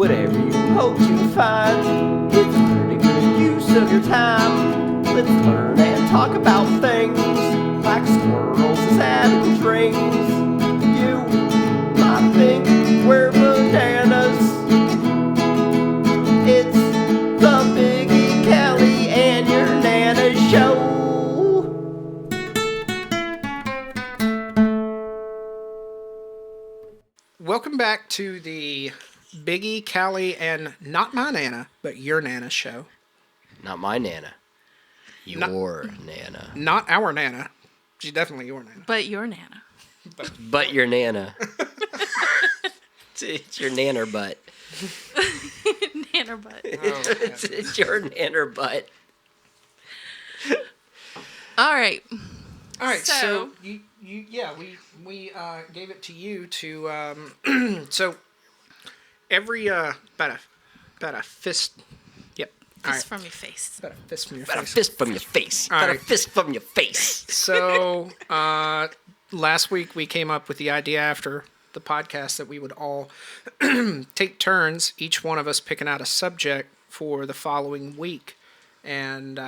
whatever you hope to find. It's a pretty good use of your time. Let's learn and talk about things like squirrels and satin strings. You might think we're bananas. It's the Biggie, Kelly, and your Nana show. Welcome back to the Biggie, Callie, and not my Nana, but your Nana show. Not my Nana. Your Nana. Not our Nana. She's definitely your Nana. But your Nana. But your Nana. It's your nanner butt. Nanner butt. It's your nanner butt. All right. All right, so we gave it to you to so every about a fist. Yep. All right. From your face. About a fist from your Got a face. fist from your face. All Got a right. fist from your face. So last week we came up with the idea after the podcast that we would all take turns, each one of us picking out a subject for the following week, and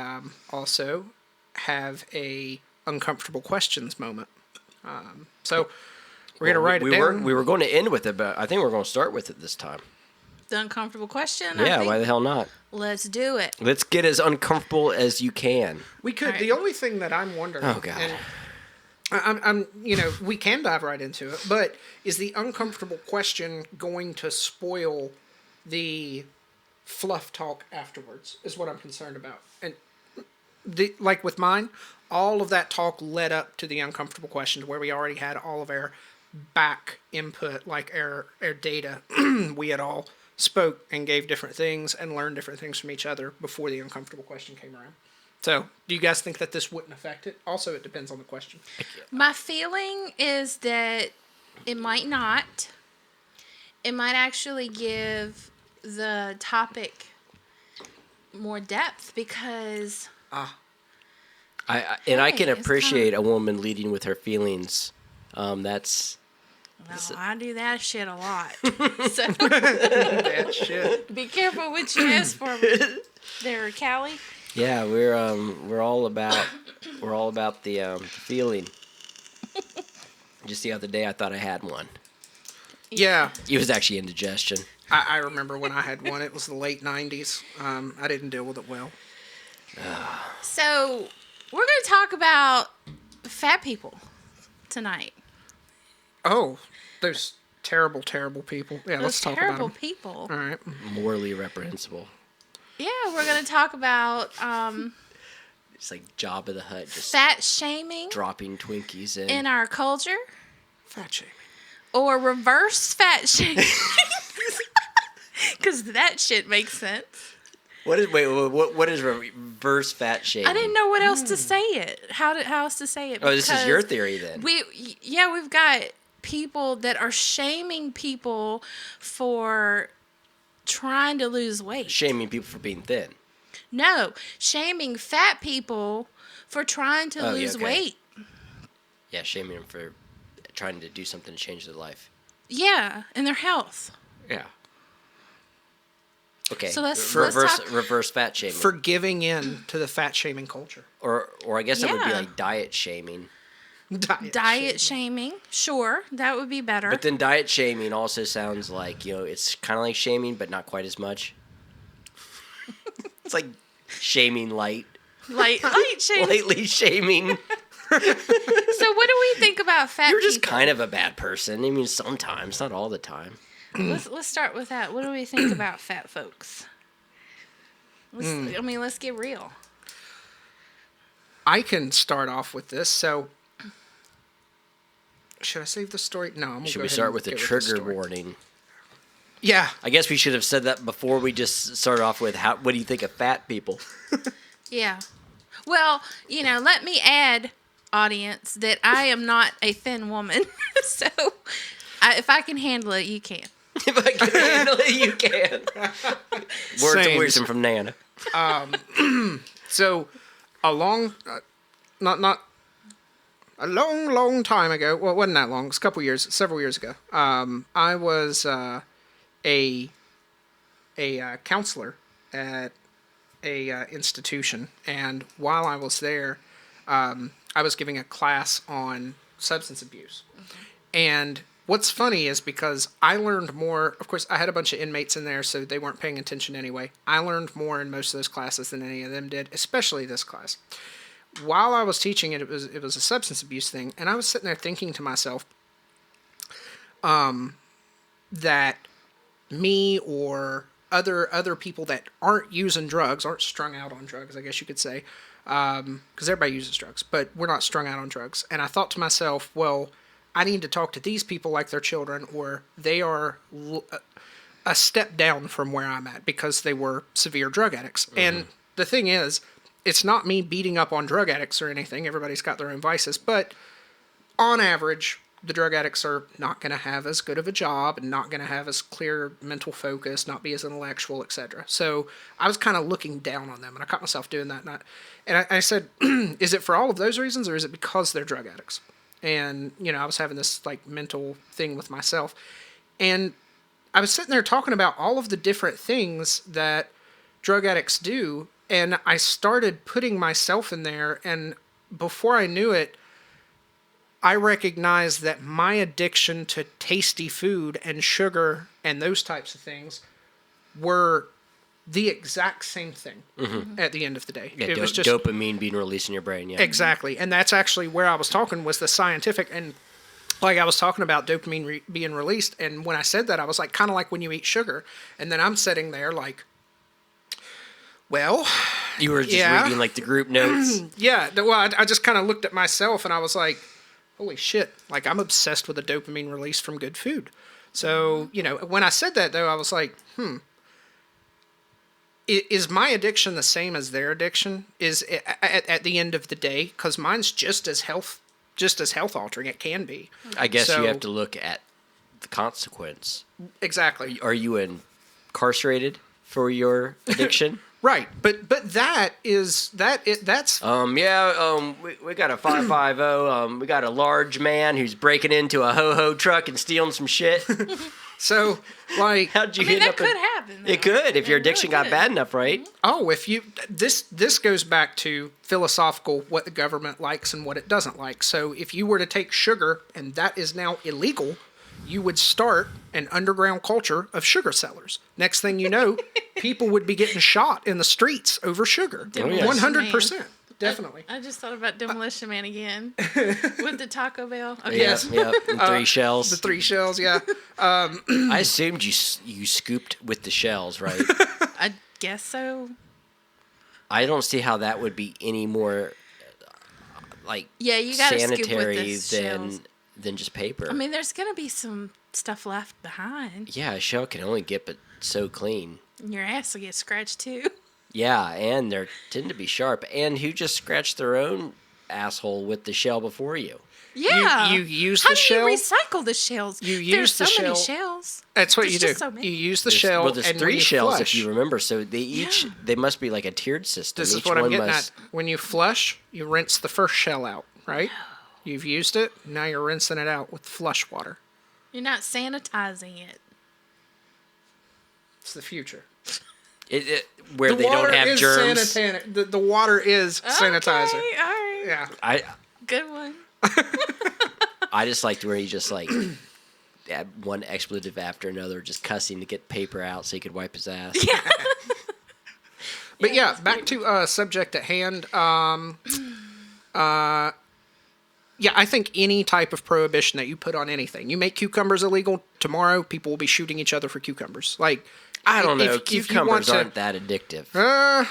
also have a uncomfortable questions moment. So we're gonna write it down. We were going to end with it, but I think we're going to start with it this time. The uncomfortable question? Yeah, why the hell not? Let's do it. Let's get as uncomfortable as you can. We could. All right. The only thing that I'm wondering. Oh, God. And I'm, we can dive right into it, but is the uncomfortable question going to spoil the fluff talk afterwards? Is what I'm concerned about. And like with mine, all of that talk led up to the uncomfortable question, where we already had all of our back input, like our data. We had all spoke and gave different things and learned different things from each other before the uncomfortable question came around. So, do you guys think that this wouldn't affect it? Also, it depends on the question. My feeling is that it might not. It might actually give the topic more depth because... I can it's appreciate a woman leading with her feelings. That's... Well, I do that shit a lot. So That shit. be careful what you ask for there, Callie. Yeah, we're all about the feeling. Just the other day, I thought I had one. Yeah, It was actually indigestion. I remember when I had one. It was the late 90s. I didn't deal with it well. So we're going to talk about fat people tonight. Oh, those terrible, terrible people. Yeah, Those let's talk terrible about them. people. All right. Morally reprehensible. Yeah, we're going to talk about It's like Jabba the Hutt just fat shaming dropping Twinkies in. in our culture Fat shaming. or reverse fat shaming. Because that shit makes sense. What is reverse fat shaming? I didn't know what else to say it. How else to say it? Oh, this is because your theory then. We've got people that are shaming people for trying to lose weight. Shaming people for being thin. No, shaming fat people for trying to Oh, yeah, lose okay. weight. Yeah, shaming them for trying to do something to change their life. Yeah, and their health. Yeah. Okay. So let's talk- reverse fat shaming. For giving in to the fat shaming culture. or I guess it would be Yeah. like diet shaming. Diet shaming. Sure, that would be better. But then diet shaming also sounds like, it's kind of like shaming, but not quite as much. It's like shaming light. light shaming. Lightly shaming. So what do we think about fat You're just people? kind of a bad person. I mean, sometimes, not all the time. Let's start with that. What do we think about fat folks? Let's get real. I can start off with this. So, should I save the story? No, I'm going to Should we start with a trigger warning? Yeah. I guess we should have said that before we just started off with, what do you think of fat people? Yeah. Well, let me add, audience, that I am not a thin woman. So if I can handle it, you can. If I can handle it, you can. Words of Same. wisdom from Nana. So, a long, not a long time ago. Well, it wasn't that long. It was several years ago. I was a a counselor at a institution, and while I was there, I was giving a class on substance abuse. And what's funny is because I learned more, of course, I had a bunch of inmates in there, so they weren't paying attention anyway. I learned more in most of those classes than any of them did, especially this class. While I was teaching it, it was a substance abuse thing, and I was sitting there thinking to myself that me or other people that aren't using drugs, aren't strung out on drugs, I guess you could say, because everybody uses drugs, but we're not strung out on drugs. And I thought to myself, well, I need to talk to these people like they're children, or they are a step down from where I'm at because they were severe drug addicts. Mm-hmm. And the thing is, it's not me beating up on drug addicts or anything. Everybody's got their own vices, but on average, the drug addicts are not going to have as good of a job and not going to have as clear mental focus, not be as intellectual, etc. So I was kind of looking down on them, and I caught myself doing that. And I said, is it for all of those reasons, or is it because they're drug addicts? And, you know, I was having this, like, mental thing with myself. And I was sitting there talking about all of the different things that drug addicts do, and I started putting myself in there, and before I knew it, I recognized that my addiction to tasty food and sugar and those types of things were the exact same thing at the end of the day. Yeah, it was just dopamine being released in your brain. Yeah, exactly. And that's actually where I was talking, was the scientific. And like I was talking about dopamine being released. And when I said that, I was like, kind of like when you eat sugar. And then I'm sitting there like, well, you were just reading like the group notes. Yeah. Well, I just kind of looked at myself and I was like, holy shit, like I'm obsessed with the dopamine release from good food. So, you know, when I said that though, I was like, is my addiction the same as their addiction? Is it, at the end of the day? Because mine's just as health altering. It can be. I guess you have to look at the consequence. Exactly. Are you incarcerated for your addiction? Right, but that's We got a 550. We got a large man who's breaking into a ho-ho truck and stealing some shit. so like how'd you I mean, end that up? could happen. Though. It could if your addiction really got bad enough, right? Oh, if you this goes back to philosophical, what the government likes and what it doesn't like. So if you were to take sugar and that is now illegal, you would start an underground culture of sugar sellers. Next thing you know, people would be getting shot in the streets over sugar. Demolition 100%. Definitely. I just thought about Demolition Man again with the Taco Bell. Okay. Yes. Yep. And 3 shells. The 3 shells, yeah. I assumed you scooped with the shells, right? I guess so. I don't see how that would be any more like you gotta sanitary scoop with the shells. than just paper. I mean, there's gonna be some stuff left behind. Yeah, a shell can only get but so clean. Your ass will get scratched too. Yeah, and they tend to be sharp. And who just scratched their own asshole with the shell before you? Yeah. You use How the do shell. you recycle the shells? You There's use the so many shell. shells. That's what There's you do. just so many. You use the shell. Well, there's and 3 when you shells flush, if you remember. So they must be like a tiered system. This is Each what I'm one getting must... at. When you flush, you rinse the first shell out, right? You've used it. Now you're rinsing it out with flush water. You're not sanitizing it. It's the future. Where they don't have germs. The water is sanitizer. Okay, all right. Yeah. Good one. I just liked where he just like add one expletive after another, just cussing to get paper out so he could wipe his ass. Yeah. But yeah, back to subject at hand. Yeah, I think any type of prohibition that you put on anything. You make cucumbers illegal, tomorrow people will be shooting each other for cucumbers. Like, I don't know. if you Cucumbers want to, aren't that addictive.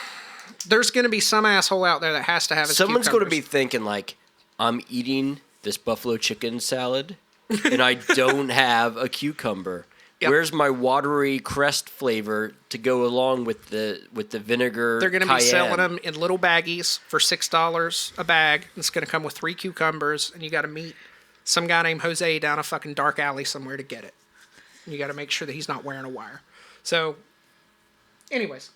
there's going to be some asshole out there that has to have his Someone's going to be cucumbers. thinking like, I'm eating this buffalo chicken salad, and I don't have a cucumber. Yep. Where's my watery crest flavor to go along with the vinegar? They're going to be cayenne? selling them in little baggies for $6 a bag. It's going to come with 3 cucumbers, and you got to meet some guy named Jose down a fucking dark alley somewhere to get it. And you got to make sure that he's not wearing a wire. So, anyways,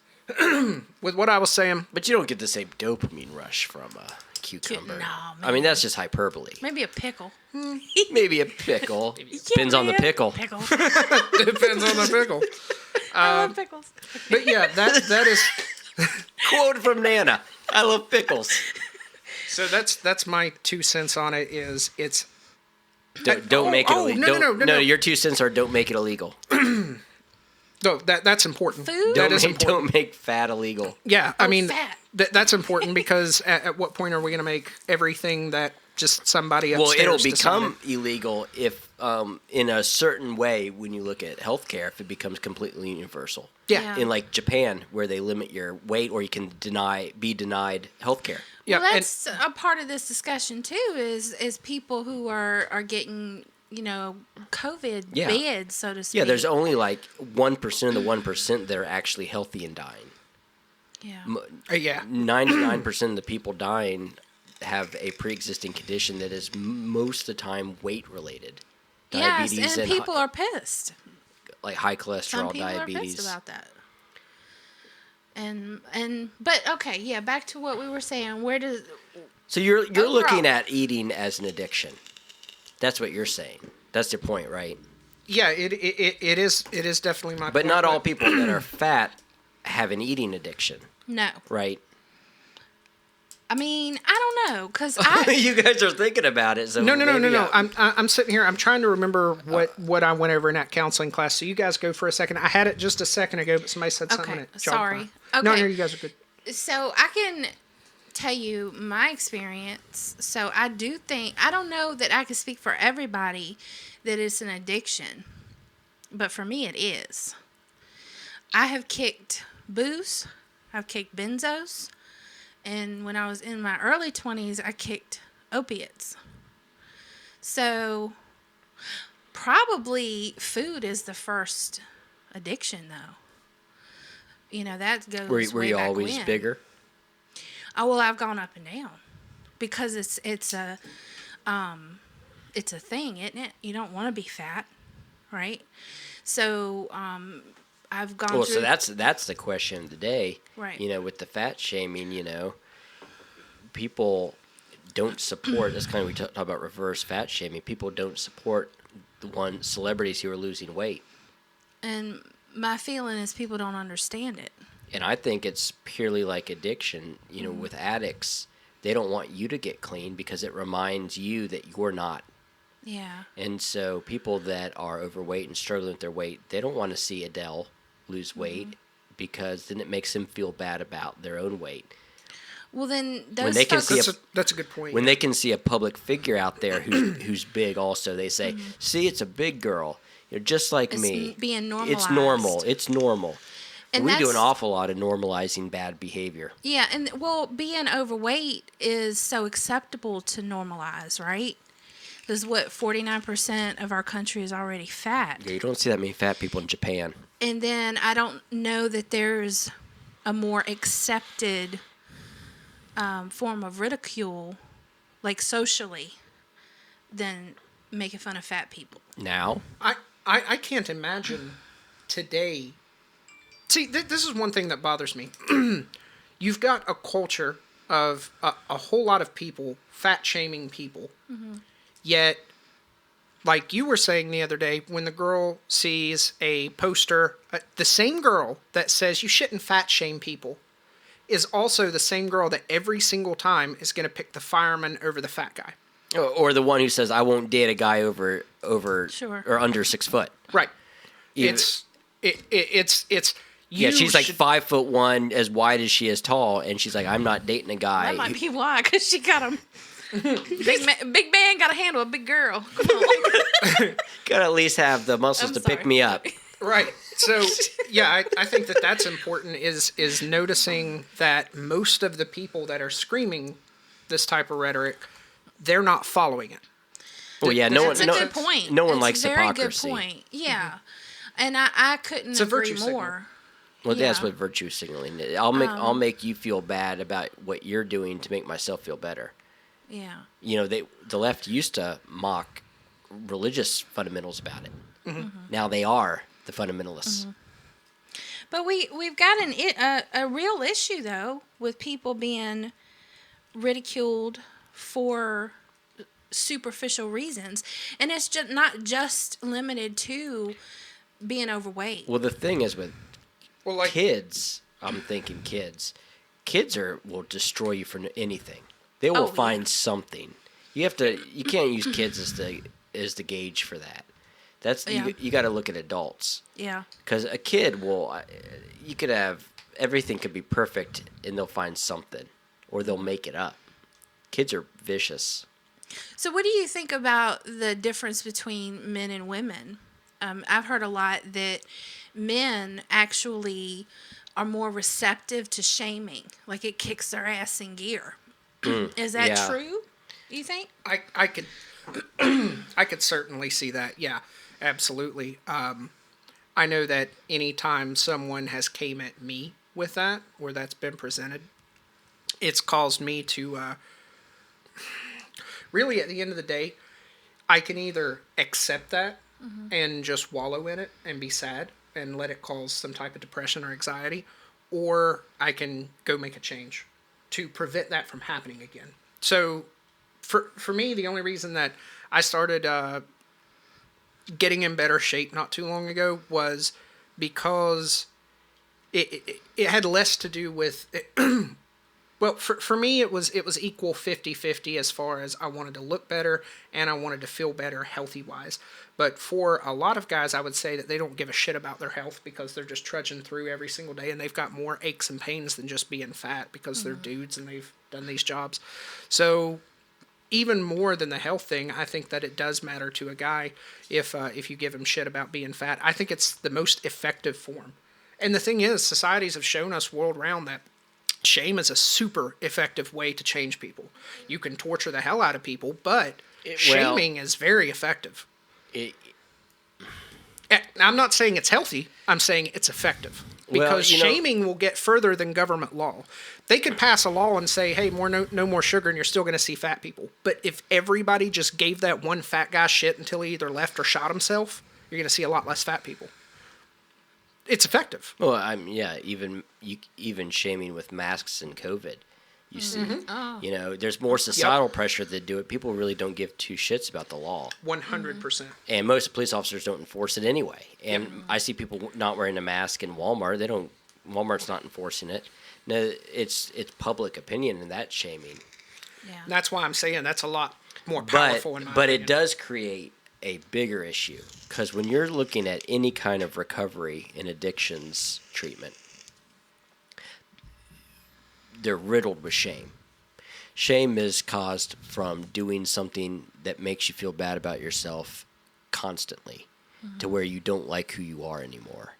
with what I was saying, But you don't get the same dopamine rush from a cucumber. No, I mean, that's just hyperbole. Maybe a pickle. Maybe a pickle. Depends on the man. pickle. Pickle. depends on the pickle. I love pickles. But yeah, that is Quote from Nana. I love pickles. so. That's my 2 cents on it. Is it's Don't make it illegal. no. Your 2 cents are don't make it illegal. no that's important. Food? That is important. Don't make fat illegal. Yeah, I mean fat. that's important because at what point are we going to make everything that just somebody Well, upstairs it'll decided? become illegal if, in a certain way, when you look at healthcare, if it becomes completely universal. Yeah. In like Japan, where they limit your weight, or you can be denied healthcare. Yeah, Well, and that's a part of this discussion too. Is people who are getting COVID Yeah. beds, so to speak. Yeah, there's only like 1% of the 1% that are actually healthy and dying. yeah. yeah. 99% of the people dying have a pre-existing condition that is most of the time weight-related. Yes, Diabetes and people are pissed. like high cholesterol, Some people diabetes. are pissed about that. But okay, yeah. Back to what we were saying. Where does So you're Overall. looking at eating as an addiction. That's what you're saying. That's your point, right? Yeah, it is definitely my But point, not all people that are fat have an eating addiction, no? right? I mean, I don't know, cause I You guys are thinking about it. So No. maybe I'm sitting here. I'm trying to remember what I went over in that counseling class. So you guys go for a second. I had it just a second ago, but somebody said something. Okay, and it jogged sorry. my- No, Okay. you guys are good. so I can tell you my experience. So I do think I don't know that I can speak for everybody that it's an addiction, but for me it is. I have kicked booze, I've kicked benzos, and when I was in my early 20s, I kicked opiates. So probably food is the first addiction, though. That goes Were way you back always when. bigger? Oh well, I've gone up and down because it's a thing, isn't it? You don't want to be fat, right? So I've gone Well, through. so that's the question of the day. Right. With the fat shaming, people don't support. That's kind of we talk about reverse fat shaming. People don't support the celebrities who are losing weight. And my feeling is people don't understand it. And I think it's purely like addiction. With addicts, they don't want you to get clean because it reminds you that you're not. Yeah. And so people that are overweight and struggling with their weight, they don't want to see Adele lose weight because then it makes them feel bad about their own weight. Well, then those When they can folks, see That's a good point. When they can see a public figure out there who's big also, they say, see, it's a big girl. You're just like It's me. being It's normal. normalized. It's normal. And We do an that's- awful lot of normalizing bad behavior. yeah, and well, being overweight is so acceptable to normalize, right? Because 49% of our country is already fat. Yeah, you don't see that many fat people in Japan. And then I don't know that there's a more accepted form of ridicule, like socially, than making fun of fat people. Now, I can't imagine today. See, this is one thing that bothers me. You've got a culture of a whole lot of people fat shaming people, yet, like you were saying the other day, when the girl sees a poster, the same girl that says you shouldn't fat shame people is also the same girl that every single time is going to pick the fireman over the fat guy. or the one who says, I won't date a guy over Sure. or under 6 foot. Right. You- It's Yeah, she's like should- 5'1", as wide as she is tall, and she's like, I'm not dating a guy. That might be why, because she got him. Big man got to handle a big girl. Come on. Gotta at least have the muscles I'm to pick sorry. me up. Right. So, yeah, I think that's important is noticing that most of the people that are screaming this type of rhetoric, they're not following it. Well, yeah, That's a good point. No one It's likes a very hypocrisy. good point. Yeah. And I couldn't It's a agree virtue signal. more. Well, that's Yeah. what virtue signaling is. I'll make you feel bad about what you're doing to make myself feel better. Yeah. The left used to mock religious fundamentals about it. Now they are the fundamentalists. But we've got a real issue though with people being ridiculed for superficial reasons, and it's just not just limited to being overweight. Well, the thing is with Well, like kids, I'm thinking kids. Kids will destroy you for anything. They will Oh, find yeah. something. You can't use kids as the gauge for that. That's Yeah. you got to look at adults. Yeah. Because a kid you could have everything could be perfect and they'll find something, or they'll make it up. Kids are vicious. So, what do you think about the difference between men and women? I've heard a lot that men actually are more receptive to shaming, like it kicks their ass in gear. Is that yeah. true? You think? I could I could certainly see that. Yeah, absolutely. I know that anytime someone has came at me with that, or that's been presented, it's caused me to really, at the end of the day, I can either accept that and just wallow in it and be sad and let it cause some type of depression or anxiety, or I can go make a change to prevent that from happening again. So for me, the only reason that I started getting in better shape not too long ago was because it had less to do with well, for me, it was equal 50-50 as far as I wanted to look better and I wanted to feel better healthy-wise. But for a lot of guys, I would say that they don't give a shit about their health because they're just trudging through every single day and they've got more aches and pains than just being fat because they're dudes and they've done these jobs. So even more than the health thing, I think that it does matter to a guy if you give him shit about being fat. I think it's the most effective form. And the thing is, societies have shown us world round that shame is a super effective way to change people. You can torture the hell out of people, but shaming is very effective. I'm not saying it's healthy. I'm saying it's effective. Because shaming will get further than government law. They could pass a law and say, hey, no more sugar, and you're still going to see fat people. But if everybody just gave that one fat guy shit until he either left or shot himself, you're going to see a lot less fat people. It's effective. Well, even shaming with masks and COVID, you see, there's more societal pressure to do it. People really don't give two shits about the law. 100%. And most police officers don't enforce it anyway. And I see people not wearing a mask in Walmart. Walmart's not enforcing it. No, it's public opinion, and that's shaming. Yeah. And that's why I'm saying that's a lot more powerful in my opinion. It does create a bigger issue, because when you're looking at any kind of recovery in addictions treatment, they're riddled with shame. Shame is caused from doing something that makes you feel bad about yourself constantly, to where you don't like who you are anymore.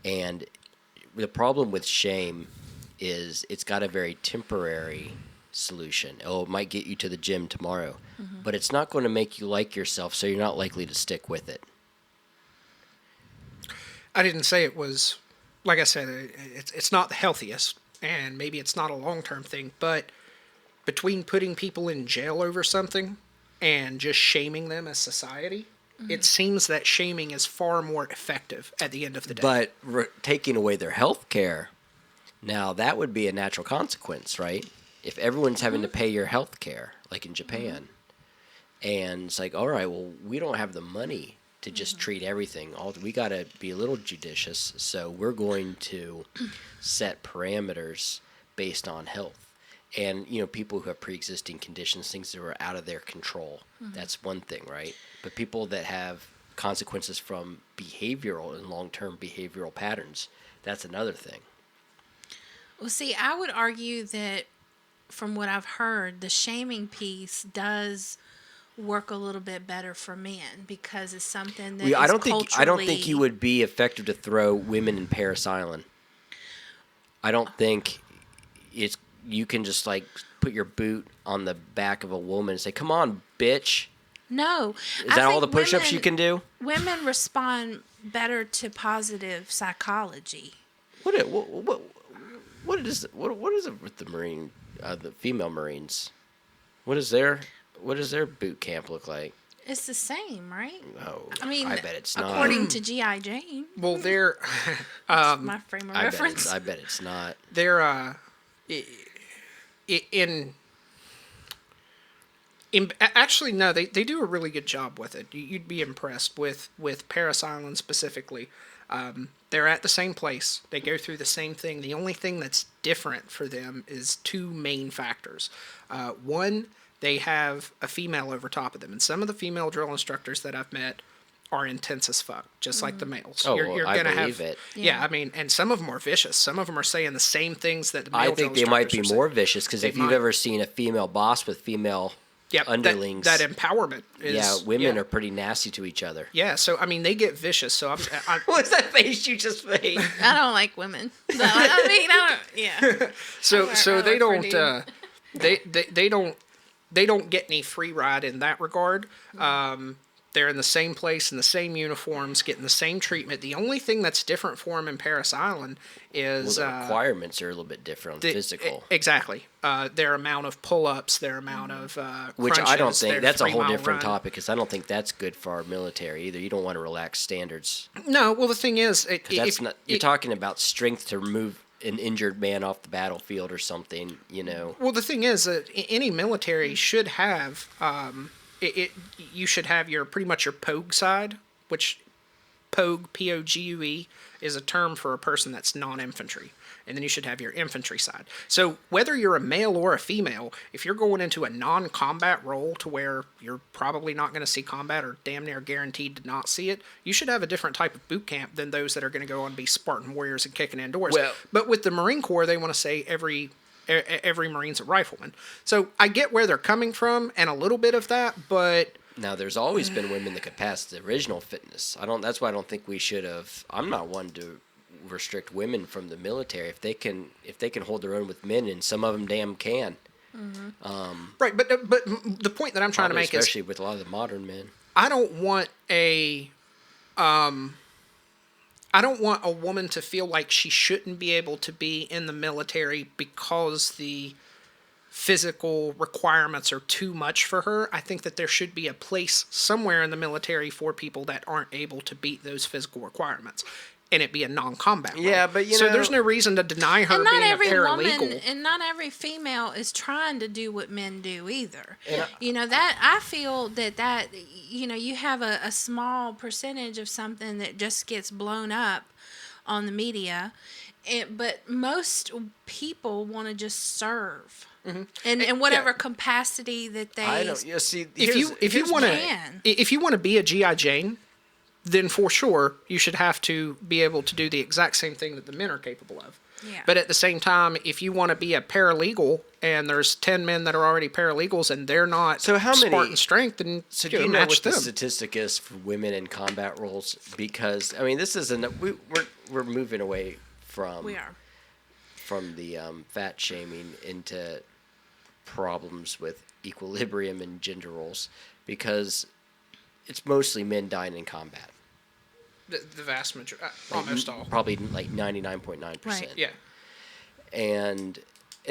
And the problem with shame is it's got a very temporary solution. Oh, it might get you to the gym tomorrow, but it's not going to make you like yourself, so you're not likely to stick with it. I didn't say it was, like I said, it's not the healthiest, and maybe it's not a long-term thing, but between putting people in jail over something and just shaming them as society, it seems that shaming is far more effective at the end of the day. But taking away their health care, now that would be a natural consequence, right? If everyone's having to pay your health care, like in Japan, and it's like, all right, well, we don't have the money to just treat everything. We got to be a little judicious, so we're going to set parameters based on health. And, people who have pre-existing conditions, things that are out of their control, that's one thing, right? But people that have consequences from behavioral and long-term behavioral patterns, that's another thing. Well, see, I would argue that from what I've heard, the shaming piece does work a little bit better for men because it's something that I don't think you would be effective to throw women in Paris Island. I don't think you can just like put your boot on the back of a woman and say, "Come on, bitch." No. Is that all the push-ups you can do? Women respond better to positive psychology. What is it with the female Marines? What does their boot camp look like? It's the same, right? No, I mean, I bet it's not. According to G.I. Jane. Well, they're my frame of reference. I bet it's not. They're in Actually, no, they do a really good job with it. You'd be impressed with Paris Island specifically. They're at the same place. They go through the same thing. The only thing that's different for them is two main factors. One, they have a female over top of them, and some of the female drill instructors that I've met are intense as fuck, just like the males. Oh, you're I gonna believe have, it. Yeah, I mean, and some of them are vicious. Some of them are saying the same things that the male I think they might be drill instructors are more saying. vicious because if They you've might. ever seen a female boss with female Yep, underlings, that empowerment is... yeah, women are pretty nasty to each other. Yeah, so, I mean, they get vicious, so I'm What's that face you just made? I don't like women. So, I mean, I don't. Yeah. so they I don't work for they don't get any free ride in that regard. They're in the same place in the same uniforms, getting the same treatment. The only thing that's different for them in Paris Island is Well, the requirements are a little bit different on physical. Exactly. Their amount of pull-ups, their amount of Which I don't crunches, think their that's a whole 3-mile different run. topic because I don't think that's good for our military either. You don't want to relax standards. No, well the thing is, 'Cause that's not. You're talking about strength to remove an injured man off the battlefield or something. You know. Well, the thing is that any military should have you should have your pretty much your POG side, which POG POGUE is a term for a person that's non-infantry, and then you should have your infantry side. So whether you're a male or a female, if you're going into a non-combat role to where you're probably not going to see combat or damn near guaranteed to not see it, you should have a different type of boot camp than those that are going to go on and be Spartan warriors and kicking indoors. Well- But with the Marine Corps, they want to say every Marine's a rifleman. So I get where they're coming from and a little bit of that, but Now, there's always been women that could pass the original fitness. That's why I don't think we should have. I'm not one to restrict women from the military if they can hold their own with men, and some of them damn can. right. But the point that I'm trying to Probably make is especially with a lot of the modern men. I don't want a woman to feel like she shouldn't be able to be in the military because the physical requirements are too much for her. I think that there should be a place somewhere in the military for people that aren't able to beat those physical requirements, and it be a non-combat role. Yeah, but so know- there's no reason to deny her And not being a every paralegal. woman and not every female is trying to do what men do either. And You know, that I feel that you know, you have a small percentage of something that just gets blown up on the media, but most people want to just serve. In whatever capacity that they I don't. You see, if you want can. to be a GI Jane, then for sure you should have to be able to do the exact same thing that the men are capable of. Yeah. But at the same time, if you want to be a paralegal and there's 10 men that are already paralegals and they're not So how many- Spartan strength, then So you do you know match what them. the statistic is for women in combat roles? Because I mean, this isn't. We're moving away from we are. from the fat shaming into problems with equilibrium and gender roles because it's mostly men dying in combat. The vast majority, almost all. Probably like 99.9%. Right. Yeah. And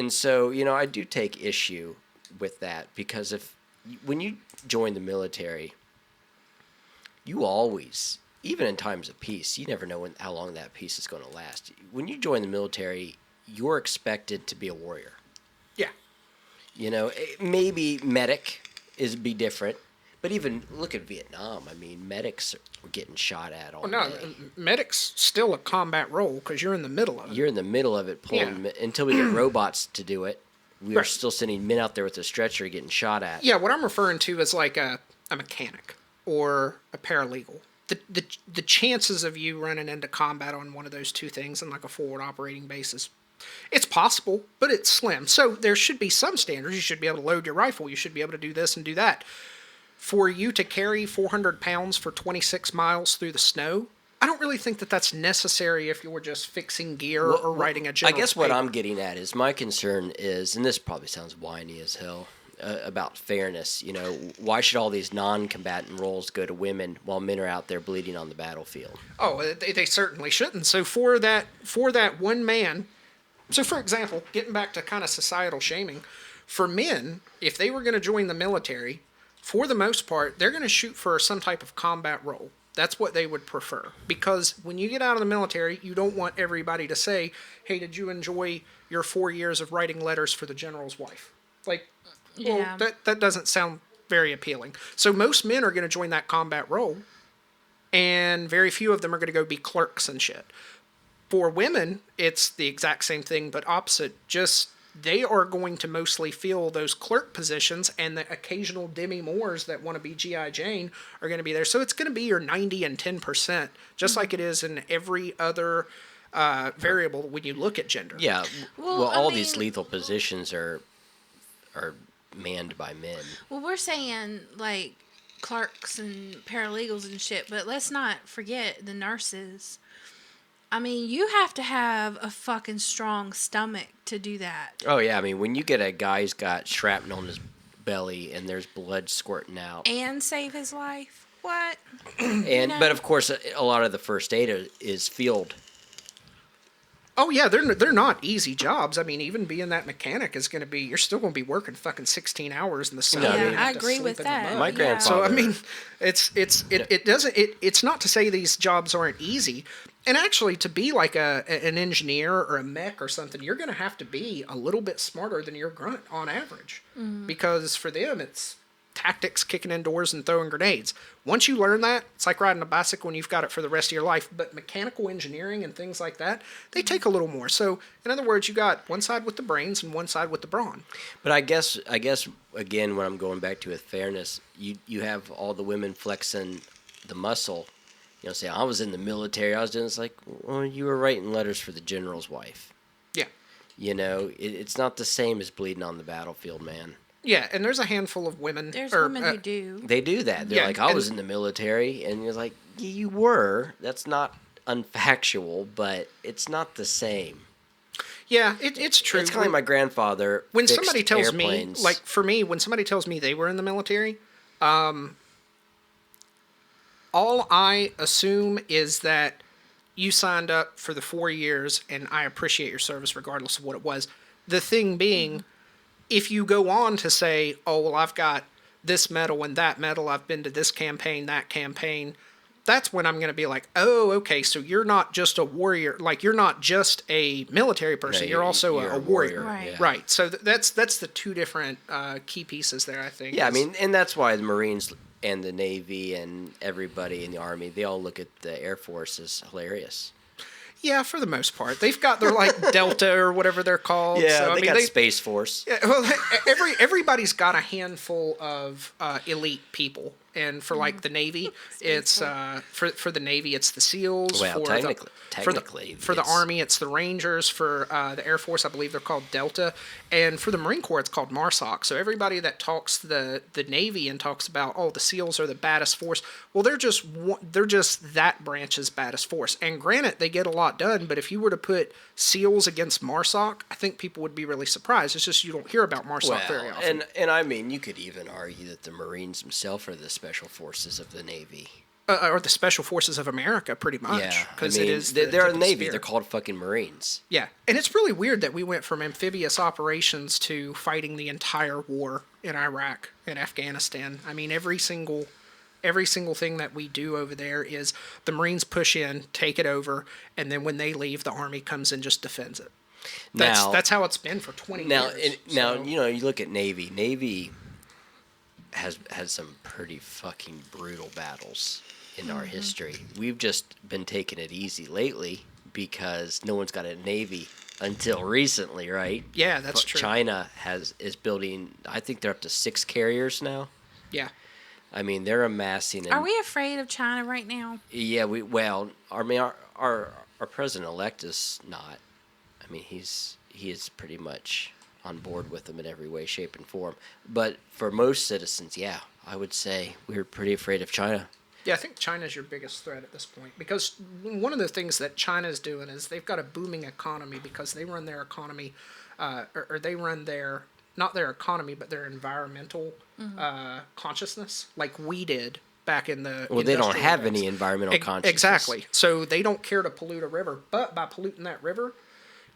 so, you know, I do take issue with that because when you join the military, you always, even in times of peace, you never know how long that peace is going to last. When you join the military, you're expected to be a warrior. Yeah. You know, maybe medic be different, but even look at Vietnam. I mean, medics were getting shot at all No, day. medic's still a combat role because you're in the middle of it. You're in the middle of it, until we get robots to do it. We are Right. still sending men out there with a stretcher getting shot at. Yeah, what I'm referring to is like a mechanic or a paralegal. The chances of you running into combat on one of those two things in like a forward operating basis, it's possible, but it's slim. So there should be some standards. You should be able to load your rifle. You should be able to do this and do that. For you to carry 400 pounds for 26 miles through the snow, I don't really think that that's necessary if you were just fixing gear or writing a I general guess what paper. I'm getting at is my concern is, and this probably sounds whiny as hell, about fairness. You know, why should all these non-combatant roles go to women while men are out there bleeding on the battlefield? Oh, they certainly shouldn't. So for that one man, so for example, getting back to kind of societal shaming, for men, if they were going to join the military, for the most part, they're going to shoot for some type of combat role. That's what they would prefer. Because when you get out of the military, you don't want everybody to say, hey, did you enjoy your 4 years of writing letters for the general's wife? Like, well, Yeah. that doesn't sound very appealing. So most men are going to join that combat role, and very few of them are going to go be clerks and shit. For women, it's the exact same thing, but opposite. Just they are going to mostly fill those clerk positions, and the occasional Demi Moores that want to be G.I. Jane are going to be there. So it's going to be your 90 and 10%, just like it is in every other variable when you look at gender. Yeah. Well, Well, I all these mean- lethal positions are manned by men. Well, we're saying like clerks and paralegals and shit, but let's not forget the nurses. I mean, you have to have a fucking strong stomach to do that. Oh yeah, I mean when you get a guy who's got shrapnel in his belly and there's blood squirting out, And save his life. What? and know? but of course a lot of the first aid is field. Oh yeah, they're not easy jobs. I mean, even being that mechanic is going to be, you're still going to be working fucking 16 hours in the sun. No, I Yeah, mean- I agree with that. My Yeah. grandfather- So I mean, it's not to say these jobs aren't easy. And actually, to be like an engineer or a mech or something, you're going to have to be a little bit smarter than your grunt on average, because for them it's tactics, kicking in doors, and throwing grenades. Once you learn that, it's like riding a bicycle and you've got it for the rest of your life. But mechanical engineering and things like that, they take a little more. So in other words, you got one side with the brains and one side with the brawn. But I guess again, when I'm going back to with fairness, you have all the women flexing the muscle. You know, say I was in the military. I was doing. It's like, well, you were writing letters for the general's wife. Yeah. You know, it's not the same as bleeding on the battlefield, man. Yeah, and there's a handful of women. There's or, women who do. They do that. They're Yeah, like, I and- was in the military, and you're like, you were. That's not unfactual, but it's not the same. Yeah, it's true. It's kind of like my grandfather. When fixed somebody tells airplanes. me, like for me, when somebody tells me they were in the military, all I assume is that you signed up for the 4 years, and I appreciate your service regardless of what it was. The thing being, if you go on to say, oh, well, I've got this medal and that medal, I've been to this campaign, that campaign, that's when I'm going to be like, oh, okay, so you're not just a warrior, like you're not just a military person, No, you're also you're a warrior. Right. yeah. Right. So that's the two different key pieces there, I think. Yeah, I is- mean, and that's why the Marines and the Navy and everybody in the Army, they all look at the Air Force as hilarious. yeah, for the most part, they've got their like Delta or whatever they're called. Yeah, so, I they mean, got Space Force. Yeah, well, everybody's got a handful of elite people, and for like the Navy, it's for the Navy, it's the SEALs. Well, for technically, for the it's- Army, it's the Rangers. For the Air Force, I believe they're called Delta, and for the Marine Corps, it's called MARSOC. So everybody that talks the Navy and talks about, oh, the SEALs are the baddest force, well, they're just that branch's baddest force. And granted, they get a lot done, but if you were to put SEALs against MARSOC, I think people would be really surprised. It's just you don't hear about MARSOC very often. and I mean, you could even argue that the Marines themselves are the special forces of the Navy. Or the Special Forces of America, pretty much. Yeah, because I mean, it is. they're tip the of Navy. spear. They're called fucking Marines. Yeah, and it's really weird that we went from amphibious operations to fighting the entire war in Iraq and Afghanistan. I mean, every single thing that we do over there is the Marines push in, take it over, and then when they leave, the Army comes and just defends it. That's how it's been for 20 Now, years. now So- you know, you look at Navy. Navy has had some pretty fucking brutal battles in our history. We've just been taking it easy lately because no one's got a Navy until recently, right? Yeah, that's true. China is building. I think they're up to 6 carriers now. Yeah. I mean, they're amassing. Are we afraid of China right now? Yeah, our president elect is not. I mean, he is pretty much on board with them in every way, shape, and form. But for most citizens, yeah, I would say we're pretty afraid of China. Yeah, I think China's your biggest threat at this point, because one of the things that China's doing is they've got a booming economy because they run their economy, or they run their, not their economy, but their environmental consciousness, like we did back in the Well, they don't industrial have days. any environmental consciousness. Exactly. So they don't care to pollute a river, but by polluting that river,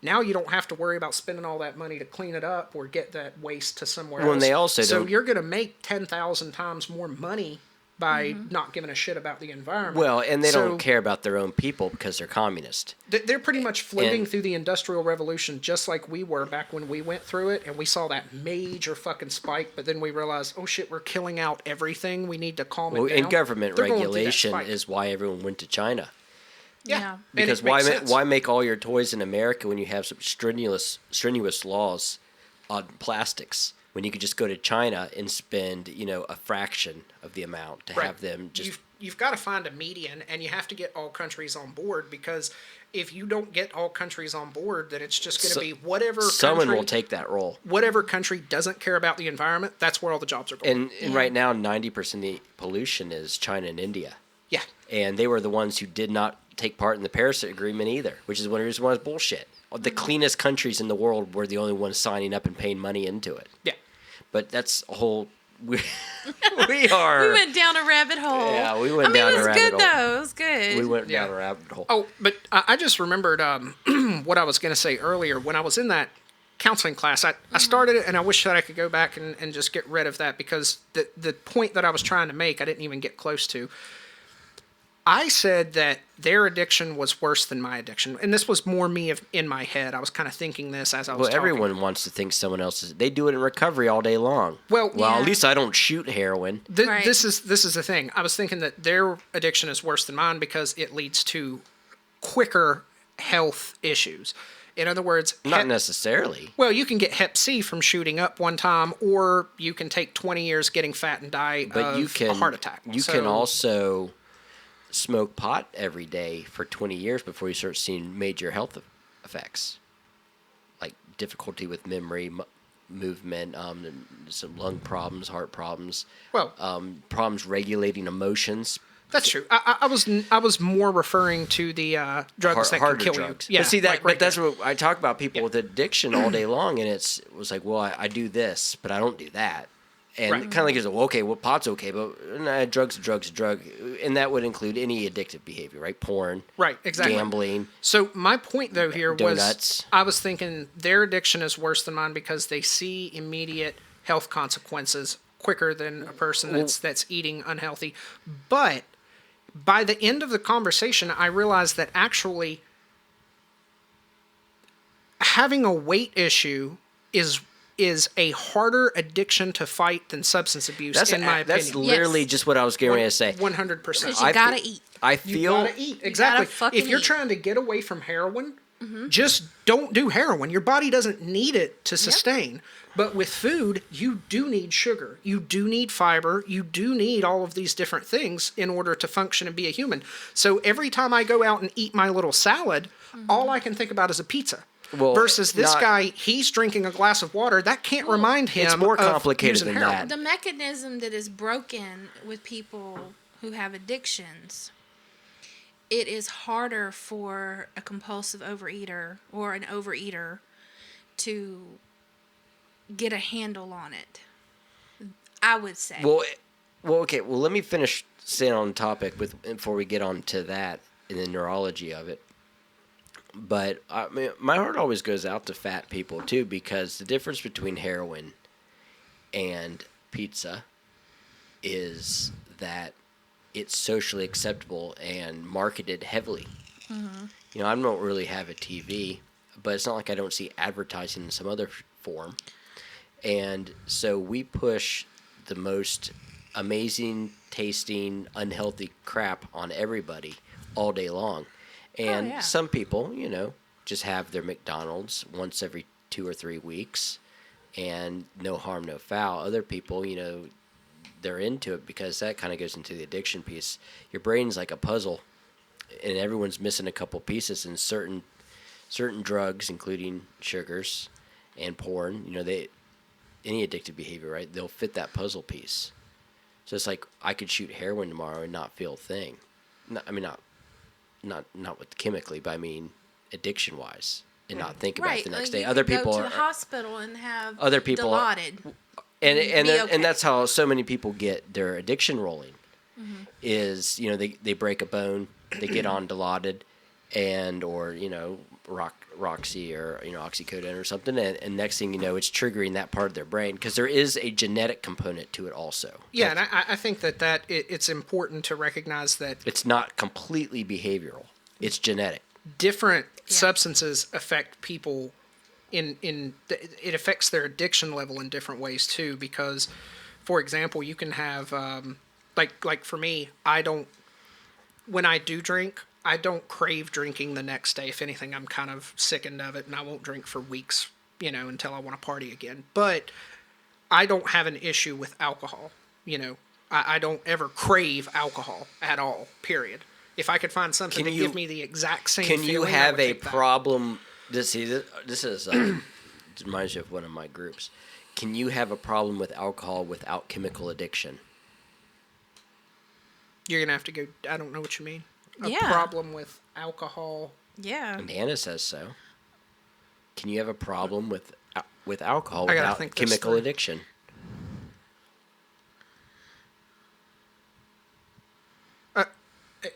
now you don't have to worry about spending all that money to clean it up or get that waste to somewhere Well, else. and they also so don't- you're going to make 10,000 times more money by not giving a shit about the environment. Well, and they So don't care about their own people because they're communist. They're pretty much floating And- through the Industrial Revolution just like we were back when we went through it, and we saw that major fucking spike, but then we realized, oh shit, we're killing out everything. We need to calm Well, it down. and government They're going through that regulation spike. is why everyone went to China. Yeah. And Because it makes sense. why make all your toys in America when you have some strenuous laws on plastics? When you could just go to China and spend, a fraction of the amount to Right. have them just. You've got to find a median, and you have to get all countries on board, because if you don't get all countries on board, then it's just going to be whatever Someone country, will take that role. whatever country doesn't care about the environment. That's where all the jobs are going. And right now, 90% of the pollution is China and India. Yeah. And they were the ones who did not take part in the Paris Agreement either, which is one of the reasons why it's bullshit. The cleanest countries in the world were the only ones signing up and paying money into it. Yeah. But that's a whole. We are. We went down a rabbit hole. Yeah, we went down a it was rabbit good hole. though. It was good. We went Yeah. down a rabbit hole. Oh, but I just remembered what I was going to say earlier. When I was in that counseling class, I started it, and I wish that I could go back and just get rid of that, because the point that I was trying to make, I didn't even get close to. I said that their addiction was worse than my addiction. And this was more me in my head. I was kind of thinking this as I was Well, talking. everyone wants to think someone else is. They do it in recovery all day long. Well, Yeah. At least I don't shoot heroin. Right. This is the thing. I was thinking that their addiction is worse than mine because it leads to quicker health issues. In other words, Not necessarily. well, you can get Hep C from shooting up one time, or you can take 20 years getting fat and die But of you can. a heart attack. You can also smoke pot every day for 20 years before you start seeing major health effects, like difficulty with memory, movement, and some lung problems, heart problems. Well, problems regulating emotions. that's true. I was more referring to the drugs that can Harder kill drugs. you. Yeah, But see that, like but that's right what I talk about. People with addiction all day long, and it was like, well, I do this, but I don't do that, and Right. it kind of like is, well, okay, well, pot's okay, but nah, drugs, and that would include any addictive behavior, right? Porn, Right, exactly. gambling. So my point though here was Donuts. I was thinking their addiction is worse than mine because they see immediate health consequences quicker than a person that's eating unhealthy. But by the end of the conversation, I realized that actually having a weight issue is a harder addiction to fight than substance abuse, That's in my that's opinion. literally Yes. just what I was getting ready to say. 100%. Because you I gotta fe- eat. I You feel gotta eat. Exactly. fucking If you're eat. trying to get away from heroin, just don't do heroin. Your body doesn't need it to sustain. But with food, you do need sugar. You do need fiber. You do need all of these different things in order to function and be a human. So every time I go out and eat my little salad, all I can think about is a pizza. Well, Versus this not- guy, he's drinking a glass of water. That can't remind him. It's more of complicated using than heroin. that. The mechanism that is broken with people who have addictions, it is harder for a compulsive overeater or an overeater to get a handle on it. I would say. Well, okay. Well, let me finish staying on topic before we get on to that and the neurology of it. But I mean, my heart always goes out to fat people too, because the difference between heroin and pizza is that it's socially acceptable and marketed heavily. You know, I don't really have a TV, but it's not like I don't see advertising in some other form. And so we push the most amazing, tasting, unhealthy crap on everybody all day long. And yeah. some people, just have their McDonald's once every 2 or 3 weeks and no harm, no foul. Other people, they're into it because that kind of goes into the addiction piece. Your brain's like a puzzle, and everyone's missing a couple pieces. And certain drugs, including sugars and porn, any addictive behavior, right? They'll fit that puzzle piece. So it's like I could shoot heroin tomorrow and not feel a thing. Not with chemically, but I mean addiction wise, and not think about it the next like day. you Other could people go to are the hospital and have other people are- Dilaudid. and be okay. and that's how so many people get their addiction rolling. Is they break a bone, they get on Dilaudid, or Roxy or oxycodone or something, and next thing you know, it's triggering that part of their brain because there is a genetic component to it also. Yeah, and I think that it's important to recognize that It's not completely behavioral; it's genetic. different substances affect people it affects their addiction level in different ways too. Because, for example, you can have like for me, when I do drink, I don't crave drinking the next day. If anything, I'm kind of sickened of it, and I won't drink for weeks, until I want to party again. But I don't have an issue with alcohol. I don't ever crave alcohol at all, period. If I could find something to give me the exact same Can feeling, you I have would a take that. problem? This is it reminds me of one of my groups. Can you have a problem with alcohol without chemical addiction? You're going to have to go, I don't know what you mean. A Yeah. problem with alcohol. Yeah. And Anna says so. Can you have a problem with alcohol I gotta without think this chemical through. addiction?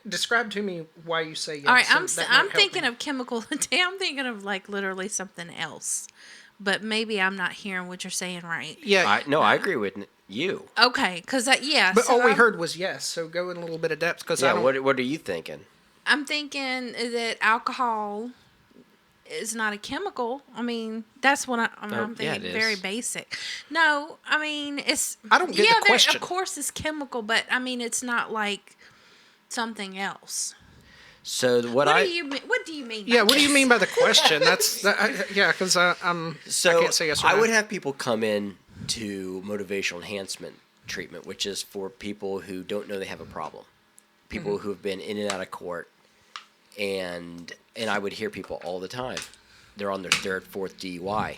Describe to me why you say yes. All right, and that might I'm help thinking me. of chemical. I'm thinking of like literally something else, but maybe I'm not hearing what you're saying right. Yeah, I agree with you. Okay, because yeah. but so all we I'm- heard was yes. So go in a little bit of depth because I Yeah, don't. what are you thinking? I'm thinking that alcohol is not a chemical. I mean, that's what I'm yeah, thinking. it Very is. basic. No, I mean it's. I don't get the question. Of course, it's chemical, but I mean it's not like something else. So What do you mean? What do you mean? Yeah, by what do you this? mean by the question? Yeah, because I'm. So I can't say yes or I no. would have people come in to motivational enhancement treatment, which is for people who don't know they have a problem, people Mm-hmm. who have been in and out of court, and I would hear people all the time. They're on their third, fourth DUI,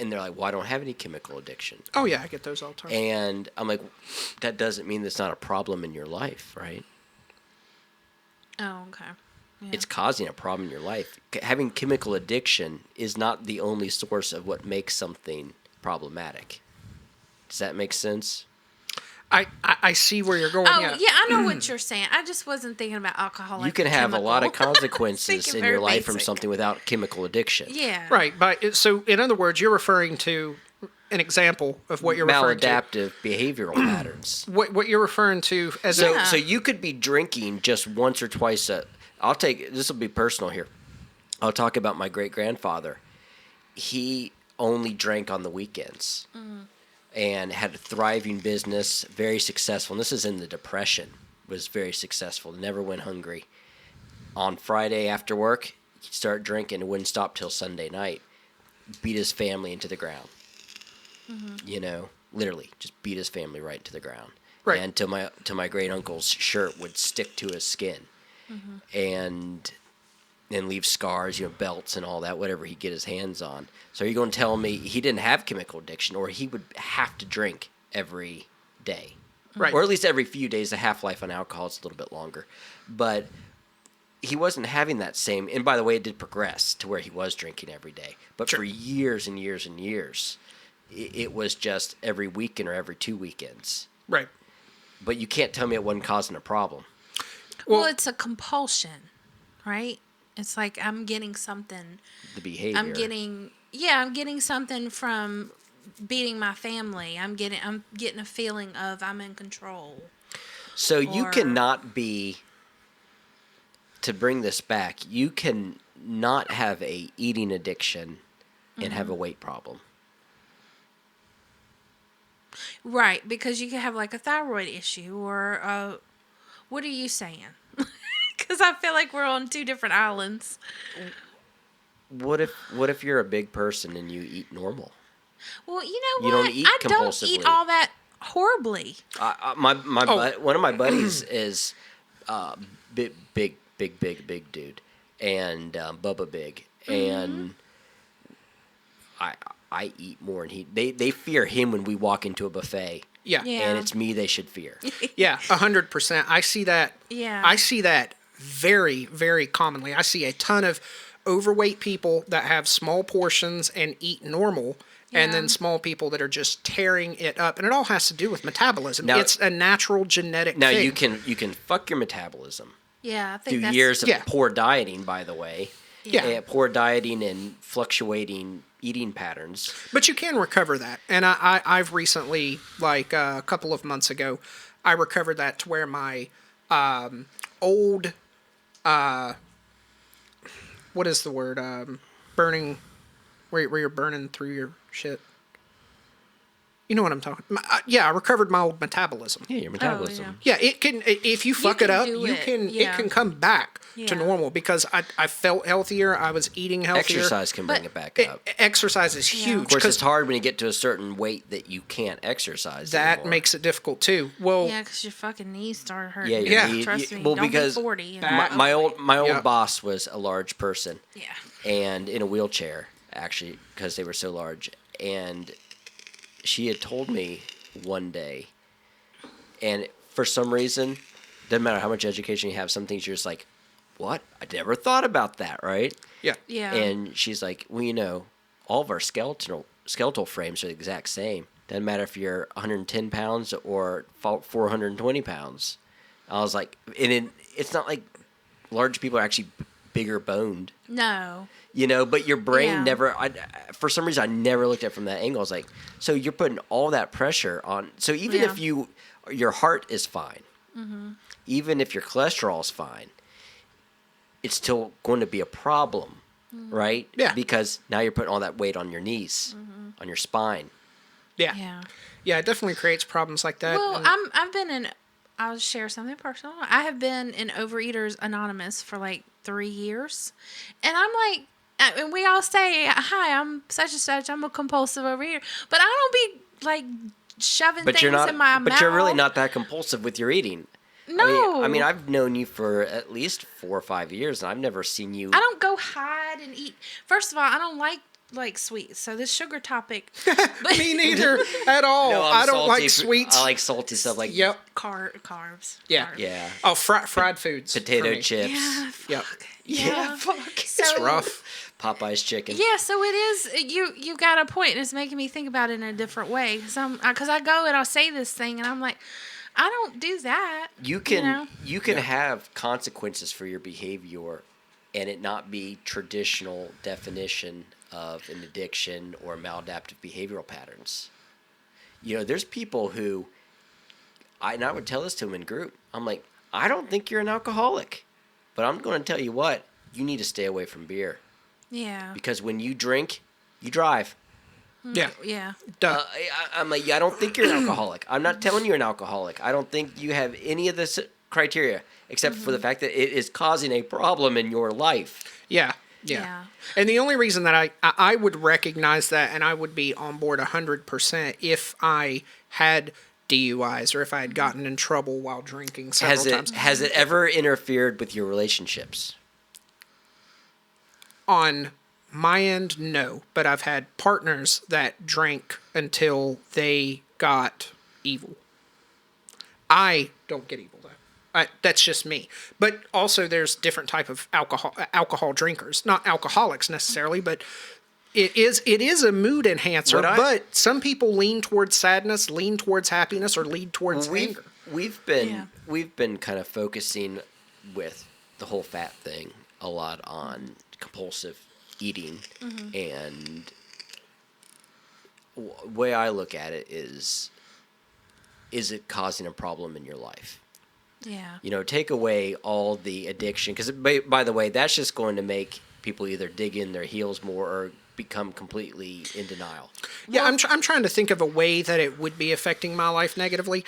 and they're like, "Well, I don't have any chemical addiction," Oh yeah, I get those all the time. and I'm like, "That doesn't mean that's not a problem in your life, right?" Oh, okay. Yeah. It's causing a problem in your life. Having chemical addiction is not the only source of what makes something problematic. Does that make sense? I see where you're going. Oh yeah. yeah, I know what you're saying. I just wasn't thinking about alcohol. You Like can have a lot of chemical. consequences Thinking in your very life from basic. something without chemical addiction. Yeah. Right. So in other words, you're referring to an example of what you're referring to. Maladaptive behavioral patterns. What you're referring to as So, Yeah. so you could be drinking just once or twice this will be personal here. I'll talk about my great-grandfather. He only drank on the weekends and had a thriving business, very successful. And this is in the Depression, was very successful, never went hungry. On Friday after work, he'd start drinking and wouldn't stop till Sunday night. Beat his family into the ground. Literally just beat his family right into the ground. Right. And till my great uncle's shirt would stick to his skin. And leave scars, belts and all that, whatever he get his hands on. So you're going to tell me he didn't have chemical addiction, or he would have to drink every day, Right. or at least every few days. The half-life on alcohol is a little bit longer, but he wasn't having that same. And by the way, it did progress to where he was drinking every day. But Sure. for years and years and years, it was just every weekend or every 2 weekends. Right. But you can't tell me it wasn't causing a problem. Well, it's a compulsion, right? It's like I'm getting something. The behavior. I'm getting something from beating my family. I'm getting a feeling of I'm in control. So you or- cannot be, to bring this back, you can not have a eating addiction and have a weight problem. Right, because you could have like a thyroid issue or what are you saying? Because I feel like we're on two different islands. What if you're a big person and you eat normal? Well, you know You what? don't eat I don't eat compulsively. all that horribly. One of my buddies is big dude, and Bubba Big, and I eat more, and they fear him when we walk into a buffet. Yeah. Yeah. And it's me they should fear. Yeah. 100%. I see that. Yeah. I see that very, very commonly. I see a ton of overweight people that have small portions and eat normal, and Yeah. then small people that are just tearing it up, and it all has to do with metabolism. Now- It's a natural genetic Now thing. you can fuck your metabolism, Yeah, I think through that's years of Yeah. poor dieting, by the way. Yeah. Poor dieting and fluctuating eating patterns. But you can recover that. And I've recently, like a couple of months ago, I recovered that to where my old, what is the word? Burning, where you're burning through your shit. You know what I'm talking about. Yeah, I recovered my old metabolism. Yeah, your metabolism. Yeah, it can. If you fuck can it up, do you it, can. yeah. It can come back Yeah. to normal because I felt healthier. I was eating healthier. Exercise can bring But- it back E- up. Exercise is Yeah. huge Of course, because it's hard when you get to a certain weight that you can't exercise. that anymore. makes it difficult too. Well, Yeah, because your fucking knees start hurting. Yeah, Yeah. your knee- Trust you- me. well, don't because be 40. And my old Yeah. boss was a large person. Yeah. And in a wheelchair, actually, because they were so large. And she had told me one day, and for some reason, doesn't matter how much education you have, some things you're just like, what? I never thought about that, right? yeah, Yeah. And she's like, well, you know, all of our skeletal frames are the exact same. Doesn't matter if you're 110 pounds or 420 pounds. I was like, it's not like large people are actually bigger boned. No. You know, but your brain Yeah. never. For some reason, I never looked at it from that angle. I was like, so you're putting all that pressure on. So even Yeah. if your heart is fine, even if your cholesterol is fine, it's still going to be a problem, right? Yeah. Because now you're putting all that weight on your knees, on your spine. yeah, Yeah. It definitely creates problems like that. Well, and- I've been in. I'll share something personal. I have been in Overeaters Anonymous for like 3 years, and I'm like, and we all say, "Hi, I'm such and such. I'm a compulsive overeater," but I don't be like shoving But things you're not. in my mouth. But you're really not that compulsive with your eating. No. I mean, I've known you for at least 4 or 5 years, and I've never seen you. I don't go hide and eat. First of all, I don't like sweets. So this sugar topic, but me neither at all. No, I'm I don't salty like for- sweets. I like salty stuff like Yep. carbs. Yeah. Carbs. yeah, Oh, fried foods. for potato me. chips, Yeah. Yep. Yeah. It's So- rough. Popeye's chicken. Yeah, so it is. You got a point, and it's making me think about it in a different way. Because I go and I'll say this thing, and I'm like, I don't do that. You can know? you can have consequences for your behavior, and it not be traditional definition of an addiction or maladaptive behavioral patterns. You know, there's people who, and I would tell this to them in group. I'm like, I don't think you're an alcoholic, but I'm going to tell you what, you need to stay away from beer Yeah. because when you drink, you drive. Yeah. Yeah. Duh. I'm like, I don't think you're an alcoholic. I'm not telling you're an alcoholic. I don't think you have any of this criteria except for the fact that it is causing a problem in your life. Yeah. Yeah. And the only reason that I would recognize that and I would be on board 100% if I had DUIs or if I had gotten in trouble while drinking several times. Has it ever interfered with your relationships? On my end, no. But I've had partners that drank until they got evil. I don't get evil, though. That's just me. But also there's different type of alcohol drinkers. Not alcoholics necessarily, but it is a mood enhancer. But some people lean towards sadness, lean towards happiness, or lean towards anger. We've been kind of focusing with the whole fat thing a lot on compulsive eating, and way I look at it is it causing a problem in your life? Yeah. You know, take away all the addiction, because by the way, that's just going to make people either dig in their heels more or become completely in denial. Yeah, I'm trying to think of a way that it would be affecting my life negatively.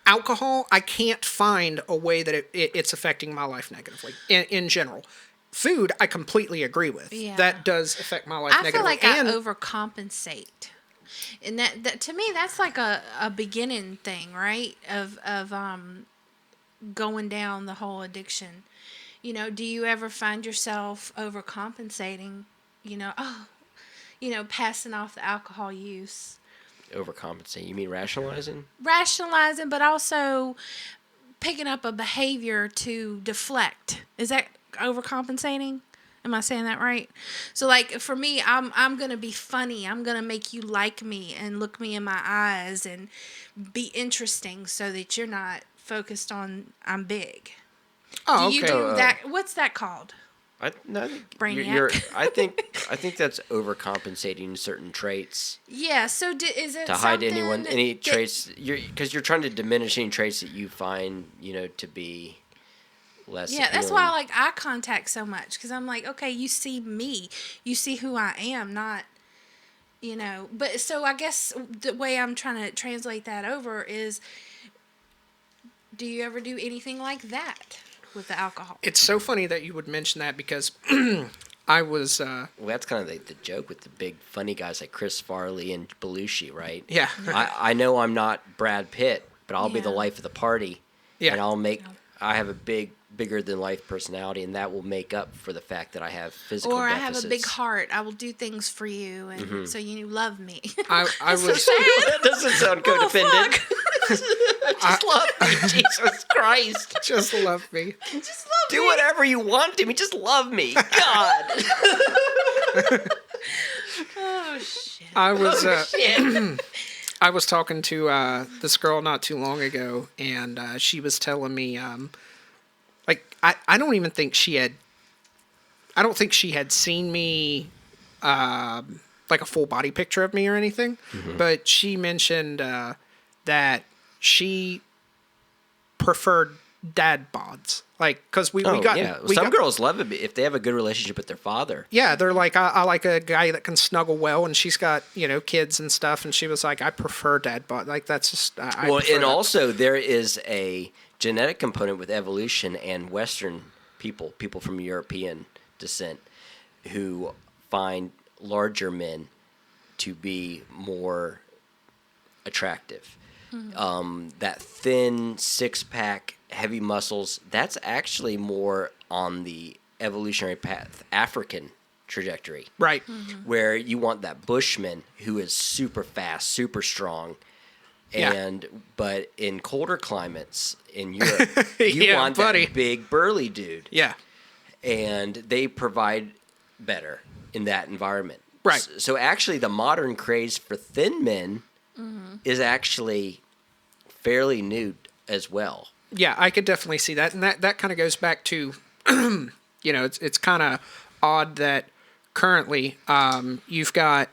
Alcohol, I can't find a way that it's affecting my life negatively in general. Food, I completely agree with. Yeah. That does affect my life I feel negatively. like I overcompensate. And that to me, that's like a beginning thing, right? Of going down the whole addiction. You know, do you ever find yourself overcompensating? You know, passing off the alcohol use. Overcompensate. You mean rationalizing? Rationalizing, but also picking up a behavior to deflect. Is that overcompensating? Am I saying that right? So, like, for me, I'm going to be funny. I'm going to make you like me and look me in my eyes and be interesting so that you're not focused on I'm big. Oh, Do you okay. do that? What's that called? No, I think Brainiac. I think that's overcompensating certain traits Yeah. So is it to hide something any that- traits because you're trying to diminish any traits that you find to be less. Yeah, that's why I appealing. like eye contact so much, because I'm like, okay, you see me, you see who I am, not, But so I guess the way I'm trying to translate that over is, do you ever do anything like that with the alcohol? It's so funny that you would mention that because I was, Well, that's kind of the joke with the big funny guys like Chris Farley and Belushi, right? yeah. I know I'm not Brad Pitt, but I'll be the Yeah. life of the party. Yeah. And I have a bigger than life personality, and that will make up for the fact that I have physical Or I deficits. have a big heart, I will do things for you, and so you love me. I was, That doesn't sound Oh, codependent. Just love me, Jesus Christ. just love me. Just love Do me. whatever you want to me. Just love me. God. Oh, shit. I was, Shit. I was talking to this girl not too long ago, and she was telling me, like, I don't even think I don't think she had seen me, like a full body picture of me or anything, but she mentioned that she preferred dad bods, like, because we got yeah. we Some got- girls love it if they have a good relationship with their father. Yeah, they're like, I like a guy that can snuggle well, and she's got, kids and stuff, and she was like, I prefer dad bod. Like, that's just, I Well, prefer and that. also there is a genetic component with evolution and Western people from European descent, who find larger men to be more attractive. That thin six-pack, heavy muscles, that's actually more on the evolutionary path, African trajectory, Right. where you want that bushman who is super fast, super strong. Yeah. But in colder climates in Europe, you Yeah, want buddy. that big burly dude. Yeah. And they provide better in that environment. Right. So actually the modern craze for thin men is actually fairly new as well. Yeah, I could definitely see that, and that kind of goes back to, it's kind of odd that currently you've got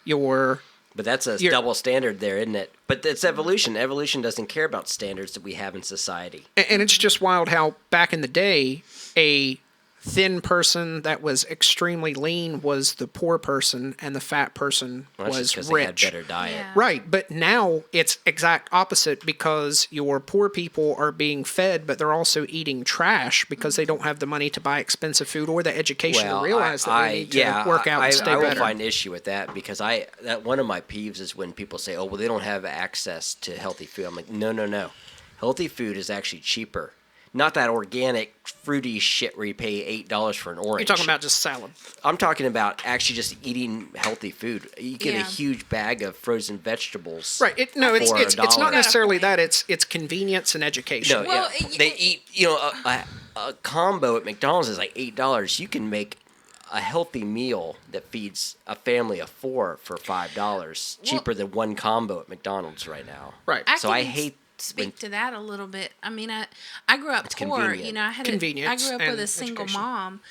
your But that's a double standard there, isn't it? But it's evolution. Evolution doesn't care about standards that we have in society. and it's just wild how back in the day a thin person that was extremely lean was the poor person, and the fat person Well, that's just was 'cause they had rich. better diet. Yeah. Right, but now it's exact opposite because your poor people are being fed, but they're also eating trash because they don't have the money to buy expensive food or the education to realize that they need to work out and stay I will better. find issue with that because that one of my peeves is when people say, "Oh, well, they don't have access to healthy food." I'm like, no. Healthy food is actually cheaper. Not that organic, fruity shit where you pay $8 for an orange. You're talking about just salad. I'm talking about actually just eating healthy food. You get a Yeah. huge bag of frozen vegetables. Right. It's $1. not necessarily that. It's convenience and education. No, Well, yeah. They eat, a combo at McDonald's is like $8. You can make a healthy meal that feeds a family of 4 for $5, cheaper than one combo at McDonald's right now. Right. So I can hate speak to that a little bit. I mean, I grew up poor. convenient. I had I Convenience grew up and with a single education. mom,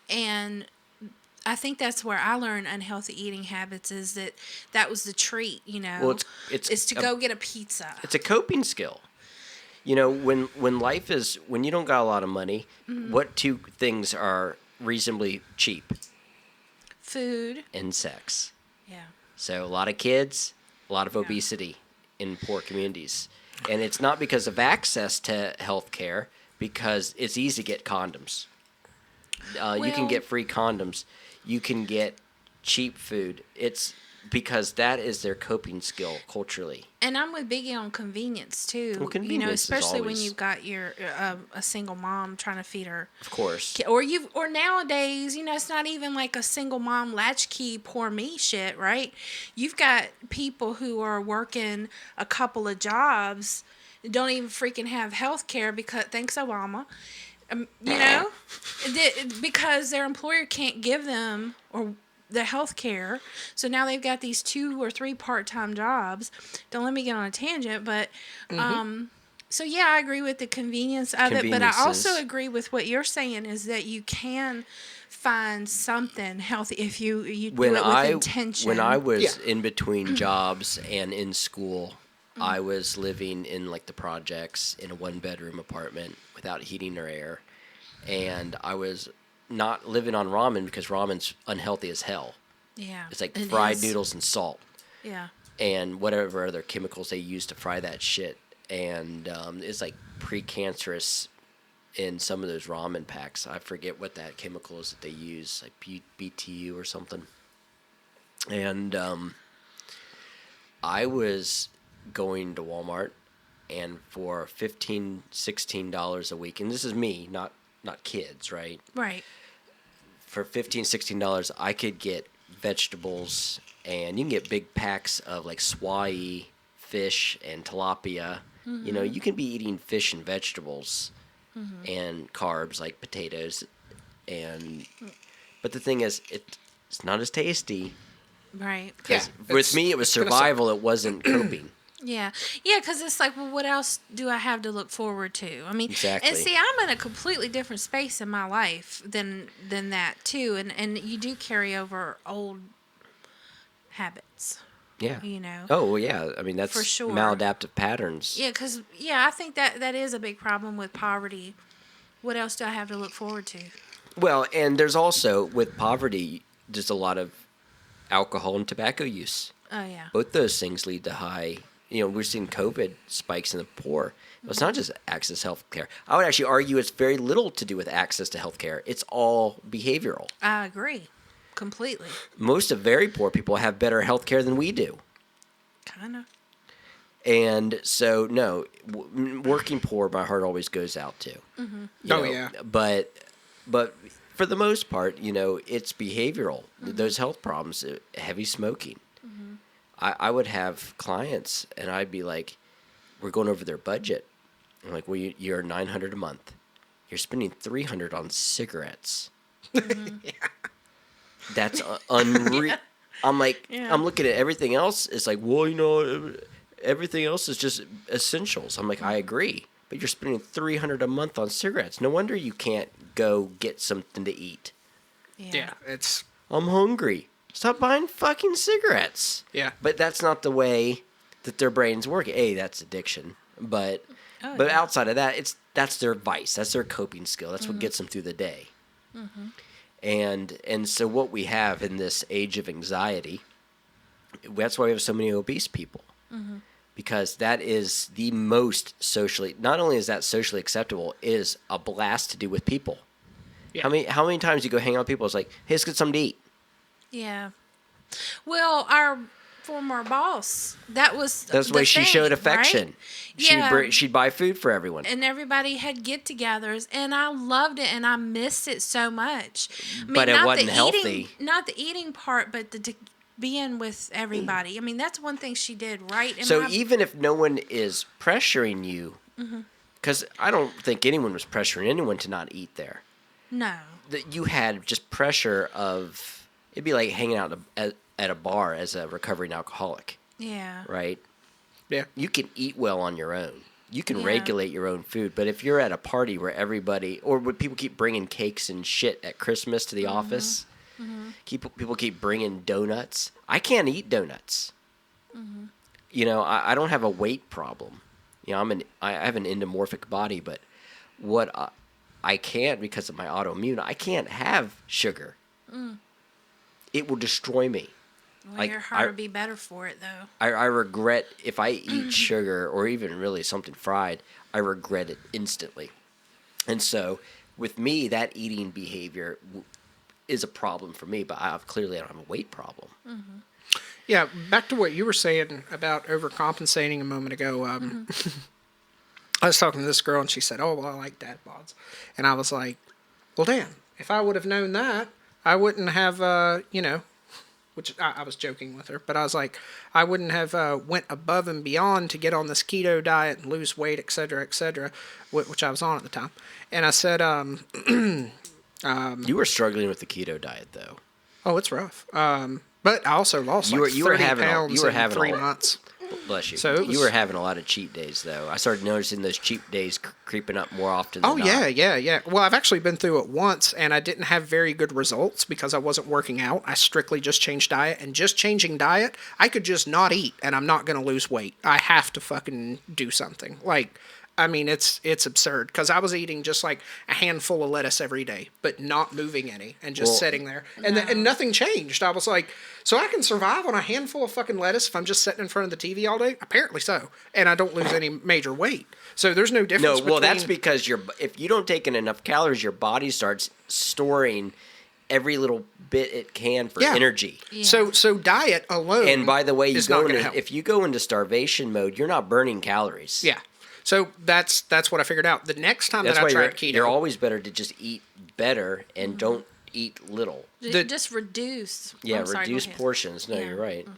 and I think that's where I learned unhealthy eating habits. Is that was the treat, Well, it's is to go get a pizza. It's a coping skill. When you don't got a lot of money, what two things are reasonably cheap? Food. And sex. Yeah. So a lot of kids, a lot of obesity in poor communities. And it's not because of access to health care, because it's easy to get condoms. You can Well- get free condoms. You can get cheap food. It's because that is their coping skill culturally. And I'm with Biggie on convenience too. Well, convenience is especially when always- you've got your a single mom trying to feed her Of course. kid, or nowadays, it's not even like a single mom latchkey poor me shit, right? You've got people who are working a couple of jobs, don't even freaking have health care because thanks Obama. Because their employer can't give them or the health care. So now they've got these 2 or 3 part-time jobs. Don't let me get on a tangent, but So yeah, I agree with the convenience of it, but I also Conveniences. agree with what you're saying is that you can find something healthy if you do When it with intention. when I was Yeah. in between jobs and in school, Mm-hmm. I was living in like the projects in a 1-bedroom apartment without heating or air, and I was not living on ramen because ramen's unhealthy as hell. Yeah, It's like it fried is. noodles and salt Yeah, and whatever other chemicals they use to fry that shit, and it's like precancerous in some of those ramen packs. I forget what that chemical is that they use, like BTU or something. And I was going to Walmart, and for $15-16 a week, and this is me, not kids, right? right. For $15-16, I could get vegetables, and you can get big packs of like swai fish and tilapia. You know, you can be eating fish and vegetables and carbs like potatoes, and but the thing is, it's not as tasty. Right. Because Yeah, with me, it was it's gonna suck. survival. It wasn't coping. Yeah. Yeah, because it's like, well, what else do I have to look forward to? I mean, Exactly. and see, I'm in a completely different space in my life than that too, and you do carry over old habits, Yeah. you know. Oh well, yeah. I mean, that's For sure. maladaptive patterns. Yeah, because I think that is a big problem with poverty. What else do I have to look forward to? Well, and there's also with poverty, there's a lot of alcohol and tobacco use. Oh yeah. Both those things lead to high. You know, we're seeing COVID spikes in the poor. It's not just access to health care. I would actually argue it's very little to do with access to health care. It's all behavioral. I agree, completely. Most of very poor people have better health care than we do. Kind of. And so, no, working poor, my heart always goes out to. Mm-hmm. You Oh, know, yeah. But for the most part, you know, it's behavioral. Those health problems, heavy smoking. I would have clients, and I'd be like, we're going over their budget. I'm like, well, you're $900 a month. You're spending $300 on cigarettes. That's unreal. I'm like, Yeah. I'm looking at everything else. It's like, well, you know, everything else is just essentials. I'm like, I agree, but you're spending $300 a month on cigarettes. No wonder you can't go get something to eat. Yeah, it's I'm hungry. Stop buying fucking cigarettes. yeah. But that's not the way that their brains work. That's addiction. But Oh, but yeah. outside of that, that's their vice. That's their coping skill. That's what gets them through the day. And so what we have in this age of anxiety, that's why we have so many obese people. Because that is the most socially, not only is that socially acceptable, it is a blast to do with people. Yeah. How many times you go hang out with people, it's like, hey, let's get something to eat. Yeah. Well, our former boss, that's That's the way she showed affection. Yeah. She'd buy food for everyone. And everybody had get-togethers, and I loved it, and I missed it so much. I mean, But it not wasn't the healthy. not the eating part, but the being with everybody. I mean, that's one thing she did right. In So my, even if no one is pressuring you, because I don't think anyone was pressuring anyone to not eat there. no, That you had just pressure of, it'd be like hanging out at a bar as a recovering alcoholic, yeah, right? Yeah. You can eat well on your own. You can Yeah. regulate your own food. But if you're at a party where everybody, or when people keep bringing cakes and shit at Christmas to the office, people keep bringing donuts. I can't eat donuts. You know, I don't have a weight problem. You know, I have an endomorphic body, but what I can't, because of my autoimmune, I can't have sugar. It will destroy me. well, Like, your heart would be better for it though. I regret if I eat sugar or even really something fried, I regret it instantly. And so with me, that eating behavior is a problem for me, but I don't have a weight problem. Yeah, back to what you were saying about overcompensating a moment ago. I was talking to this girl, and she said, "Oh, well, I like dad bods," and I was like, "Well, damn, if I would have known that, I wouldn't have, which I was joking with her, but I was like, I wouldn't have went above and beyond to get on this keto diet and lose weight, et cetera, which I was on at the time." And I said, You were struggling with the keto diet, though. "Oh, it's rough." But I also lost You were 30 having pounds in 3 months. Bless you. So it You was- were having a lot of cheat days, though. I started noticing those cheat days creeping up more often than Oh not. yeah. Well, I've actually been through it once, and I didn't have very good results because I wasn't working out. I strictly just changed diet, and just changing diet, I could just not eat, and I'm not gonna lose weight. I have to fucking do something. Like, I mean, it's absurd because I was eating just like a handful of lettuce every day, but not moving any, and just Well- sitting there, and nothing changed. I was like, so I can survive on a handful of fucking lettuce if I'm just sitting in front of the TV all day? Apparently so, and I don't lose any major weight. So there's no difference. No, well, that's between- because if you don't take in enough calories, your body starts storing every little bit it can for Yeah. energy. Yeah. So diet alone. And by the way, is not gonna help. if you go into starvation mode, you're not burning calories. Yeah. So that's what I figured out. The next time That's that I why tried keto, you're always better to just eat better and don't eat little. Just reduce. Yeah, I'm sorry, go reduce ahead. portions. No, Yeah. you're right.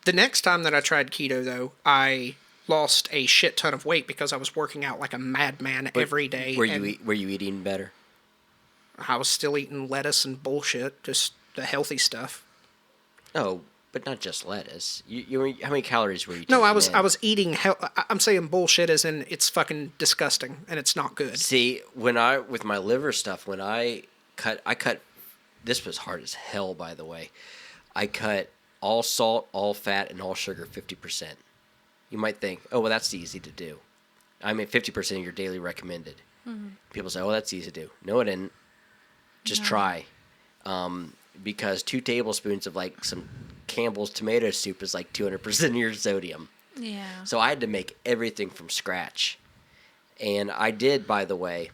the next time that I tried keto though, I lost a shit ton of weight because I was working out like a madman every day. Were and you eating better? I was still eating lettuce and bullshit, just the healthy stuff. Oh, but not just lettuce. How many calories were you? No, I taking in? was eating. I'm saying bullshit as in it's fucking disgusting and it's not good. See, with my liver stuff, when I cut. This was hard as hell, by the way. I cut all salt, all fat, and all sugar 50%. You might think, oh, well, that's easy to do. I mean, 50% of your daily recommended. People say, oh, that's easy to do. No, it isn't. Just try. Because 2 tablespoons of like some Campbell's tomato soup is like 200% of your sodium. Yeah. So I had to make everything from scratch. And I did, by the way,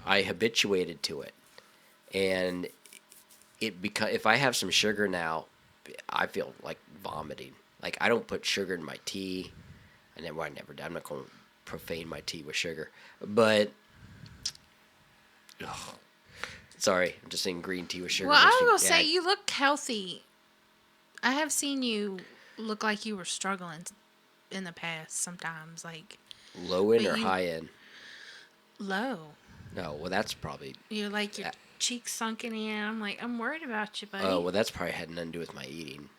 I habituated to it. And if I have some sugar now, I feel like vomiting. Like, I don't put sugar in my tea. I never do. I'm not going to profane my tea with sugar. But, sorry, I'm just saying green tea with sugar. Well, I makes me will say gag. you look healthy. I have seen you look like you were struggling in the past sometimes, like Low end but or you- high end? low. No, well, that's probably... You're like your cheeks sunken in. I'm like, I'm worried about you, buddy. Oh, well, that's probably had nothing to do with my eating.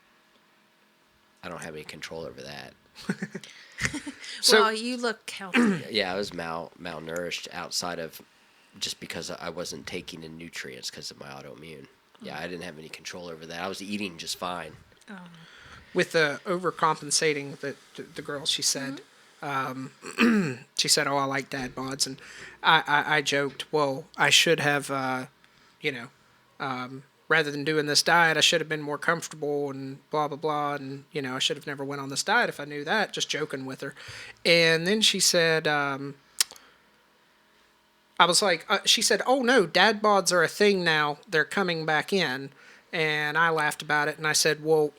I don't have any control over that. So- well, you look healthy. Yeah, I was malnourished outside of just because I wasn't taking in nutrients because of my autoimmune. Yeah, I didn't have any control over that. I was eating just fine. With the overcompensating, the girl, she said, she said, "Oh, I like dad bods," and I joked, "Well, I should have, rather than doing this diet, I should have been more comfortable and blah blah blah, and I should have never went on this diet if I knew that." Just joking with her, and then she said, I was like, she said, "Oh no, dad bods are a thing now. They're coming back in," and I laughed about it, and I said, "Well,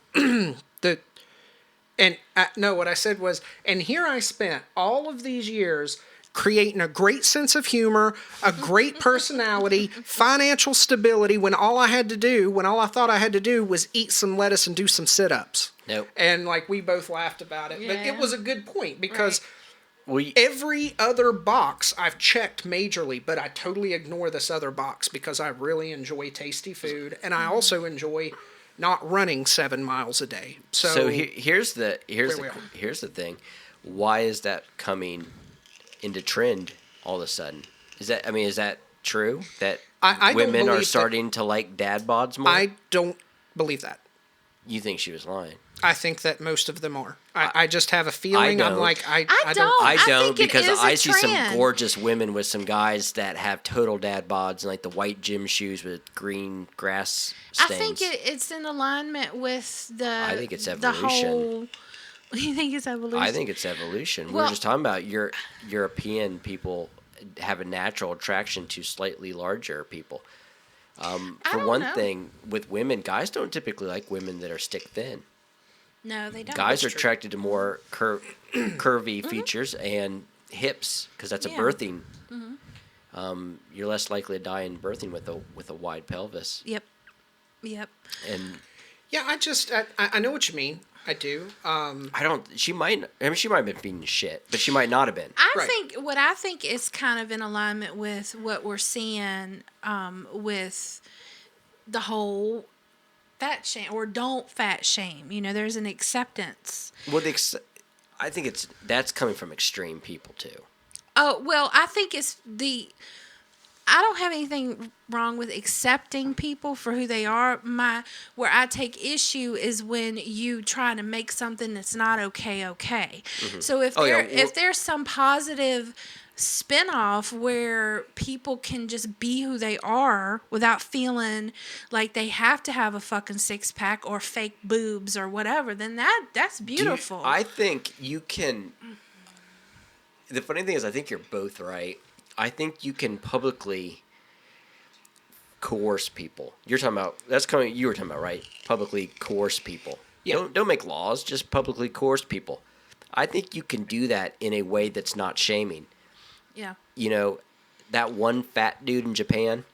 what I said was, and here I spent all of these years creating a great sense of humor, a great personality, financial stability, when all I thought I had to do was eat some lettuce and do some sit-ups." Nope. And like we both laughed about it, but it Yeah. was a good point because Right. every other box I've checked majorly, but I totally ignore this other box because I really enjoy tasty food, and I also enjoy not running 7 miles a day. So, here's the we are. here's the thing. Why is that coming into trend all of a sudden? Is that true that I don't women believe are that- starting to like dad bods more? I don't believe that. You think she was lying? I think that most of them are. I just have a feeling. I'm don't. like, I don't. I I don't think it because is a I see some trend. gorgeous women with some guys that have total dad bods and like the white gym shoes with green grass I stains. think it's in alignment with the. I think it's The evolution. whole. You think it's evolution? I think it's evolution. we Well- were just talking about European people have a natural attraction to slightly larger people. For don't one know. thing, with women, guys don't typically like women that are stick thin. No, they don't. Guys are true. attracted to more curvy features and hips because that's Yeah. a birthing. You're less likely to die in birthing with a wide pelvis. Yep. Yep. And yeah, I know what you mean. I do. I don't. She might have been being shit, but she might not have been. Right. I think is kind of in alignment with what we're seeing with the whole fat shame or don't fat shame. There's an acceptance. Well, I think that's coming from extreme people too. Oh, well, I think I don't have anything wrong with accepting people for who they are. Where I take issue is when you try to make something that's not okay. Mm-hmm. So if there's some positive spinoff where people can just be who they are without feeling like they have to have a fucking six pack or fake boobs or whatever, then that's beautiful. I think you can. The funny thing is, I think you're both right. I think you can publicly coerce people. You're talking about you were talking about, right? Publicly coerce people. Yeah. Don't make laws. Just publicly coerce people. I think you can do that in a way that's not shaming. Yeah. You know, that one fat dude in Japan.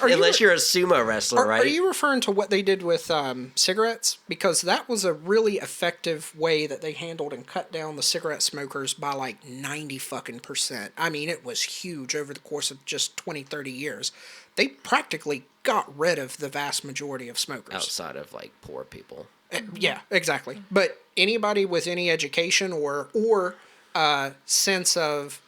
Unless you're a sumo wrestler, right? Are you referring to what they did with cigarettes? Because that was a really effective way that they handled and cut down the cigarette smokers by like 90%. I mean, it was huge over the course of just 20, 30 years. They practically got rid of the vast majority of smokers. Outside of like poor people. Yeah, exactly. But anybody with any education or sense of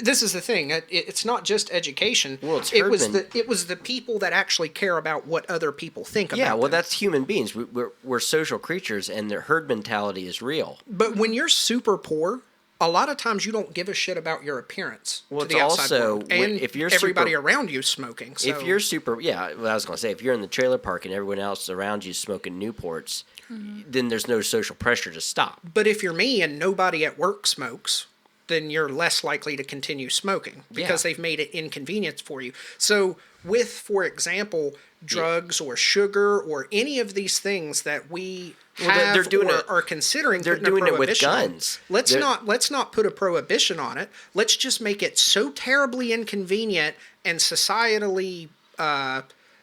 this is the thing. It's not just education. Well, it was the people that actually care about what other people think about. Yeah, well, them. that's human beings. We're social creatures, and the herd mentality is real. But when you're super poor, a lot of times you don't give a shit about your appearance Well, to it's the outside also world. And if you're everybody around you smoking. So. If you're super, yeah, well, I was gonna say, if you're in the trailer park and everyone else around you smoking Newports, then there's no social pressure to stop. But if you're me and nobody at work smokes, then you're less likely to continue smoking because they've made it inconvenient for you. So with, for example, drugs or sugar or any of these things that we they're doing are considering they're putting doing a it with prohibition on. guns. Let's not put a prohibition on it. Let's just make it so terribly inconvenient and societally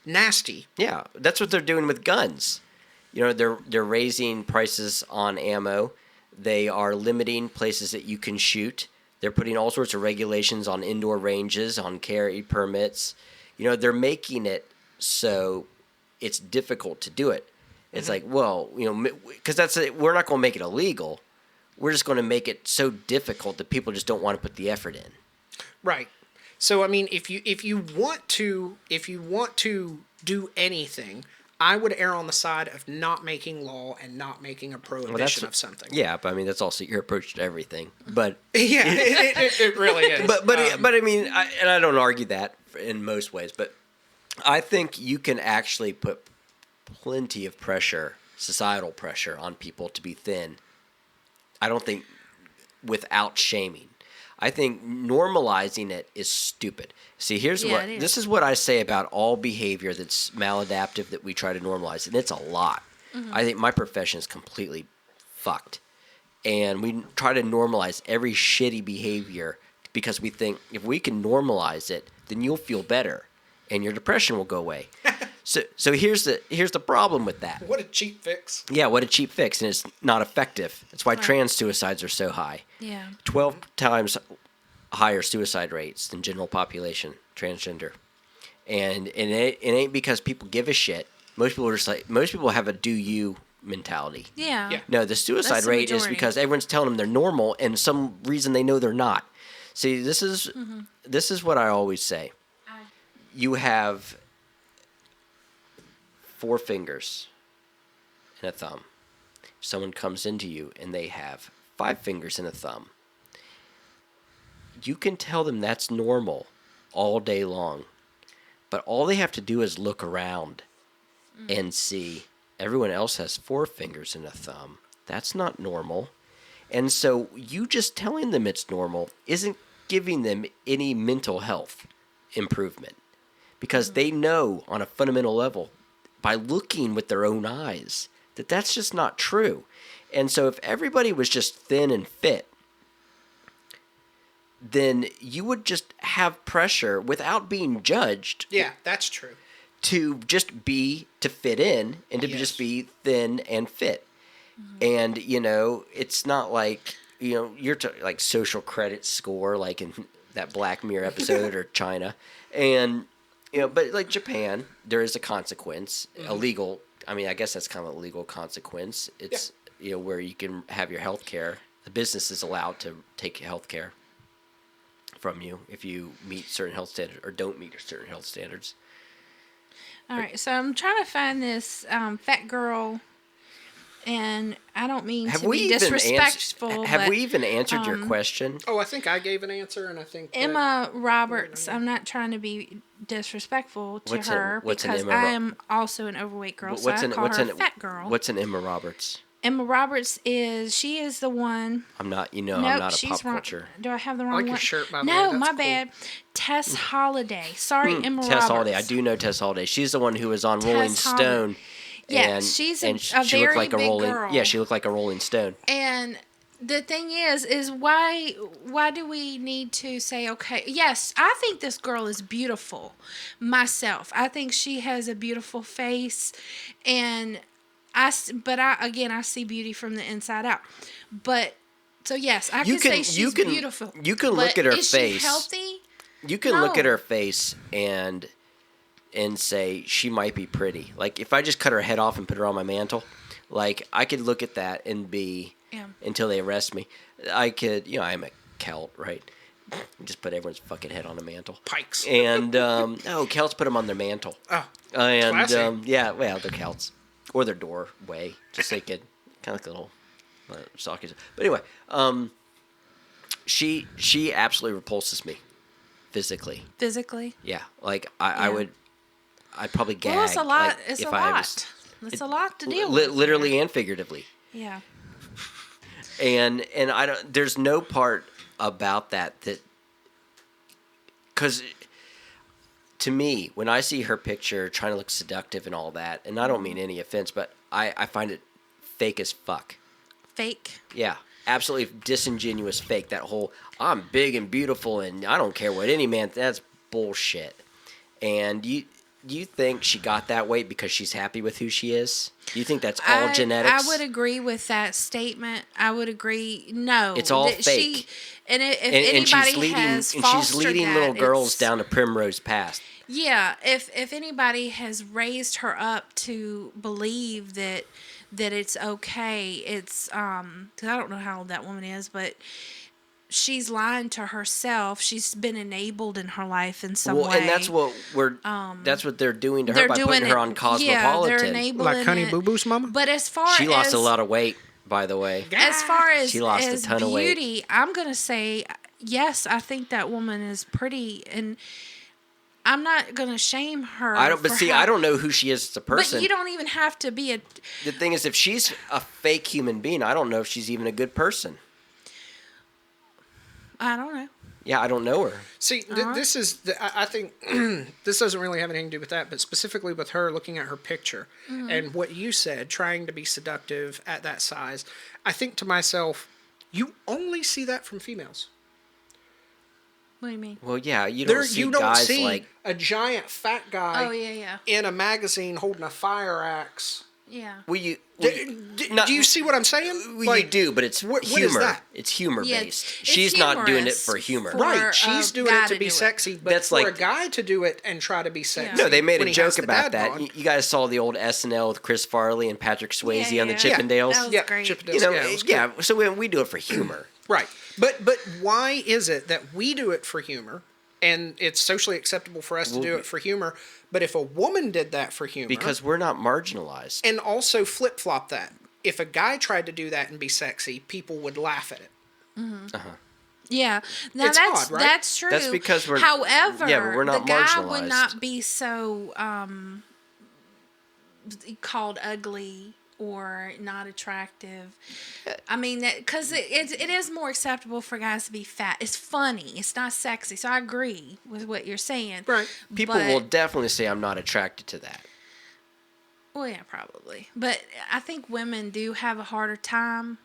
nasty. Yeah, that's what they're doing with guns. You know, they're raising prices on ammo. They are limiting places that you can shoot. They're putting all sorts of regulations on indoor ranges, on carry permits. You know, they're making it so it's difficult to do it. It's like, well, you know, because we're not going to make it illegal. We're just going to make it so difficult that people just don't want to put the effort in. Right. So I mean, if you want to do anything, I would err on the side of not making law and not making a prohibition of something. Yeah, but I mean that's also your approach to everything. But yeah, it really is. But I mean, I don't argue that in most ways. But I think you can actually put plenty of pressure, societal pressure, on people to be thin. I don't think without shaming. I think normalizing it is stupid. See, this is what I say about all behavior that's maladaptive that we try to normalize, and it's a lot. I think my profession is completely fucked. And we try to normalize every shitty behavior because we think if we can normalize it, then you'll feel better and your depression will go away. So here's the problem with that. What a cheap fix. Yeah, what a cheap fix, and it's not effective. That's why trans suicides are so high. Yeah. 12 times higher suicide rates than general population transgender. And it ain't because people give a shit. Most people have a do you mentality. Yeah. No, the suicide rate is because everyone's telling them they're normal and some reason they know they're not. See, this is what I always say. You have 4 fingers and a thumb. Someone comes into you and they have 5 fingers and a thumb. You can tell them that's normal all day long, but all they have to do is look around and see everyone else has 4 fingers and a thumb. That's not normal. And so you just telling them it's normal isn't giving them any mental health improvement because they know on a fundamental level by looking with their own eyes that that's just not true. And so if everybody was just thin and fit, then you would just have pressure without being judged. Yeah, that's true. To fit in and to just be thin and fit. And, you know, it's not like, you know, you're like social credit score, like in that Black Mirror episode or China. And, you know, but like Japan, there is a consequence, a legal, I mean, I guess that's kind of a legal consequence. It's, where you can have your health care. The business is allowed to take health care from you if you meet certain health standards or don't meet certain health standards. All right, so I'm trying to find this fat girl, and I don't mean to be disrespectful. Have but, we even answered your question? Oh, I think I gave an answer, and I think Emma Roberts. I'm not trying to be disrespectful to her what's an because Emma I am also an overweight girl, so I call her fat girl. What's an Emma Roberts? Emma Roberts is the one. I'm not. I'm Nope, not a she's pop wrong. culture. Do I have the wrong I like one? your shirt, by the way. No, That's my cool. bad. Tess Holiday. Sorry, Emma Roberts. Tess Holiday. I do know Tess Holiday. She's the one who was on Rolling Stone. Yeah, and, she's and a she very looked like big a Rolling. girl. Yeah, she looked like a Rolling Stone. And the thing is why do we need to say, okay, yes, I think this girl is beautiful myself. I think she has a beautiful face, and I see beauty from the inside out. But so yes, I can say she's beautiful. You can look at her is face. She healthy? You can look at No. her face and say she might be pretty. Like if I just cut her head off and put her on my mantle, like I could look at that and be until they arrest me. I could, I'm a Celt, right? Just put everyone's fucking head on a mantle. Pikes. And no, Celts put them on their mantle. Oh, and classy. yeah, well, they're Celts or their doorway, just so they could kind of like a little stalkers. But anyway, she absolutely repulses me physically. Physically? Yeah, like I'd probably gag. Well, it's a lot. Like, It's if a I lot. was, It's a lot to deal with. literally and figuratively. Yeah. And I don't. There's no part about that because to me, when I see her picture trying to look seductive and all that, and I don't mean any offense, but I find it fake as fuck. Fake. Yeah, absolutely disingenuous fake. That whole I'm big and beautiful and I don't care what any man. That's bullshit. And you think she got that weight because she's happy with who she is? Do you think that's all genetics? I would agree with that statement. I would agree. No, It's all fake. If anybody has fostered she's leading that, little girls down a primrose path. Yeah, if anybody has raised her up to believe that it's okay, it's 'cause I don't know how old that woman is, but she's lying to herself. She's been enabled in her life in some way. And that's what that's what they're doing to her by putting her on Cosmopolitan. Yeah, they're enabling Like Honey it. Boo Boo's mama? But as far She lost as a lot of weight, by the way. as far as She lost a ton of weight. beauty, I'm gonna say yes. I think that woman is pretty, and I'm not gonna shame her. I don't know who she is as a person. But you don't even have to be a. The thing is, if she's a fake human being, I don't know if she's even a good person. I don't know. Yeah, I don't know her. See, this is, I think, this doesn't really have anything to do with that, but specifically with her looking at her picture and what you said, trying to be seductive at that size. I think to myself, you only see that from females. What do you mean? Well, yeah, you don't see guys like a giant fat guy yeah. in a magazine holding a fire axe. Yeah. Well, do you see what I'm saying? Well, you do, but it's humor. What is that? It's humor Yeah, based. it's She's not doing it humorous for humor. for Right, she's a doing guy it to to be do it. sexy, but That's for like- a guy to do it and try to be sexy. No, they made when a he joke has the about dad that. bod. You guys saw the old SNL with Chris Farley and Patrick Swayze on the Yeah. Chippendales. That was great. Chippendales, You know, yeah, it was cool. so we do it for humor. Right. But why is it that we do it for humor and it's socially acceptable for us to do it for humor, but if a woman did that for humor... Because we're not marginalized. And also flip-flop that. If a guy tried to do that and be sexy, people would laugh at it. Yeah. Now It's odd, right? that's true. That's because we're- However, yeah, but we're not the guy would marginalized. not be so called ugly or not attractive. I mean, because it is more acceptable for guys to be fat. It's funny. It's not sexy. So I agree with what you're saying. Right. People will definitely say I'm not attracted to that. Well, yeah, probably. But I think women do have a harder time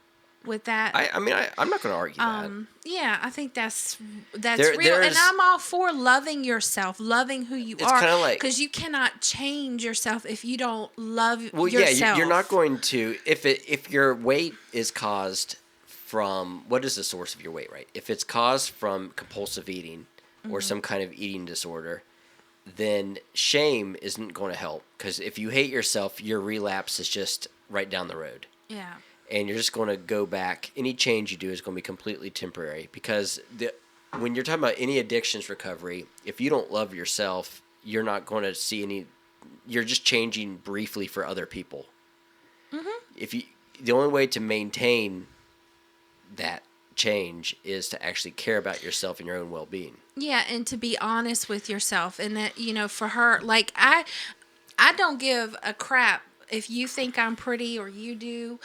with that. I'm not going to argue that. Yeah, I think that's There- real, and there's- I'm all for loving yourself, loving who you It's are, kinda like- because you cannot change yourself if you don't love Well, yourself. yeah, you're not going to if your weight is caused from what is the source of your weight, right? If it's caused from compulsive eating or some kind of eating disorder, then shame isn't going to help because if you hate yourself, your relapse is just right down the road. Yeah. and you're just going to go back. Any change you do is going to be completely temporary, because when you're talking about any addictions recovery, if you don't love yourself, you're not going to see any. You're just changing briefly for other people. Mm-hmm. The only way to maintain that change is to actually care about yourself and your own well-being. Yeah, and to be honest with yourself, and that, you know, for her, like, I don't give a crap if you think I'm pretty or you do.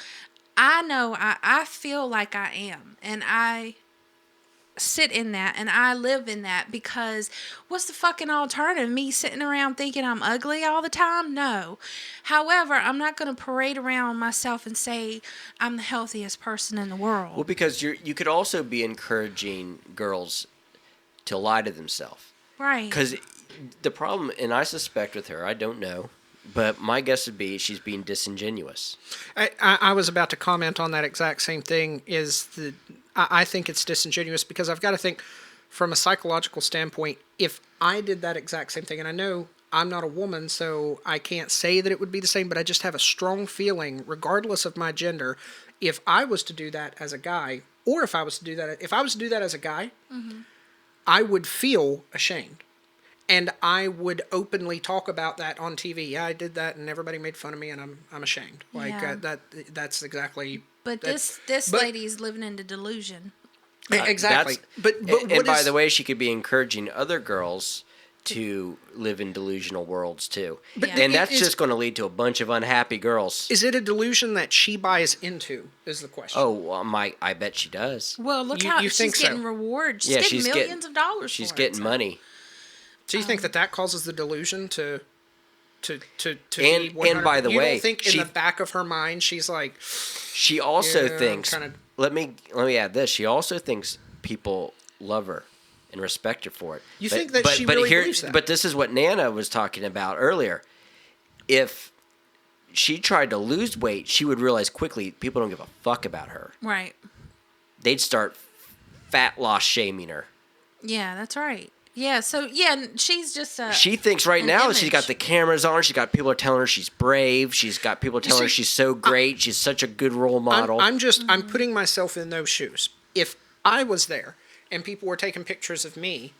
I know I feel like I am, and I sit in that and I live in that, because what's the fucking alternative? Me sitting around thinking I'm ugly all the time? No. However, I'm not going to parade around myself and say I'm the healthiest person in the world. Well, because you could also be encouraging girls to lie to themselves. Right. Because the problem, and I suspect with her, I don't know, but my guess would be she's being disingenuous. I was about to comment on that exact same thing. I think it's disingenuous, because I've got to think from a psychological standpoint, if I did that exact same thing, and I know I'm not a woman, so I can't say that it would be the same, but I just have a strong feeling, regardless of my gender, if I was to do that as a guy, or if I was to do that as a guy, I would feel ashamed. And I would openly talk about that on TV. Yeah, I did that, and everybody made fun of me, and I'm ashamed. Like, that's exactly. But this lady's living in the delusion. Exactly. But and by the way, she could be encouraging other girls to live in delusional worlds too. And that's just going to lead to a bunch of unhappy girls. Is it a delusion that she buys into, is the question? Oh, well, I bet she does. Well, look how she's getting rewards. She's getting millions of dollars. She's getting money. So you think that causes the delusion to and by the way, you don't think in the back of her mind she's like, she also thinks. Let me add this. She also thinks people love her and respect her for it. You think that she really believes that? But this is what Nana was talking about earlier. If she tried to lose weight, she would realize quickly people don't give a fuck about her. Right. They'd start fat loss shaming her. Yeah, that's right. Yeah, so, she's just she thinks right now image. She's got the cameras on her. She's got people are telling her she's brave. She's got people telling her she's so great. She's such a good role model. I'm putting myself in those shoes. If I was there and people were taking pictures of me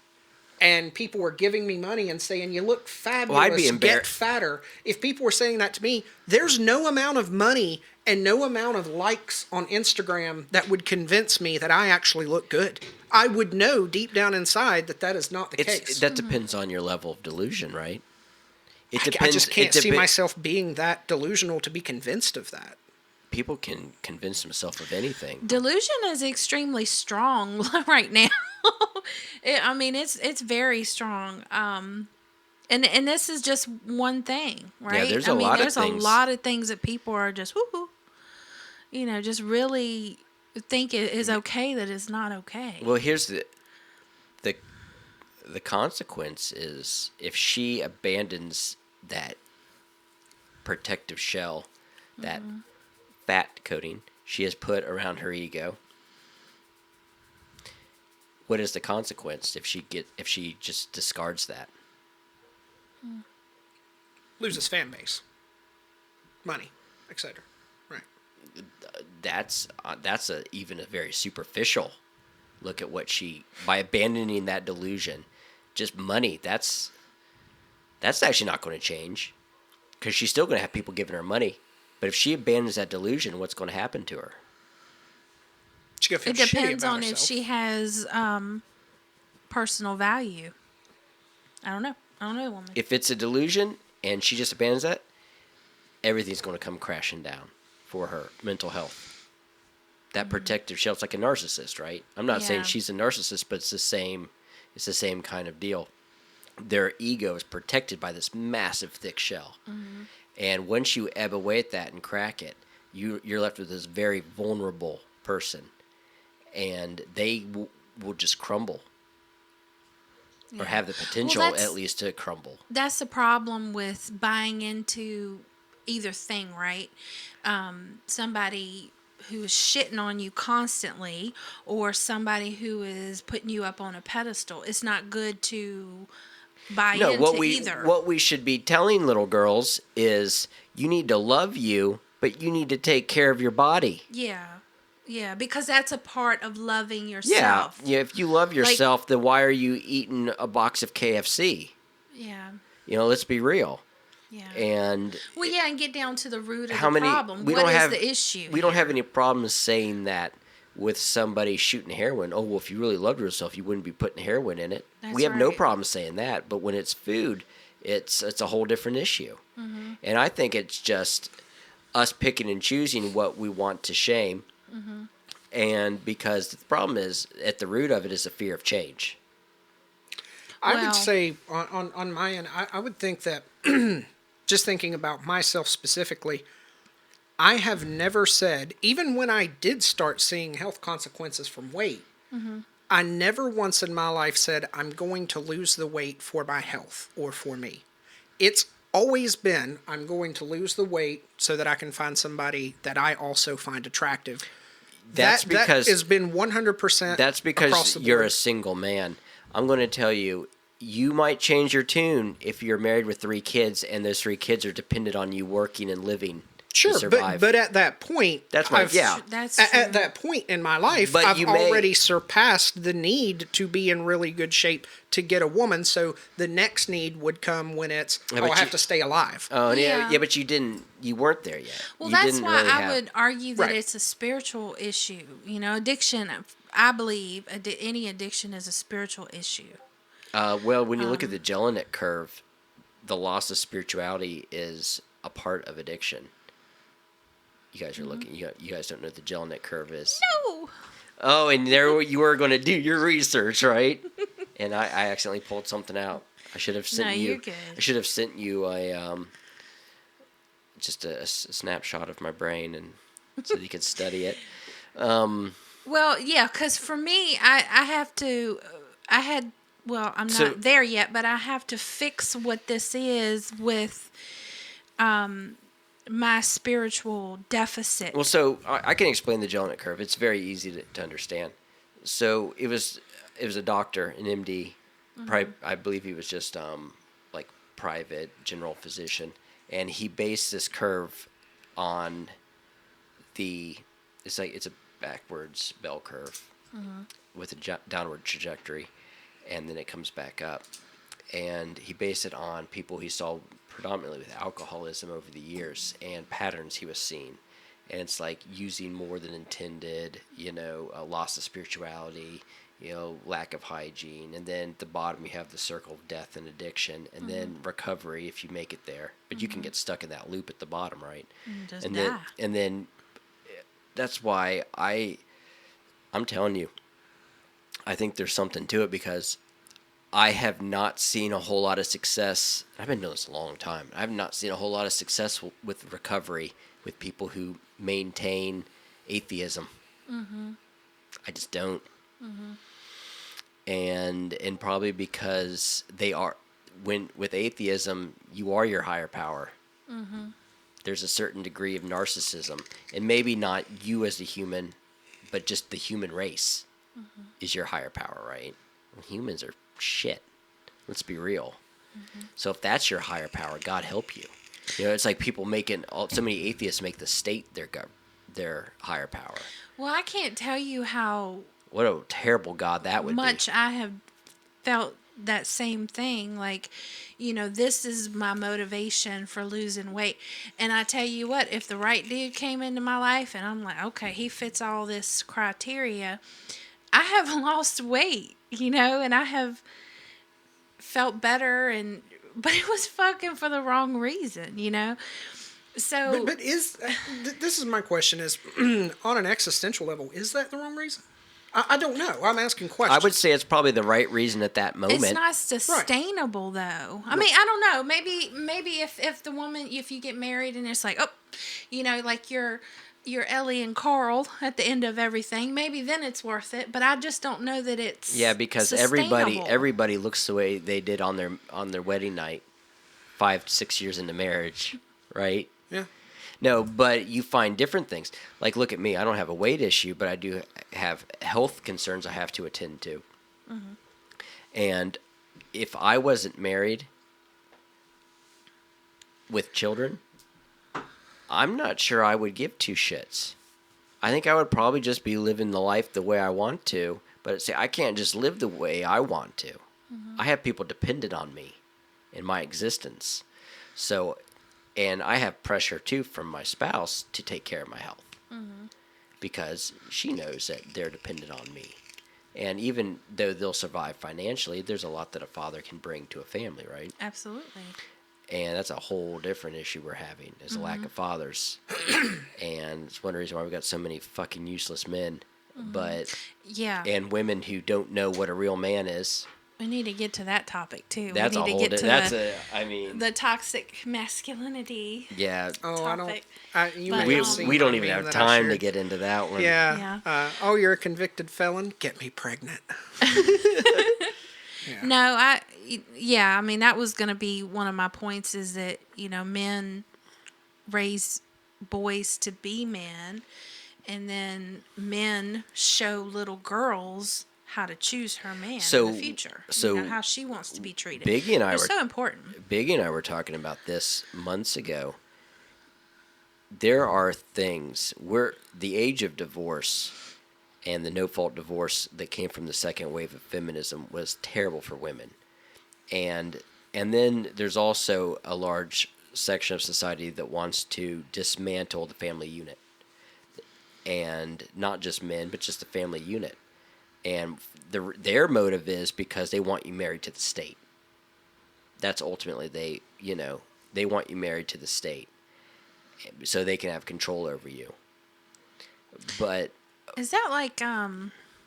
and people were giving me money and saying, you look fabulous, I'd be get fatter. If people were saying that to me, there's no amount of money and no amount of likes on Instagram that would convince me that I actually look good. I would know deep down inside that is not the case. That depends on your level of delusion, right? It depends. I just can't see myself being that delusional to be convinced of that. People can convince themselves of anything. Delusion is extremely strong right now. It's very strong. And this is just one thing, right? Yeah, there's a lot of things. There's a lot of things that people are just woohoo, just really think it is okay that it's not okay. Well, here's the consequence is if she abandons that protective shell, that fat coating she has put around her ego. What is the consequence if she just discards that? Loses fan base, money, etc. Right. That's even a very superficial look at what by abandoning that delusion, just money. That's actually not going to change, because she's still going to have people giving her money. But if she abandons that delusion, what's going to happen to her? It depends on if she has personal value. I don't know, woman. If it's a delusion and she just abandons that, everything's going to come crashing down for her mental health. That protective shell, it's like a narcissist, right? I'm not saying she's a narcissist, but it's the same kind of deal. Their ego is protected by this massive thick shell. Mm-hmm. And once you ebb away at that and crack it, you're left with this very vulnerable person. And they will just crumble. Or have the potential, at least, to crumble. That's the problem with buying into either thing, right? Somebody who is shitting on you constantly, or somebody who is putting you up on a pedestal. It's not good to buy into either. What we should be telling little girls is you need to love you but you need to take care of your body. Yeah. Yeah, because that's a part of loving Yeah, yourself. yeah. If you love yourself, then why are you eating a box of KFC? Yeah. Let's be real. Yeah. And Well, yeah, and get down to the root of how the many? problem. We What don't is have the issue? We don't have here? any problems saying that with somebody shooting heroin. Oh well, if you really loved yourself, you wouldn't be putting heroin in it. That's We have no right. problem saying that. But when it's food, it's a whole different issue. Mm-hmm. And I think it's just us picking and choosing what we want to shame. Mm-hmm. And because the problem is, at the root of it is a fear of change. I Well- would say on my end, I would think that just thinking about myself specifically, I have never said, even when I did start seeing health consequences from weight, I never once in my life said, I'm going to lose the weight for my health or for me. It's always been, I'm going to lose the weight so that I can find somebody that I also find attractive. That's because that has been 100%. That's because across the you're board. a single man. I'm going to tell you, you might change your tune if you're married with 3 kids and those 3 kids are dependent on you working and living to Sure, survive. but at that point, That's why, yeah. That's At true. that point in my life, But I've you may- already surpassed the need to be in really good shape to get a woman. So the next need would come when it's, but I have you- to stay alive. Oh, Yeah. yeah, but you weren't there yet. Well, You that's didn't why really I have- would argue that Right. it's a spiritual issue. Addiction, I believe any addiction is a spiritual issue. Well, when you look at the Jelinek curve, the loss of spirituality is a part of addiction. You guys are looking. You guys don't know what the Jelinek curve is. No. Oh, and there you were going to do your research, right? And I accidentally pulled something out. I should have sent No, you. you're good. I should have sent you a just a snapshot of my brain, and so you could study it. Well, yeah, because for me, I have to. I'm So- not there yet, but I have to fix what this is with my spiritual deficit. Well, so I can explain the Jelinek curve. It's very easy to understand. So it was a doctor, an MD. Probably, I believe he was just like private general physician, and he based this curve on it's a backwards bell curve with a downward trajectory, and then it comes back up. And he based it on people he saw predominantly with alcoholism over the years and patterns he was seeing. And it's like using more than intended, a loss of spirituality, lack of hygiene. And then at the bottom, you have the circle of death and addiction, and then recovery if you make it there. But you can get stuck in that loop at the bottom, right? Just And die. then that's why I'm telling you, I think there's something to it, because I have not seen a whole lot of success. I've been doing this a long time. I have not seen a whole lot of success with recovery with people who maintain atheism. I just don't. And probably because they are, with atheism, you are your higher power. There's a certain degree of narcissism, and maybe not you as a human, but just the human race is your higher power, right? Humans are shit. Let's be real. So if that's your higher power, God help you. It's like people so many atheists make the state their higher power. Well, I can't tell you how What a terrible God that would much be. I have felt that same thing. Like, this is my motivation for losing weight. And I tell you what, if the right dude came into my life and I'm like, okay, he fits all this criteria, I have lost weight, and I have felt better, but it was fucking for the wrong reason, So But this is my question: is on an existential level, is that the wrong reason? I don't know. I'm asking questions. I would say it's probably the right reason at that moment. it's not sustainable though. I mean, I don't know. Maybe if the woman, if you get married and it's like, like you're Ellie and Carl at the end of everything, maybe then it's worth it. But I just don't know that it's because sustainable. everybody looks the way they did on their wedding night, 5-6 years into marriage, right? Yeah. No, but you find different things. Like, look at me. I don't have a weight issue, but I do have health concerns I have to attend to. And if I wasn't married with children, I'm not sure I would give two shits. I think I would probably just be living the life the way I want to. But see, I can't just live the way I want to. I have people dependent on me in my existence. So, and I have pressure too from my spouse to take care of my health. Because she knows that they're dependent on me. And even though they'll survive financially, there's a lot that a father can bring to a family, right? Absolutely. And that's a whole different issue we're having, is a lack of fathers. And it's one reason why we've got so many fucking useless men. But Yeah. and women who don't know what a real man is. We need to get to that topic too. That's we a need whole to get to I mean, the toxic masculinity. yeah. Oh, topic. You But, may We, have seen we don't my even meme have that I time to shared. get into that one. Yeah. Yeah. Oh, you're a convicted felon? Get me pregnant. No, I mean, that was going to be one of my points is that, men raise boys to be men, and then men show little girls how to choose her man in the future. So how she wants to be treated. Biggie and I It's were so important. Biggie and I were talking about this months ago. There are things where the age of divorce and the no-fault divorce that came from the second wave of feminism was terrible for women. And then there's also a large section of society that wants to dismantle the family unit. And not just men, but just the family unit. And their motive is because they want you married to the state. That's ultimately they want you married to the state so they can have control over you. But Is that like,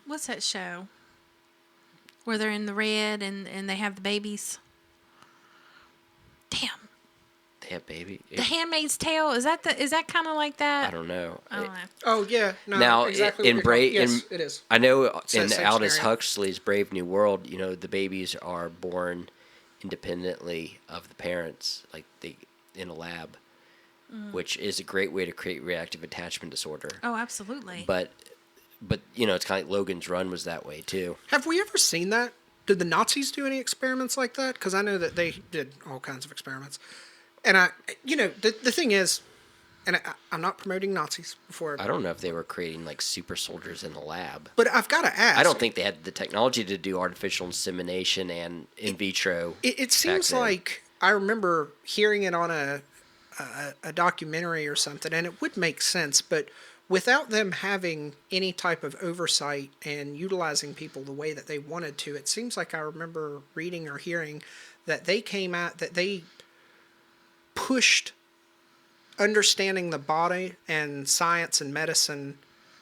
what's that show? Where they're in the red and they have the babies? Damn. they have baby. The Handmaid's Tale, is that kind of like that? I don't know. I don't know. Oh, yeah. No, Now, exactly in what you're talking- Brave, yes, it is. I know It's that in same Aldous scenario. Huxley's Brave New World, the babies are born independently of the parents, like in a lab, which is a great way to create reactive attachment disorder. Oh, absolutely. But it's kind of like Logan's Run was that way too. Have we ever seen that? Did the Nazis do any experiments like that? Because I know that they did all kinds of experiments. And the thing is, and I'm not promoting Nazis before. I don't know if they were creating like super soldiers in the lab. But I've got to ask. I don't think they had the technology to do artificial insemination and in vitro. It seems then. like I remember hearing it on a documentary or something, and it would make sense, but without them having any type of oversight and utilizing people the way that they wanted to, it seems like I remember reading or hearing that they pushed understanding the body and science and medicine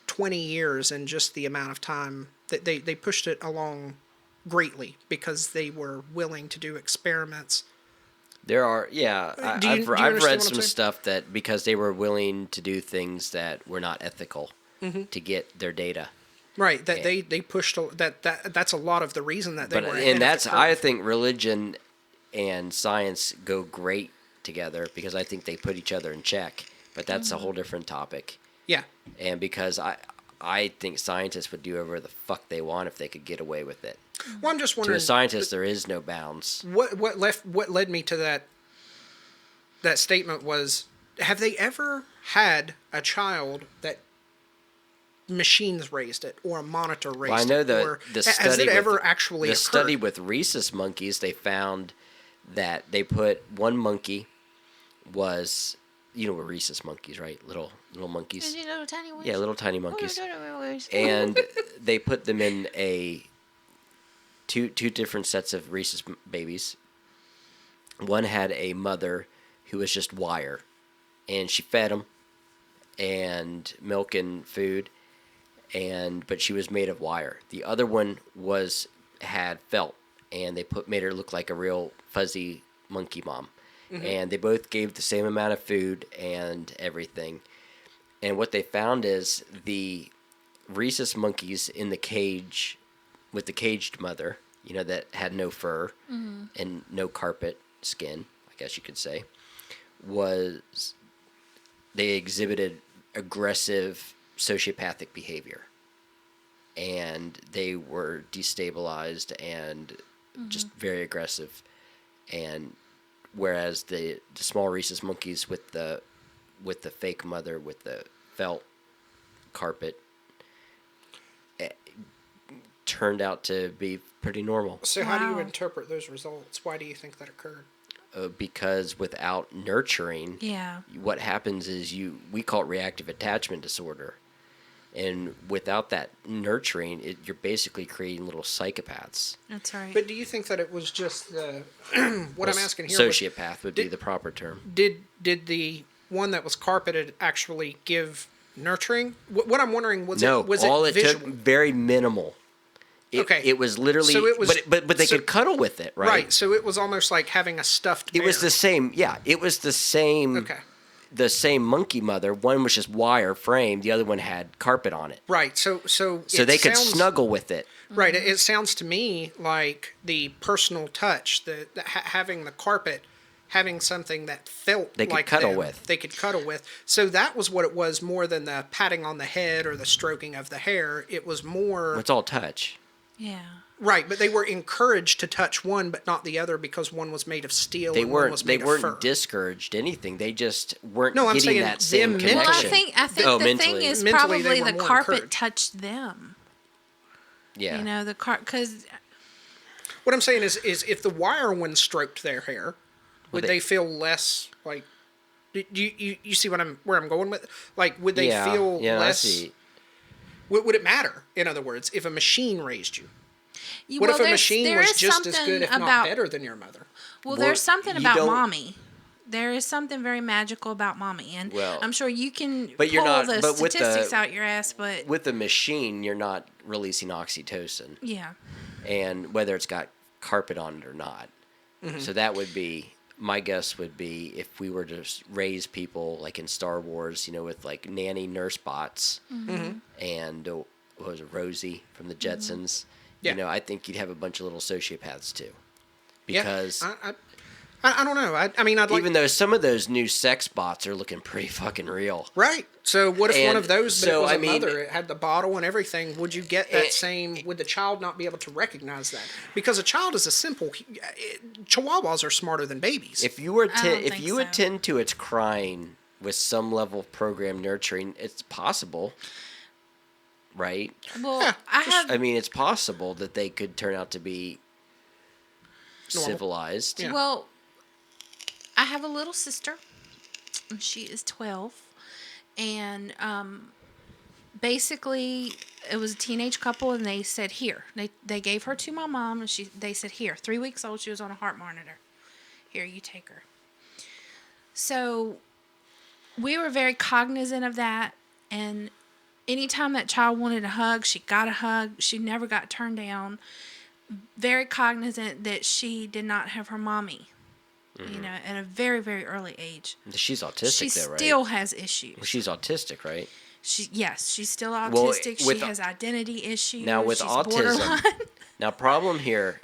20 years in just the amount of time that they pushed it along greatly because they were willing to do experiments. There are, Do you I've understand read what I'm some saying? stuff that because they were willing to do things that were not ethical to get their data. Right, that they pushed that's a lot of the reason that they But were ahead of the curve. I think religion and science go great together because I think they put each other in check. But that's a whole different topic. Yeah. And because I think scientists would do whatever the fuck they want if they could get away with it. Well, I'm just To wondering a scientist, there is no bounds. what led me to that statement was, have they ever had a child that machines raised it or a monitor raised Well, I know it? Or the has study it ever actually the occurred? study with rhesus monkeys, they found that they put one monkey was, what rhesus monkeys, right? Little monkeys. Little tiny ones? Yeah, little tiny monkeys. Oh, And they put them in two different sets of rhesus babies. One had a mother who was just wire, and she fed them and milk and food, but she was made of wire. The other one had felt, and they made her look like a real fuzzy monkey mom. And they both gave the same amount of food and everything. And what they found is the rhesus monkeys in the cage with the caged mother, that had no fur and no carpet skin, I guess you could say, they exhibited aggressive sociopathic behavior. And they were destabilized and just very aggressive. And whereas the small rhesus monkeys with the with the fake mother with the felt carpet turned out to be pretty normal. So how do you Wow. interpret those results? Why do you think that occurred? Because without nurturing, Yeah. what happens is we call it reactive attachment disorder. And without that nurturing, you're basically creating little psychopaths. That's right. But do you think that it was just the what I'm asking here? Sociopath would be did- the proper term. Did the one that was carpeted actually give nurturing? What I'm wondering was No, it was all it it visual? took very minimal. Okay. It was literally, So it was- but they so- could cuddle with it, right? Right. So it was almost like having a stuffed. It was bear. the same. Yeah, it was the same. Okay. The same monkey mother. One was just wire frame. The other one had carpet on it, Right. So so it they could sounds- snuggle with it. Right. It sounds to me like the personal touch, having the carpet, having something that felt They could like cuddle them, with. They could cuddle with. So that was what it was more than the patting on the head or the stroking of the hair. It was more. It's all touch. yeah. Right, but they were encouraged to touch one but not the other because one was made of steel They and one was weren't. They made of fur. weren't discouraged anything. They just weren't No, I'm getting saying that same them connection. mentally. Well, I think Oh, the mentally. thing is Mentally, they probably were the more carpet encouraged. touched them. Yeah. You know, the because What I'm saying is if the wire one stroked their hair, would they- they feel less like? Do you see where I'm going with? Like, would they yeah. feel Yeah, less? I see. Would it matter? In other words, if a machine raised you, you, what well, if a there's- machine there was is just as something good, if not about- better, than your mother? Well, Well, there's something you about don't- mommy. There is something very magical about mommy, and Well, I'm sure you can but you're pull not- the but with the- statistics out your ass. But With the machine, you're not releasing oxytocin, yeah, and whether it's got carpet on it or not. Mm-hmm. So that would be my guess. Would be if we were to raise people like in Star Wars, with like nanny nurse bots, and what was it, Rosie from the Jetsons. Yeah. I think you'd have a bunch of little sociopaths too, Yeah, because I don't know. I mean, I'd like. even though some of those new sex bots are looking pretty fucking real. Right. So what if one And of those, but so, it was I a mean- mother, it had the bottle and everything, would you get that Eh, same, would the child not be able to recognize that? Because a child is a simple, chihuahuas are smarter than babies. If you were I don't if think you so. attend to its crying with some level of program nurturing, it's possible, right? well, Yeah, I have I mean, it's possible that they could turn out to be Normal. civilized. Yeah. Well, I have a little sister. And she is 12, and basically, it was a teenage couple, and they said, "Here." They gave her to my mom, and they said, "Here." 3 weeks old, she was on a heart monitor. Here, you take her. So, we were very cognizant of that, and anytime that child wanted a hug, she got a hug. She never got turned down. Very cognizant that she did not have her mommy, at a very, very early age. She's autistic, She though, right? still has issues. Well, she's autistic, right? She's still Well, autistic. with- she has identity issues. Now, with She's autism, borderline. now problem here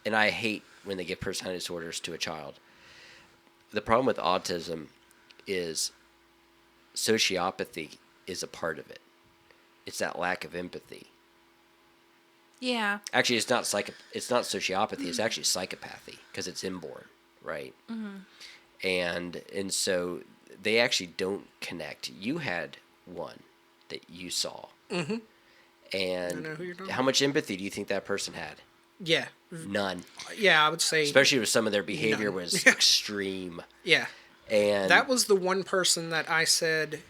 and I hate when they give personality disorders to a child. The problem with autism is sociopathy is a part of it. It's that lack of empathy. Yeah. Actually, it's not sociopathy. It's actually psychopathy because it's inborn, right? And so they actually don't connect. You had one that you saw, and I know who you're talking how much empathy do you think that person had? yeah. None. Yeah, I would say. Especially with some of their behavior None. was extreme, Yeah. and That was the one person that I said,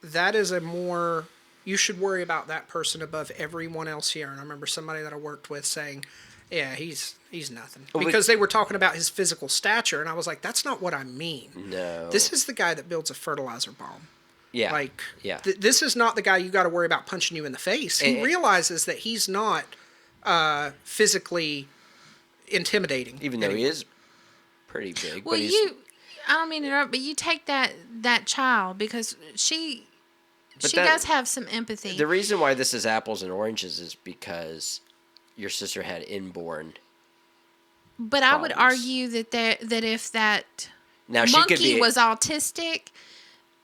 that is you should worry about that person above everyone else here. And I remember somebody that I worked with saying, yeah, he's nothing. Well, Because they were talking about his physical stature. And I was like, that's not what I mean. no. This is the guy that builds a fertilizer bomb. yeah, Like, yeah. this is not the guy you got to worry about punching you in the face. He And- realizes that he's not physically intimidating. Even though he is pretty big, Well, but he's I don't mean to interrupt, but you take that child because she But she that- does have some empathy. the reason why this is apples and oranges is because your sister had inborn. but I would problems. argue that if that Now she could monkey be. was autistic,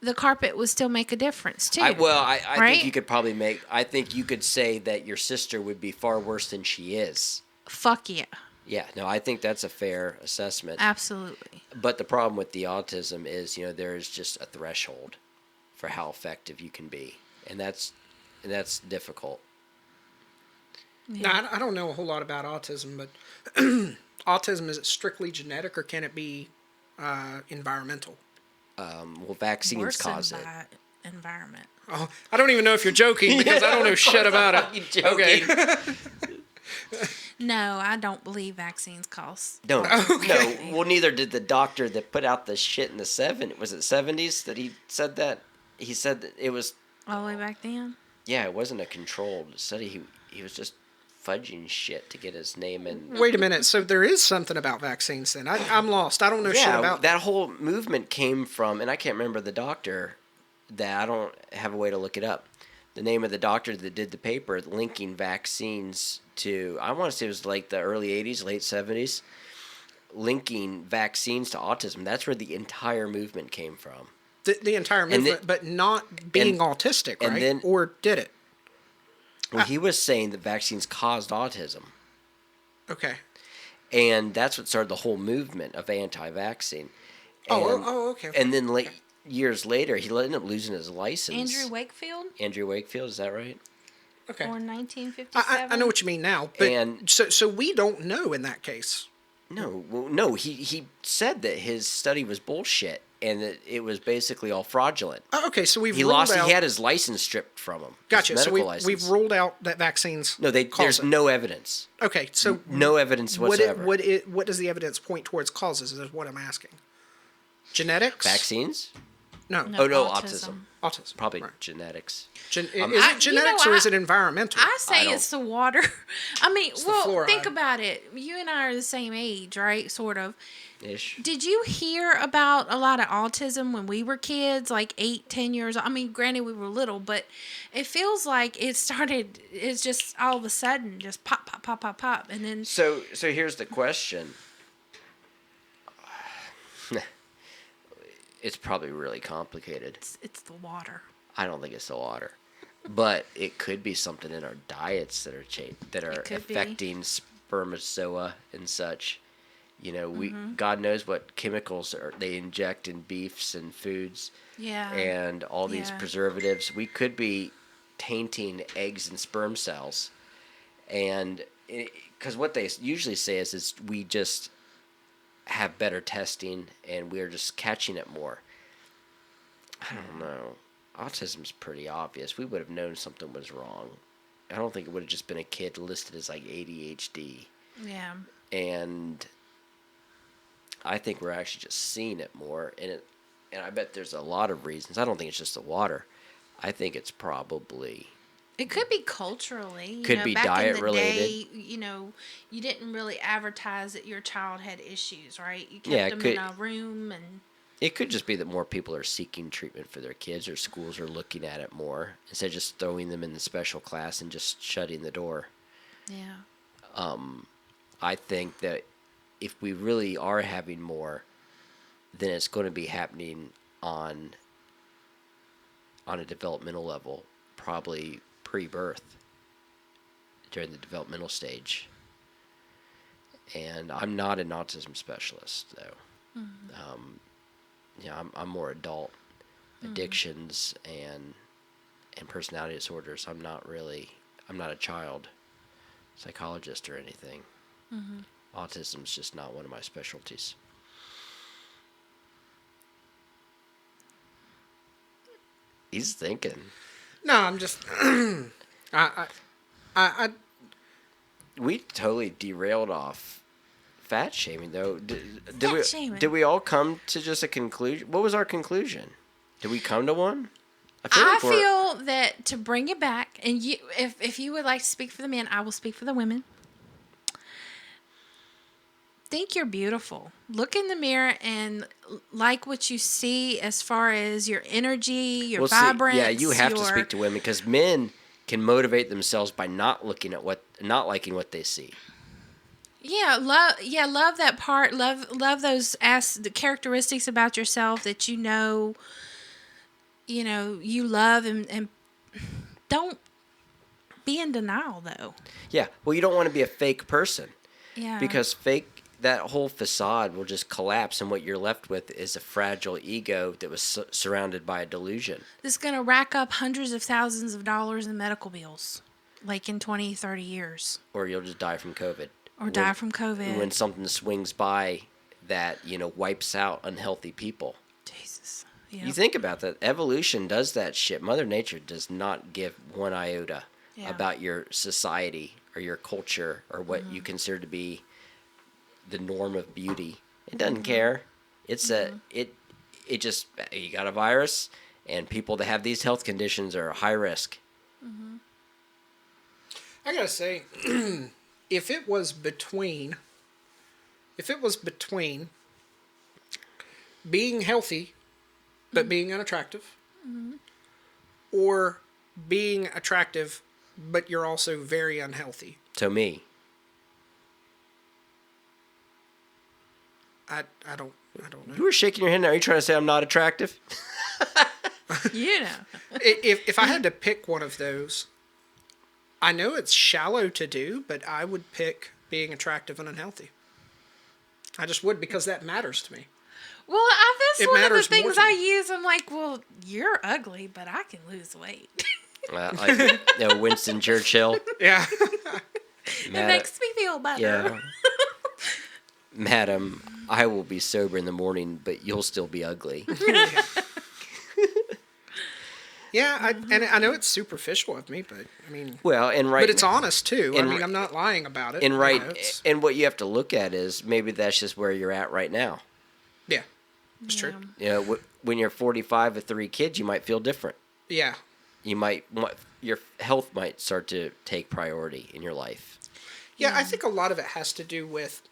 the carpet would still make a difference too. I Right? think you could probably make. I think you could say that your sister would be far worse than she is. Fuck yeah. Yeah, no, I think that's a fair assessment. Absolutely. But the problem with the autism is, there is just a threshold for how effective you can be, and that's difficult. Now, I don't know a whole lot about autism, but autism, is it strictly genetic or can it be environmental? Well, vaccines Worsened cause it. by environment. Oh, I don't even know if you're joking because I don't know shit about it. Okay. No, I don't believe vaccines cause. No, Okay. no. Well, neither did the doctor that put out the shit in the Was it 70s that he said that? He said that it was. All the way back then? Yeah, it wasn't a controlled study. He was just fudging shit to get his name in. Wait a minute. So there is something about vaccines then. I'm lost. I don't know shit about that whole movement came from, and I can't remember the doctor. That I don't have a way to look it up. The name of the doctor that did the paper linking vaccines to, I want to say it was like the early 80s, late 70s, linking vaccines to autism. That's where the entire movement came from. The entire movement, but not being autistic, right? then, or did it? Well, he was saying that vaccines caused autism. Okay. And that's what started the whole movement of anti-vaccine. Okay. And then years later, he ended up losing his license. Andrew Wakefield, is that right? Okay. Or 1957. I know what you mean now, but And- so we don't know in that case. No. He said that his study was bullshit and that it was basically all fraudulent. Okay, so we've He ruled lost. out. He had his license stripped from him. Gotcha. His So medical license. we've ruled out that vaccines. No, cause there's it. no evidence. Okay, so No evidence whatsoever. What does the evidence point towards causes? Is what I'm asking. Genetics. Vaccines? No. No. Oh no, Autism. Autism. Probably Right. genetics. Is it genetics or is it environmental? I say don't- it's the water. I mean, the well, fluoride. think about it. You and I are the same age, right? Sort of. Ish. Did you hear about a lot of autism when we were kids, like 8, 10 years old? I mean, granted, we were little, but it feels like it's just all of a sudden, just pop, pop, pop, pop, pop. And then, So here's the question. It's probably really complicated. it's the water. I don't think it's the water, but it could be something in our diets that are could be. affecting spermatozoa and such. Mm-hmm. God knows what chemicals they inject in beefs and foods, Yeah. and all these Yeah. preservatives. We could be tainting eggs and sperm cells, and because what they usually say is we just have better testing and we're just catching it more. I don't know. Autism's pretty obvious. We would have known something was wrong. I don't think it would have just been a kid listed as like ADHD. Yeah. And I think we're actually just seeing it more, and I bet there's a lot of reasons. I don't think it's just the water. I think it's probably It could be culturally. Could be back diet in the related. Day, you didn't really advertise that your child had issues, right? You kept Yeah, it them could- in a room and. it could just be that more people are seeking treatment for their kids, or schools are looking at it more instead of just throwing them in the special class and just shutting the door. Yeah. I think that if we really are having more, then it's going to be happening on a developmental level, probably pre-birth, during the developmental stage. And I'm not an autism specialist, though. I'm more adult addictions and personality disorders. I'm not a child psychologist or anything. Autism's just not one of my specialties. He's thinking. No, I'm just. I We totally derailed off fat shaming, though. Fat shaming. Did we all come to just a conclusion? What was our conclusion? Did we come to one? I like we're- feel that to bring it back, and if you would like to speak for the men, I will speak for the women. Think you're beautiful. Look in the mirror and like what you see as far as your energy, your vibrance. Yeah, you have to speak to women because men can motivate themselves by not liking what they see. Yeah, love that part. Love those the characteristics about yourself that you love, and don't be in denial though. Yeah, well, you don't want to be a fake person. Yeah. Because that whole facade will just collapse, and what you're left with is a fragile ego that was surrounded by a delusion. This is going to rack up hundreds of thousands of dollars in medical bills, like in 20, 30 years. Or you'll just die from COVID. Or die from COVID. When something swings by that, wipes out unhealthy people. Jesus. Yep. You think about that. Evolution does that shit. Mother Nature does not give one iota about your society or your culture or what you consider to be the norm of beauty. It doesn't care. It's it just, you got a virus, and people that have these health conditions are high risk. I gotta say, if it was between being healthy but being unattractive, or being attractive but you're also very unhealthy, So me. I don't know. You were shaking your head now. Are you trying to say I'm not attractive? You know. If I had to pick one of those, I know it's shallow to do, but I would pick being attractive and unhealthy. I just would, because that matters to me. Well, that's It one of the matters more things to I me. use. I'm like, well, you're ugly, but I can lose weight. Like Winston Churchill. Yeah. It makes me feel better. Yeah. Madam, I will be sober in the morning, but you'll still be ugly. Yeah, and I know it's superficial of me, but I mean, Well, and right. but it's honest too. I and mean, ri- I'm not lying about it. And you right, know, it's- and what you have to look at is maybe that's just where you're at right now. yeah, it's true. When you're 45 with 3 kids, you might feel different. Yeah, Your health might start to take priority in your life. yeah. I think a lot of it has to do with.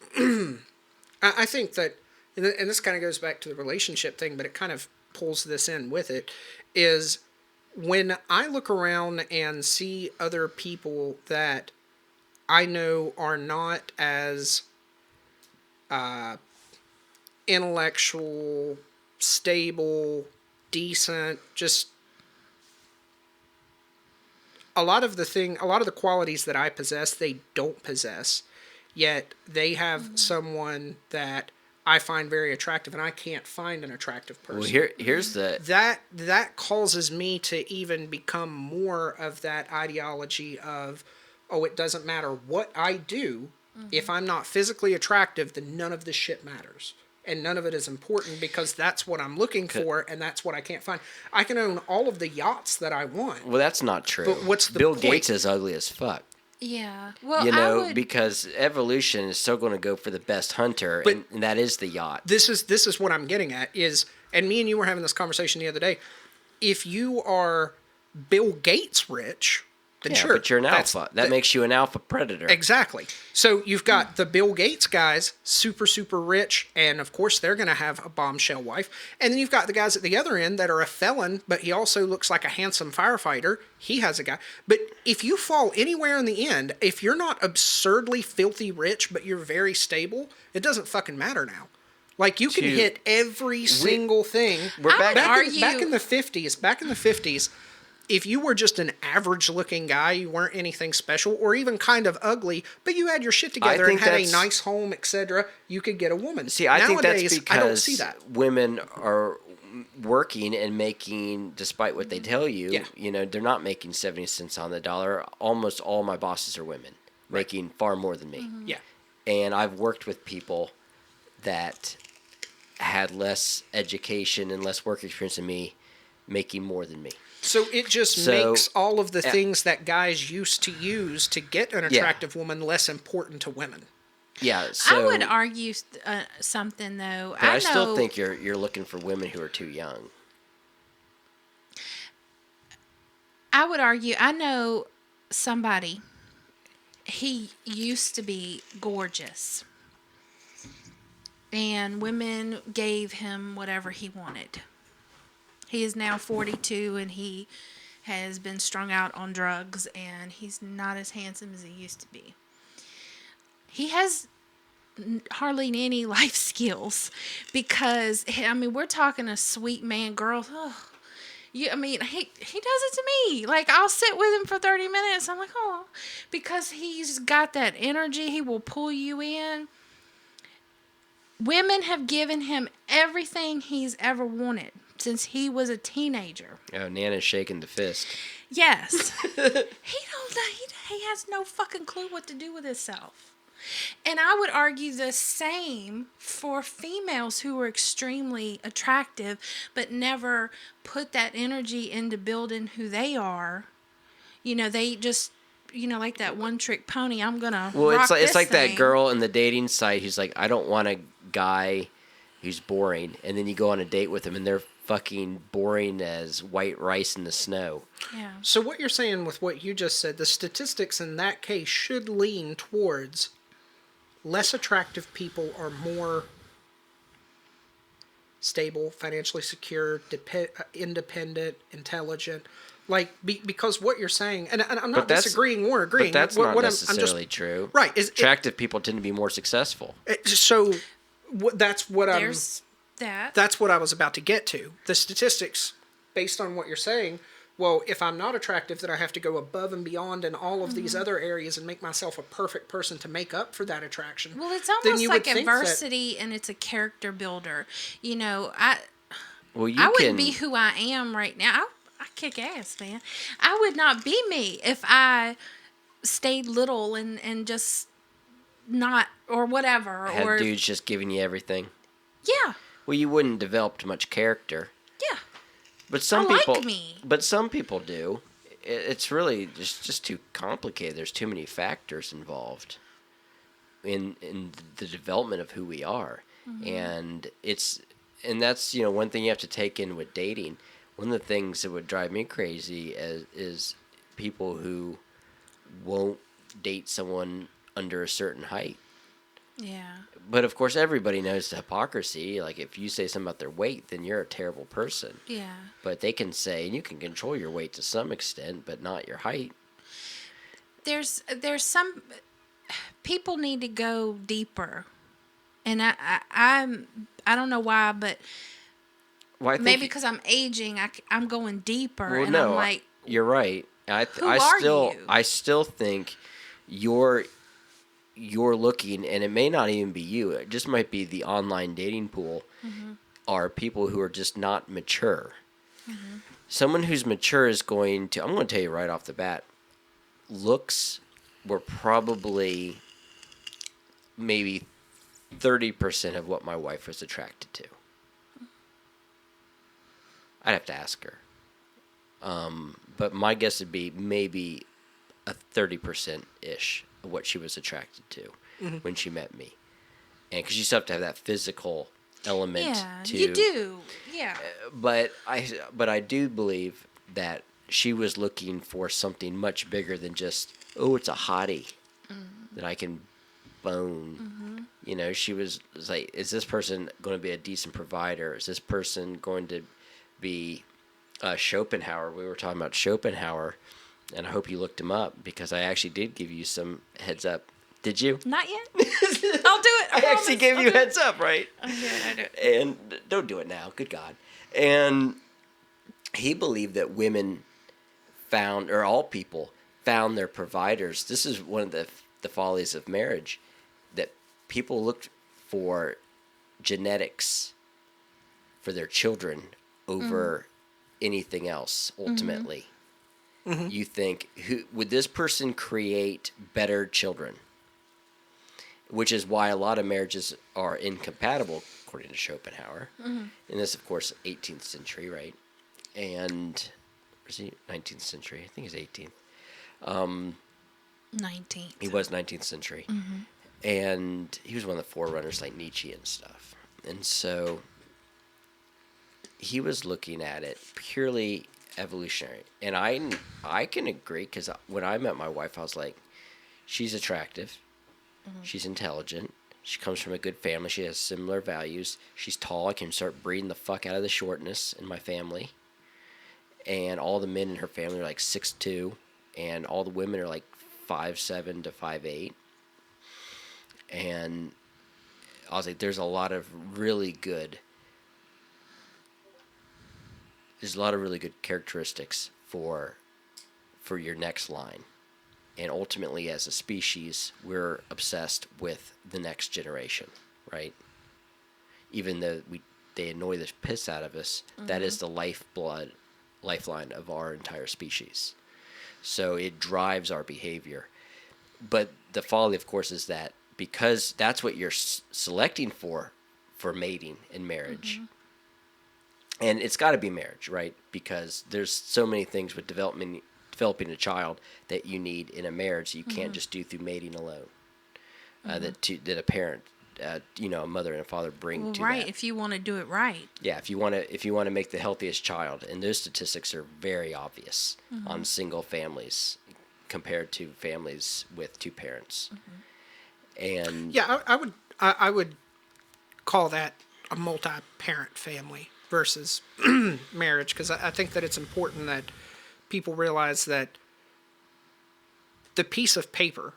I think that, and this kind of goes back to the relationship thing, but it kind of pulls this in with it, is when I look around and see other people that I know are not as intellectual, stable, decent, just a lot of the qualities that I possess, they don't possess, yet they have someone that I find very attractive, and I can't find an attractive person. Well, here's the That causes me to even become more of that ideology of, oh, it doesn't matter what I do. If I'm not physically attractive, then none of this shit matters. And none of it is important, because that's what I'm looking for, and that's what I can't find. I can own all of the yachts that I want. Well, that's not true. But what's the Bill point? Gates is ugly as fuck. Yeah. Well, You I would, because evolution is still going to go for the best hunter, But- and that is the yacht. This is what I'm getting at is, and me and you were having this conversation the other day. If you are Bill Gates rich, then Yeah, sure. but you're an that's- alpha. That makes you an alpha predator. Exactly. So you've got the Bill Gates guys, super, super rich, and of course they're going to have a bombshell wife. And then you've got the guys at the other end that are a felon, but he also looks like a handsome firefighter. He has a guy. But if you fall anywhere in the end, if you're not absurdly filthy rich, but you're very stable, it doesn't fucking matter now. Like, you can To- hit every single thing. We're back. Back in the 50s, if you were just an average-looking guy, you weren't anything special, or even kind of ugly, but you had your shit together and think had a that's- nice home, etc., you could get a woman. See, I think that's Nowadays, because I don't see that. women are working and making, despite what they tell you, Yeah. they're not making 70 cents on the dollar. Almost all my bosses are women, making far more than me. Yeah. And I've worked with people that had less education and less work experience than me, making more than me. So it just So- makes all of the things that guys used to use to get an Yeah. attractive woman less important to women. Yeah, so I would argue something though. but I know, still think you're looking for women who are too young. I would argue. I know somebody. He used to be gorgeous, and women gave him whatever he wanted. He is now 42, and he has been strung out on drugs, and he's not as handsome as he used to be. He has hardly any life skills, because, I mean, we're talking a sweet man, girl. Oh, I mean, he does it to me. Like, I'll sit with him for 30 minutes. I'm like, oh, because he's got that energy. He will pull you in. Women have given him everything he's ever wanted since he was a teenager. Oh, Nana's shaking the fist. Yes. He has no fucking clue what to do with himself. And I would argue the same for females who are extremely attractive but never put that energy into building who they are. You know, they just, like that one trick pony. I'm going to Well, rock it's like thing. that girl in the dating site who's like, I don't want a guy who's boring. And then you go on a date with him and they're fucking boring as white rice in the snow. Yeah. So what you're saying with what you just said, the statistics in that case should lean towards less attractive people are more stable, financially secure, independent, intelligent. Like, because what you're saying, and I'm not disagreeing or agreeing. But that's what, not necessarily true. Right. Attractive people tend to be more successful. That's what There's that. That's what I was about to get to. The statistics, based on what you're saying, well, if I'm not attractive, then I have to go above and beyond in all of these other areas and make myself a perfect person to make up for that attraction. Well, it's Then almost you like would think adversity, and it's a character builder. I Well, wouldn't be who I am right now. I kick ass, man. I would not be me if I stayed little and just not, or whatever. Had dudes just giving you everything. Yeah. Well, you wouldn't develop much character. Yeah. But some I people, like me. But some people do. It's really just too complicated. There's too many factors involved in the development of who we are, and that's one thing you have to take in with dating. One of the things that would drive me crazy is people who won't date someone under a certain height. Yeah. But of course, everybody knows the hypocrisy. Like, if you say something about their weight, then you're a terrible person. Yeah. But they can say, and you can control your weight to some extent, but not your height. There's some people need to go deeper, and I don't know why, but maybe because I'm aging, I'm going deeper, well, and no, I'm like, you're right. I still think you're looking, and it may not even be you. It just might be the online dating pool. Are people who are just not mature. Someone who's mature is going to, I'm going to tell you right off the bat, looks were probably maybe 30% of what my wife was attracted to. I'd have to ask her. But my guess would be maybe a 30%-ish of what she was attracted to when she met me. And because you still have to have that physical element. yeah, to, you do, yeah. But I do believe that she was looking for something much bigger than just, oh, it's a hottie that I can bone. She was like, is this person going to be a decent provider? Is this person going to be Schopenhauer? We were talking about Schopenhauer, and I hope you looked him up because I actually did give you some heads up. Did you? Not yet. I'll do it. I actually gave you heads up, right? I do it. And don't do it now. Good God. And he believed that women found, or all people found their providers. This is one of the follies of marriage, that people looked for genetics for their children over anything else, ultimately. You think, would this person create better children? Which is why a lot of marriages are incompatible, according to Schopenhauer. And this, of course, 18th century, right? And, was he 19th century? I think he's 18th. 19th. He was 19th century. And he was one of the forerunners like Nietzsche and stuff. And so he was looking at it purely evolutionary. And I can agree, because when I met my wife, I was like, she's attractive. She's intelligent. She comes from a good family. She has similar values. She's tall. I can start breeding the fuck out of the shortness in my family. And all the men in her family are like 6'2", and all the women are like 5'7" to 5'8". And I was like, there's a lot of really good there's a lot of really good characteristics for your next line. And ultimately, as a species, we're obsessed with the next generation, right? Even though they annoy the piss out of us, that is the lifeline of our entire species. So it drives our behavior. But the folly, of course, is that because that's what you're selecting for mating and marriage, and it's got to be marriage, right? Because there's so many things with developing a child that you need in a marriage that you can't just do through mating alone. That a parent, a mother and a father bring to right, that. if you want to do it right. Yeah, if you want to make the healthiest child, and those statistics are very obvious on single families compared to families with two parents. And Yeah, I would call that a multi-parent family versus marriage, because I think that it's important that people realize that the piece of paper,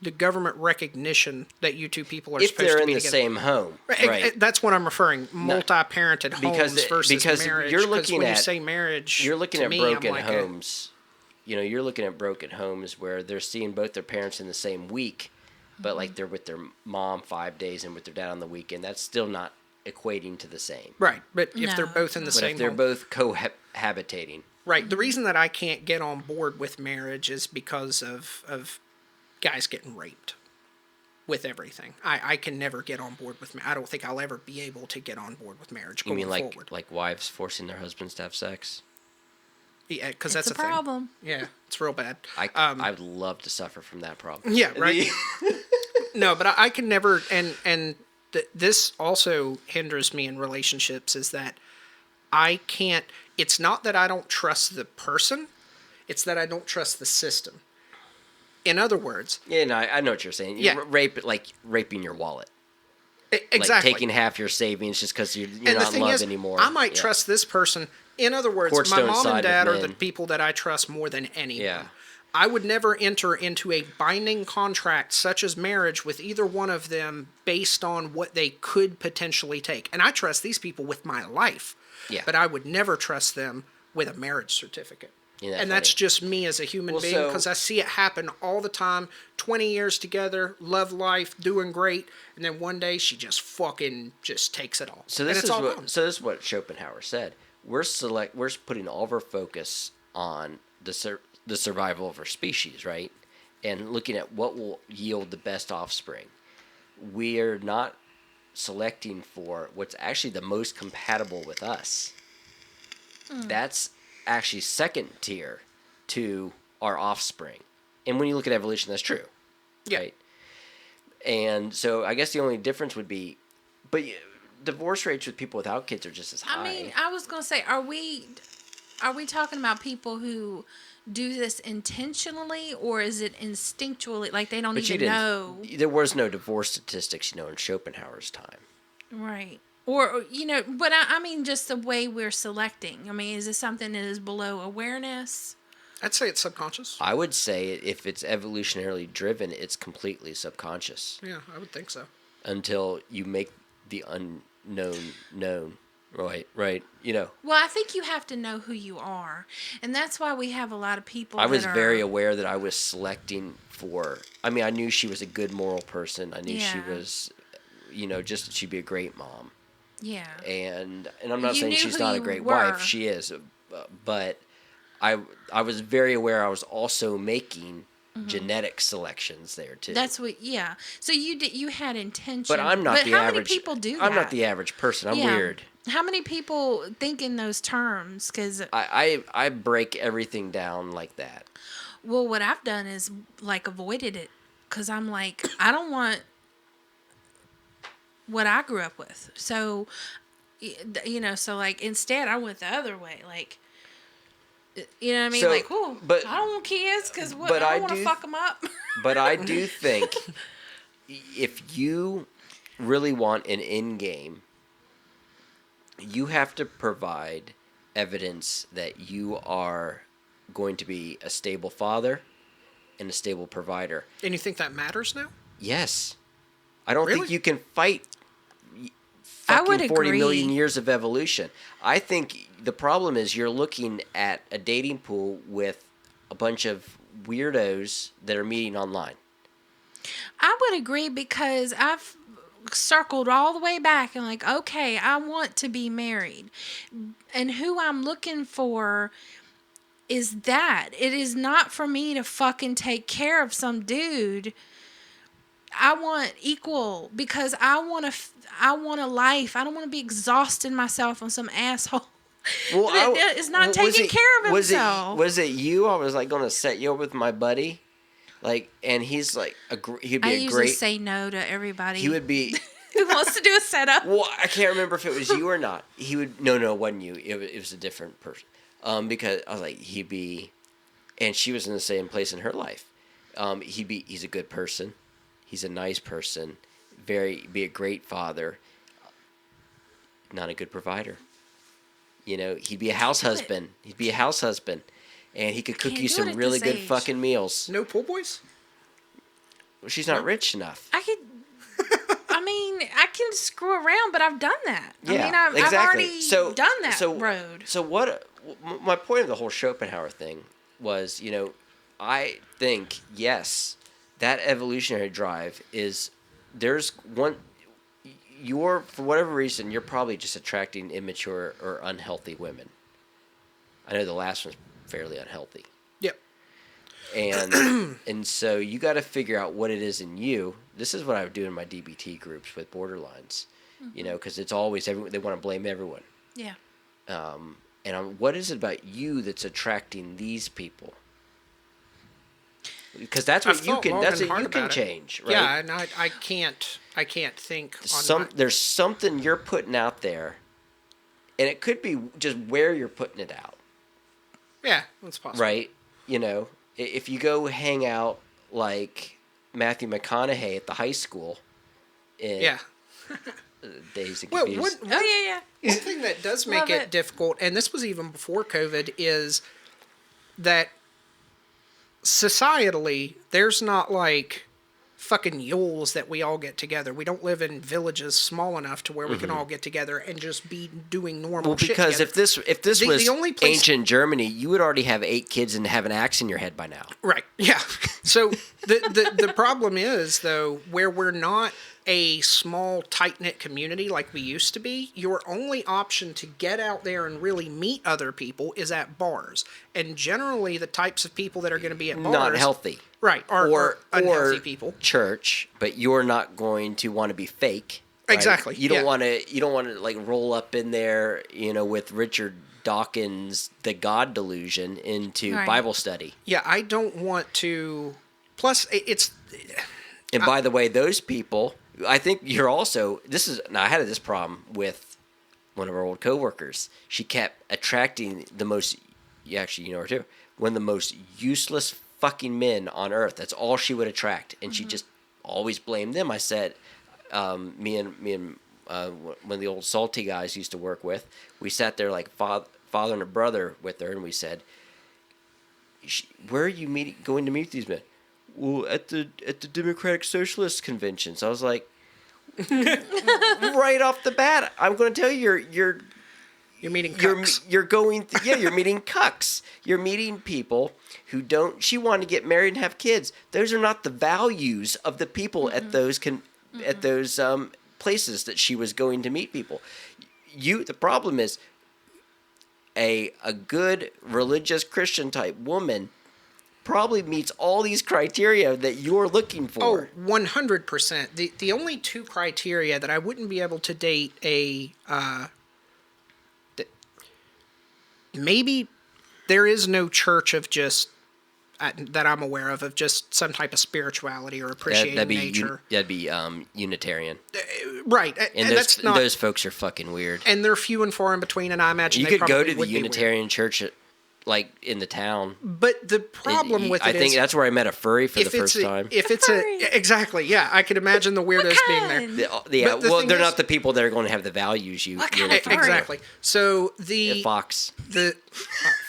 the government recognition that you two people are if supposed they're to in be the together. same home, right? That's what I'm referring. Multi-parented homes versus marriage. You're looking when at you say marriage, you're looking to at me, broken I'm like homes. You're looking at broken homes where they're seeing both their parents in the same week, but like they're with their mom 5 days and with their dad on the weekend. That's still not equating to the same. right. But if they're No, both in the But same if they're home, both cohabitating, right. The reason that I can't get on board with marriage is because of guys getting raped with everything. I can never get on board with I don't think I'll ever be able to get on board with marriage you going mean forward. like wives forcing their husbands to have sex? Yeah, because It's that's a thing. problem. Yeah, it's real bad. I would love to suffer from that problem. Yeah, right. No, but I can never, and this also hinders me in relationships, is that I can't. It's not that I don't trust the person; it's that I don't trust the system. In other words, Yeah, no, I know what you're saying. Yeah. Raping your wallet. exactly. Like taking half your savings just because you're and the not in thing love is, anymore. I might Yeah. trust this person. In other words, Courts my don't mom side and dad with are the men. people that I trust more than anyone. Yeah. I would never enter into a binding contract such as marriage with either one of them based on what they could potentially take. And I trust these people with my life. Yeah. But I would never trust them with a marriage certificate. Isn't that And that's funny? just me as a human being, so- because I see it happen all the time. 20 years together, love life, doing great, and then one day she just fucking just takes it all. So and this it's is all what gone. so this is what Schopenhauer said. We're putting all of our focus on the survival of our species, right? And looking at what will yield the best offspring. We're not selecting for what's actually the most compatible with us. That's actually second tier to our offspring. And when you look at evolution, that's true. Yeah. Right? And so I guess the only difference would be, but divorce rates with people without kids are just as high. I mean, I was gonna say, are we talking about people who do this intentionally, or is it instinctually, like they don't But you even didn't. know? There was no divorce statistics, in Schopenhauer's time. Right. Or, but I mean, just the way we're selecting. I mean, is this something that is below awareness? I'd say it's subconscious. I would say if it's evolutionarily driven, it's completely subconscious Yeah, I would think so. until you make the unknown known. Right. Well, I think you have to know who you are. And that's why we have a lot of people I was that are, very aware that I was selecting for. I mean, I knew she was a good moral person. I knew she Yeah. was, just that she'd be a great mom. Yeah. And I'm not You saying knew she's who not a you great were. wife. She is, but I was very aware I was also making genetic selections there too. That's what, yeah. So you had intention. But I'm not but the how average. many people do that? I'm not the average person. I'm Yeah. weird. How many people think in those terms? Because, I break everything down like that. well, what I've done is, like, avoided it. Because I'm like, I don't want what I grew up with. So, so, like, instead I went the other way. Like, you know what I mean? So, like, oh, but- I don't want kids because but I I don't want to do- fuck them up. But I do think if you really want an end game, you have to provide evidence that you are going to be a stable father and a stable provider. And you think that matters now? Yes. I don't think Really? you can fight I would fucking 40 million agree. years of evolution. I think the problem is you're looking at a dating pool with a bunch of weirdos that are meeting online. I would agree because I've circled all the way back and like, okay, I want to be married. And who I'm looking for is that. It is not for me to fucking take care of some dude. I want equal because I want a life. I don't want to be exhausting myself on some asshole. Well, that is not taking care of himself. Was it you? I was like going to set you up with my buddy, like, and he's like, he'd be I a usually great. say no to everybody. He would be. who wants to do a setup. Well, I can't remember if it was you or not. He would. No, it wasn't you. It was a different person. Because I was like, he'd be, and she was in the same place in her life. He's a good person. He's a nice person. Be a great father. Not a good provider. You know, he'd be a house husband. And he could cook you some really good fucking meals. No pool boys? Well, she's not rich enough. I can screw around, but I've done that. Yeah, I've exactly. already done that road. So my point of the whole Schopenhauer thing was, I think, yes, that evolutionary drive is, for whatever reason, you're probably just attracting immature or unhealthy women. I know the last one's fairly unhealthy. Yep. And so you got to figure out what it is in you. This is what I would do in my DBT groups with borderlines, because it's always they want to blame everyone. Yeah. What is it about you that's attracting these people? Because that's what you can change, right? Yeah, and I can't think on there's something you're putting out there, and it could be just where you're putting it out. Yeah, that's possible. Right? If you go hang out like Matthew McConaughey at the high school, yeah. Days and Well, confused. yeah. One thing that does make it difficult, and this was even before COVID, is that societally, there's not like fucking yules that we all get together. We don't live in villages small enough to where we can all get together and just be doing normal shit because together. if this was the only place, ancient Germany, you would already have 8 kids and have an axe in your head by now. Right. Yeah. So the problem is, though, where we're not a small, tight-knit community like we used to be, your only option to get out there and really meet other people is at bars. And generally, the types of people that are going to be at bars... Not healthy. Right. Or unhealthy people. Church, but you're not going to want to be fake. Right? Exactly. You don't want to like roll up in there, with Richard Dawkins' The God Delusion into Bible study. Yeah, I don't want to... Plus, it's... And by the way, those people... I think you're also... I had this problem with one of our old coworkers. She kept attracting the most... You actually, you know her too. One of the most useless fucking men on earth. That's all she would attract. And she just always blamed them. I said, me and one of the old salty guys used to work with, we sat there like father and a brother with her, and we said, where are you going to meet these men? Well, at the Democratic Socialist conventions. I was like, right off the bat, I'm going to tell you, you're meeting cucks. You're meeting cucks. You're meeting people who don't. She wanted to get married and have kids. Those are not the values of the people at those places that she was going to meet people. The problem is a good religious Christian type woman probably meets all these criteria that you're looking for. Oh, 100%. The only 2 criteria that I wouldn't be able to date maybe there is no church of just that I'm aware of just some type of spirituality or appreciating nature. That'd be Unitarian. Right. And those folks are fucking weird. And they're few and far in between, and I imagine you they could go to the would Unitarian church like in the town. But the problem with it is... I think that's where I met a furry for the first time. If it's exactly, yeah. I could imagine the weirdos being there. They're not the people that are going to have the valuals you're looking for. Exactly. So the fox. The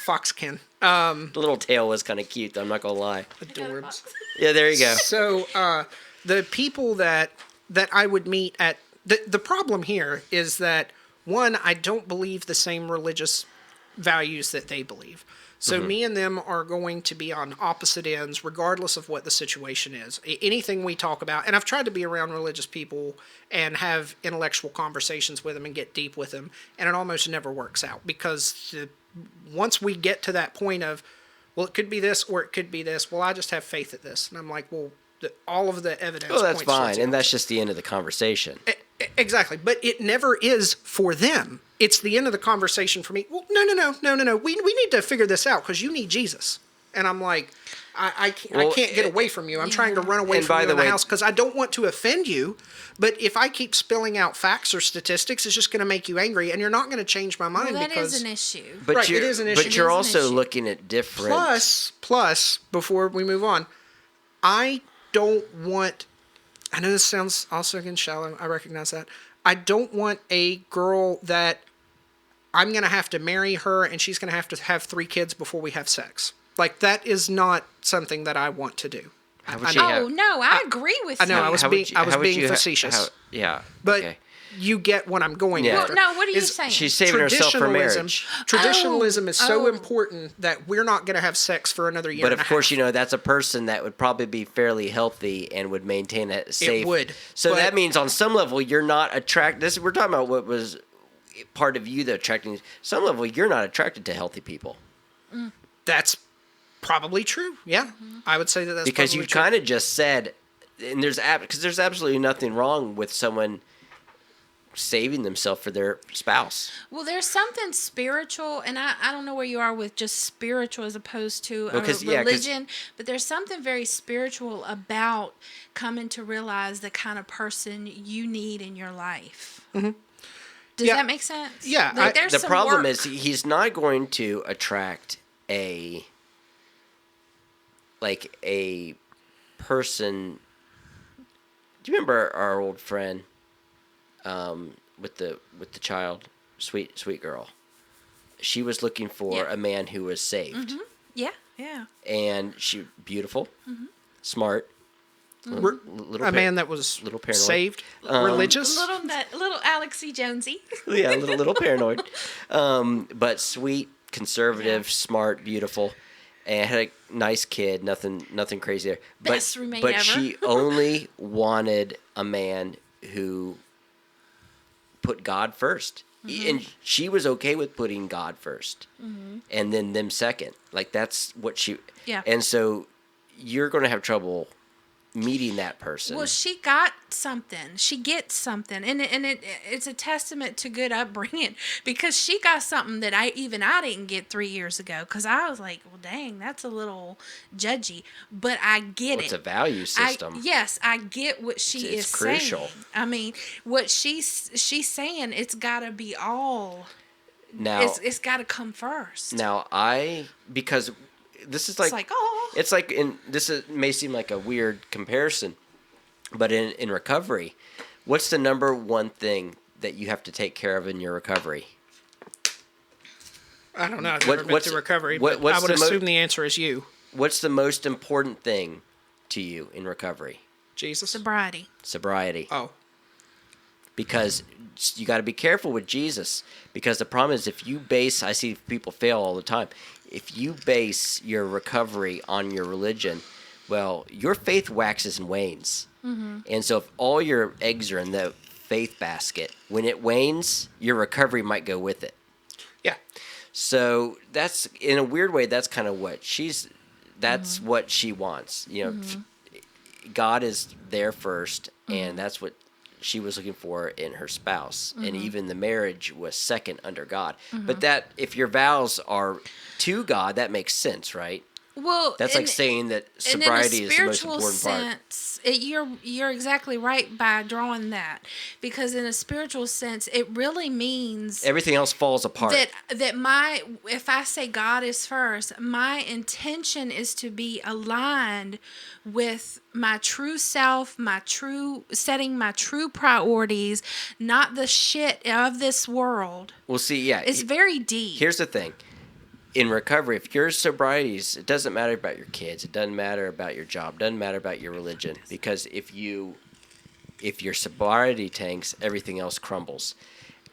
foxkin. The little tail was kind of cute, I'm not going to lie. Adorbs. Yeah, there you go. So the people that I would meet at... The problem here is that, one, I don't believe the same religious values that they believe. So me and them are going to be on opposite ends regardless of what the situation is. Anything we talk about, and I've tried to be around religious people and have intellectual conversations with them and get deep with them, and it almost never works out because once we get to that point of, well, it could be this or it could be this, well, I just have faith at this. And I'm like, well, all of the evidence Well, that's points towards fine, and that's just the end of the conversation. Exactly, but it never is for them. It's the end of the conversation for me. Well, no. We need to figure this out because you need Jesus. And I'm like, I can't get away from you. I'm trying to run away from you in the house because I don't want to offend you. But if I keep spilling out facts or statistics, it's just going to make you angry, and you're not going to change my mind. Well, that because is an issue. But right, it is an issue. But you're also looking at different. Plus, before we move on, I don't want. I know this sounds also again shallow. I recognize that. I don't want a girl that I'm going to have to marry her and she's going to have 3 kids before we have sex. Like, that is not something that I want to do. I agree with you. I know, I was being facetious. Yeah. But okay. you get what I'm going Yeah. after. Well, no, what are you saying? She's saving herself for marriage. Traditionalism is so important that we're not going to have sex for another year But and of a course, half. that's a person that would probably be fairly healthy and would maintain a safe. It would. So but that means on some level you're not attracted. We're talking about what was part of you that attracting. Some level you're not attracted to healthy people. That's probably true. Yeah, I would say that's because probably you true. kind of just said, and there's absolutely nothing wrong with someone saving themselves for their spouse. Well, there's something spiritual, and I don't know where you are with just spiritual as opposed to religion, but there's something very spiritual about coming to realize the kind of person you need in your life. Mm-hmm. Does that make sense? Yeah. The problem is he's not going to attract a person. Do you remember our old friend? With the child, sweet girl. She was looking for a man who was saved. Mm-hmm. Yeah. And she beautiful, smart, a man that was little paranoid, saved, religious, little Alexi Jonesy. Yeah, a little paranoid, but sweet, conservative, smart, beautiful. And had a nice kid, nothing crazy there. Best roommate but ever. She only wanted a man who put God first. And she was okay with putting God first. And then them second. Like, that's what she... Yeah. And so you're going to have trouble meeting that person. Well, she got something. She gets something. And it's a testament to good upbringing because she got something that I didn't get 3 years ago because I was like, well, dang, that's a little judgy. But I get it. It's a value system. I get what she is crucial. saying. I mean, what she's saying, it's got to be all... Now, it's got to come first. Now, because this is like... It's like, may seem like a weird comparison, but in recovery, what's the number one thing that you have to take care of in your recovery? I don't know. I've never been to recovery, but I would assume the answer is you. What's the most important thing to you in recovery? Jesus? Sobriety. Oh. Because you got to be careful with Jesus. Because the problem is I see people fail all the time. If you base your recovery on your religion, well, your faith waxes and wanes. Mm-hmm. And so if all your eggs are in the faith basket, when it wanes, your recovery might go with it. Yeah. So that's, in a weird way, that's kind of what what she wants. God is there first, and that's what she was looking for in her spouse. And even the marriage was second under God. But that, if your vows are to God, that makes sense, right? Well, that's like saying that sobriety is the most important sense, you're exactly right by drawing that, because in a spiritual sense, it really means everything else falls apart. If I say God is first, my intention is to be aligned with my true self, setting my true priorities, not the shit of this world. Well, see, yeah, it's very deep. Here's the thing. In recovery, if your sobriety, it doesn't matter about your kids, it doesn't matter about your job, it doesn't matter about your religion, because if your sobriety tanks, everything else crumbles.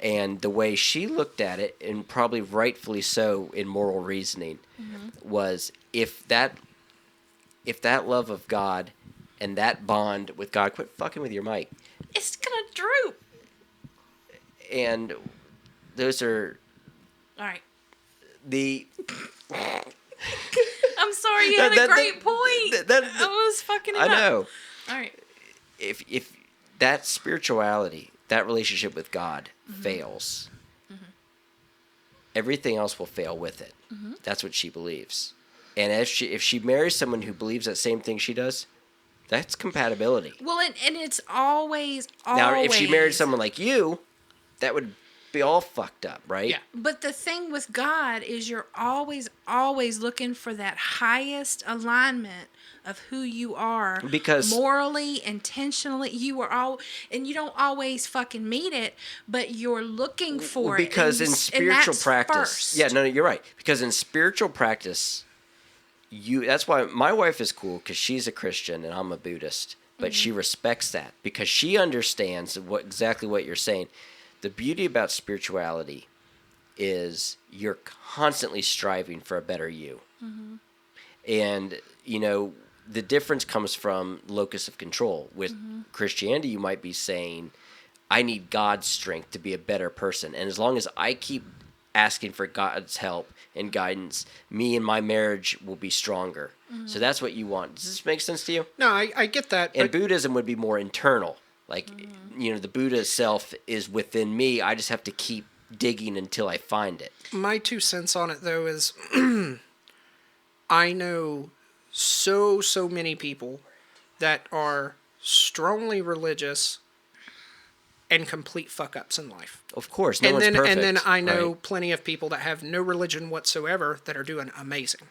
And the way she looked at it, and probably rightfully so in moral reasoning, was if that love of God and that bond with God, quit fucking with your mic. It's gonna droop. And those are All right. the. I'm sorry, you had a great point. I was fucking it I up. know. All right. If that spirituality, that relationship with God fails, everything else will fail with it. That's what she believes. And if she marries someone who believes that same thing she does, that's compatibility. Well, and it's always. Now, if she married someone like you, that would be all fucked up, right? Yeah. But the thing with God is you're always looking for that highest alignment of who you are, Because morally, intentionally, and you don't always fucking meet it, but you're looking for it. Because in spiritual practice, first. yeah, no, you're right. Because in spiritual practice, that's why my wife is cool, because she's a Christian and I'm a Buddhist, but she respects that because she understands exactly what you're saying. The beauty about spirituality is you're constantly striving for a better you. And, the difference comes from locus of control. With Christianity, you might be saying, I need God's strength to be a better person. And as long as I keep asking for God's help and guidance, me and my marriage will be stronger. So that's what you want. Does this make sense to you? No, I get that. And But Buddhism would be more internal. Like, the Buddha self is within me. I just have to keep digging until I find it. my 2 cents on it, though, is I know so many people that are strongly religious and complete fuck-ups in life. Of course, no one's And perfect. then I know right? plenty of people that have no religion whatsoever that are doing amazing.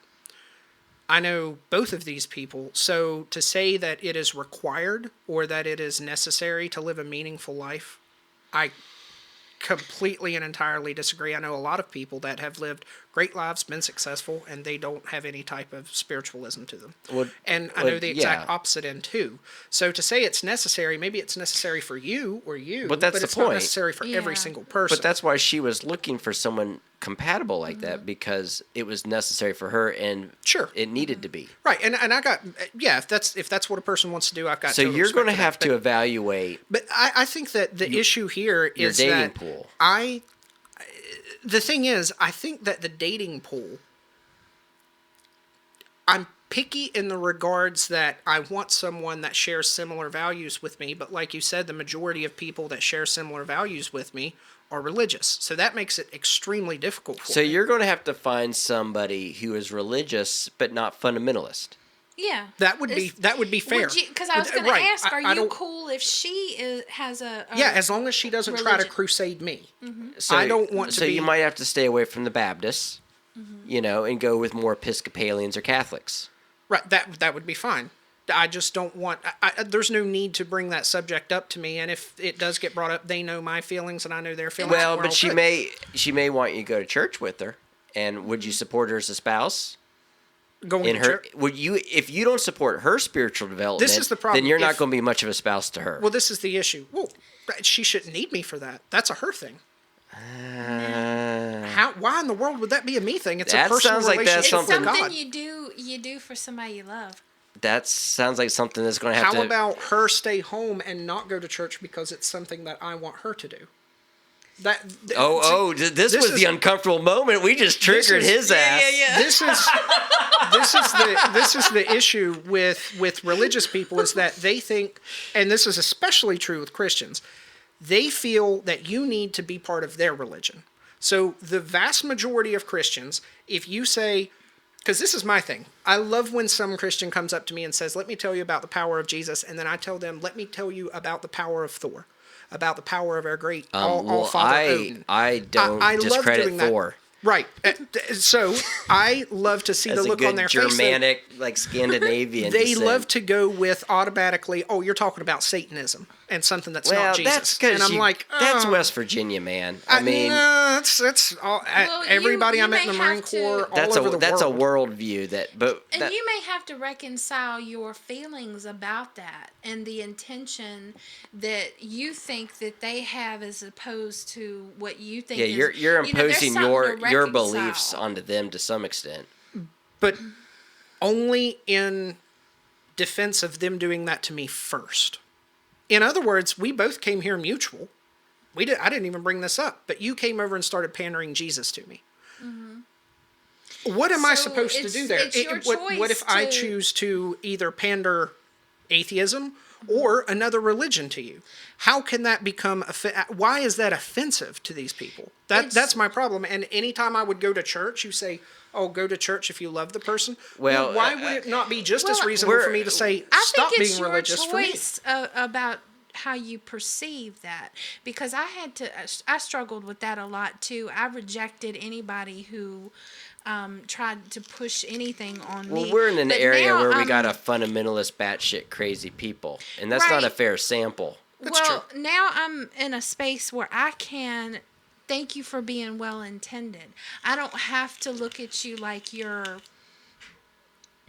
I know both of these people. So to say that it is required or that it is necessary to live a meaningful life, I completely and entirely disagree. I know a lot of people that have lived great lives, been successful, and they don't have any type of spiritualism to them. And I know the exact opposite end too. So to say it's necessary, maybe it's necessary for you or you, But that's the it's not point. necessary for every Yeah. single person. But that's why she was looking for someone compatible like that, because it was necessary for her, and Sure. it needed to be. Right, and I got if that's what a person wants to do, I've got. So total you're going to respect have for that. to evaluate But I think that the issue here your is dating that pool. the thing is, I think that the dating pool, I'm picky in the regards that I want someone that shares similar values with me, but like you said, the majority of people that share similar values with me are religious. So that makes it extremely difficult for So me. you're going to have to find somebody who is religious but not fundamentalist. Yeah. That would be fair. Because I was going to ask, are you cool if she has a Yeah, as long as she doesn't try to religion. crusade me. So, I don't want to So be- you might have to stay away from the Baptists, and go with more Episcopalians or Catholics. Right, that would be fine. I just don't want. There's no need to bring that subject up to me, and if it does get brought up, they know my feelings and I know their feelings. Well, and we're but all she good. may want you to go to church with her, and would you support her as a spouse? Going In to her, church. would you, if you don't support her spiritual development, This is the problem. then you're not If- going to be much of a spouse to her. Well, this is the issue. Well, she shouldn't need me for that. That's a her thing. Why in the world would that be a me thing? It's a That personal sounds like that's relationship It's with something- God. you do for somebody you love. That sounds like something that's going to have How to. about her stay home and not go to church because it's something that I want her to do? This This was is- the uncomfortable moment. We just triggered is- his ass. This is the issue with religious people, is that they think, and this is especially true with Christians, they feel that you need to be part of their religion. So the vast majority of Christians, if you say, because this is my thing, I love when some Christian comes up to me and says, let me tell you about the power of Jesus, and then I tell them, let me tell you about the power of Thor, about the power of our great all-father Odin. I don't I love discredit doing that. Thor. Right. So I love to see That's the a look good on their face. Germanic, like Scandinavian. They descent. love to go with automatically, oh, you're talking about Satanism. and something that's Well, not Jesus. that's because and I'm like, that's oh, West Virginia, man. I mean, no, that's all. Well, everybody you I met in may the Marine have to- Corps, all that's over the that's world. a worldview And you may have to reconcile your feelings about that and the intention that you think that they have as opposed to what you think. Yeah, is, you're you know, there's imposing something to your reconcile. beliefs onto them to some extent. But only in defense of them doing that to me first. In other words, we both came here mutual. I didn't even bring this up, but you came over and started pandering Jesus to me. What am I So supposed to do there? it's your What if choice I to- choose to either pander atheism or another religion to you? How can that become why is that offensive to these people? That's my problem. And anytime I would go to church, you say, "Oh, go to church if you love the person." Well, why would it not be just as well, reasonable for me to say, I "Stop think it's being your religious for me"? choice about how you perceive that, because I struggled with that a lot too. I rejected anybody who tried to push anything on me. Well, we're in an But area now where we I'm- got a fundamentalist, batshit crazy people, and that's not a Right. fair sample. Well, now I'm in a space where I can thank you for being well intended. I don't have to look at you like you're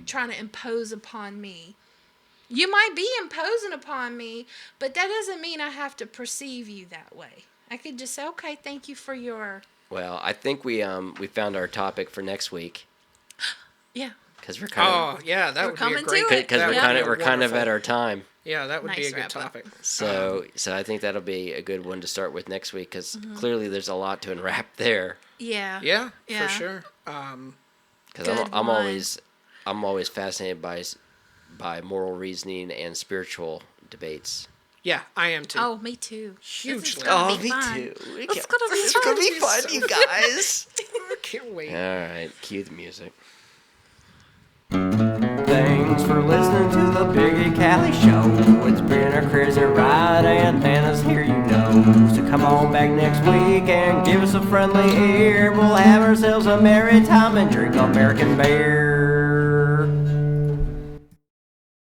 trying to impose upon me. You might be imposing upon me, but that doesn't mean I have to perceive you that way. I could just say, okay, thank you for your... Well, I think we found our topic for next week Yeah. because we're kind Oh, yeah, that We're would be a coming great. to it. because that we're would kind be of we're kind of wonderful. at our time. Yeah, that would be Nice a good wrap-up. topic. So I think that'll be a good one to start with next week because clearly there's a lot to unwrap there. Yeah. Yeah, Yeah. for sure. Because Good I'm one. always fascinated by moral reasoning and spiritual debates. Yeah, I am too. Oh, me too. Hugely. This is gonna be fun. It's gonna be fun. fun, you guys. I can't wait. All right, cue the music. Thanks for listening to the Biggie Callie Show. It's been a crazy ride and Nana's here, you know. So come on back next week and give us a friendly ear. We'll have ourselves a merry time and drink American beer.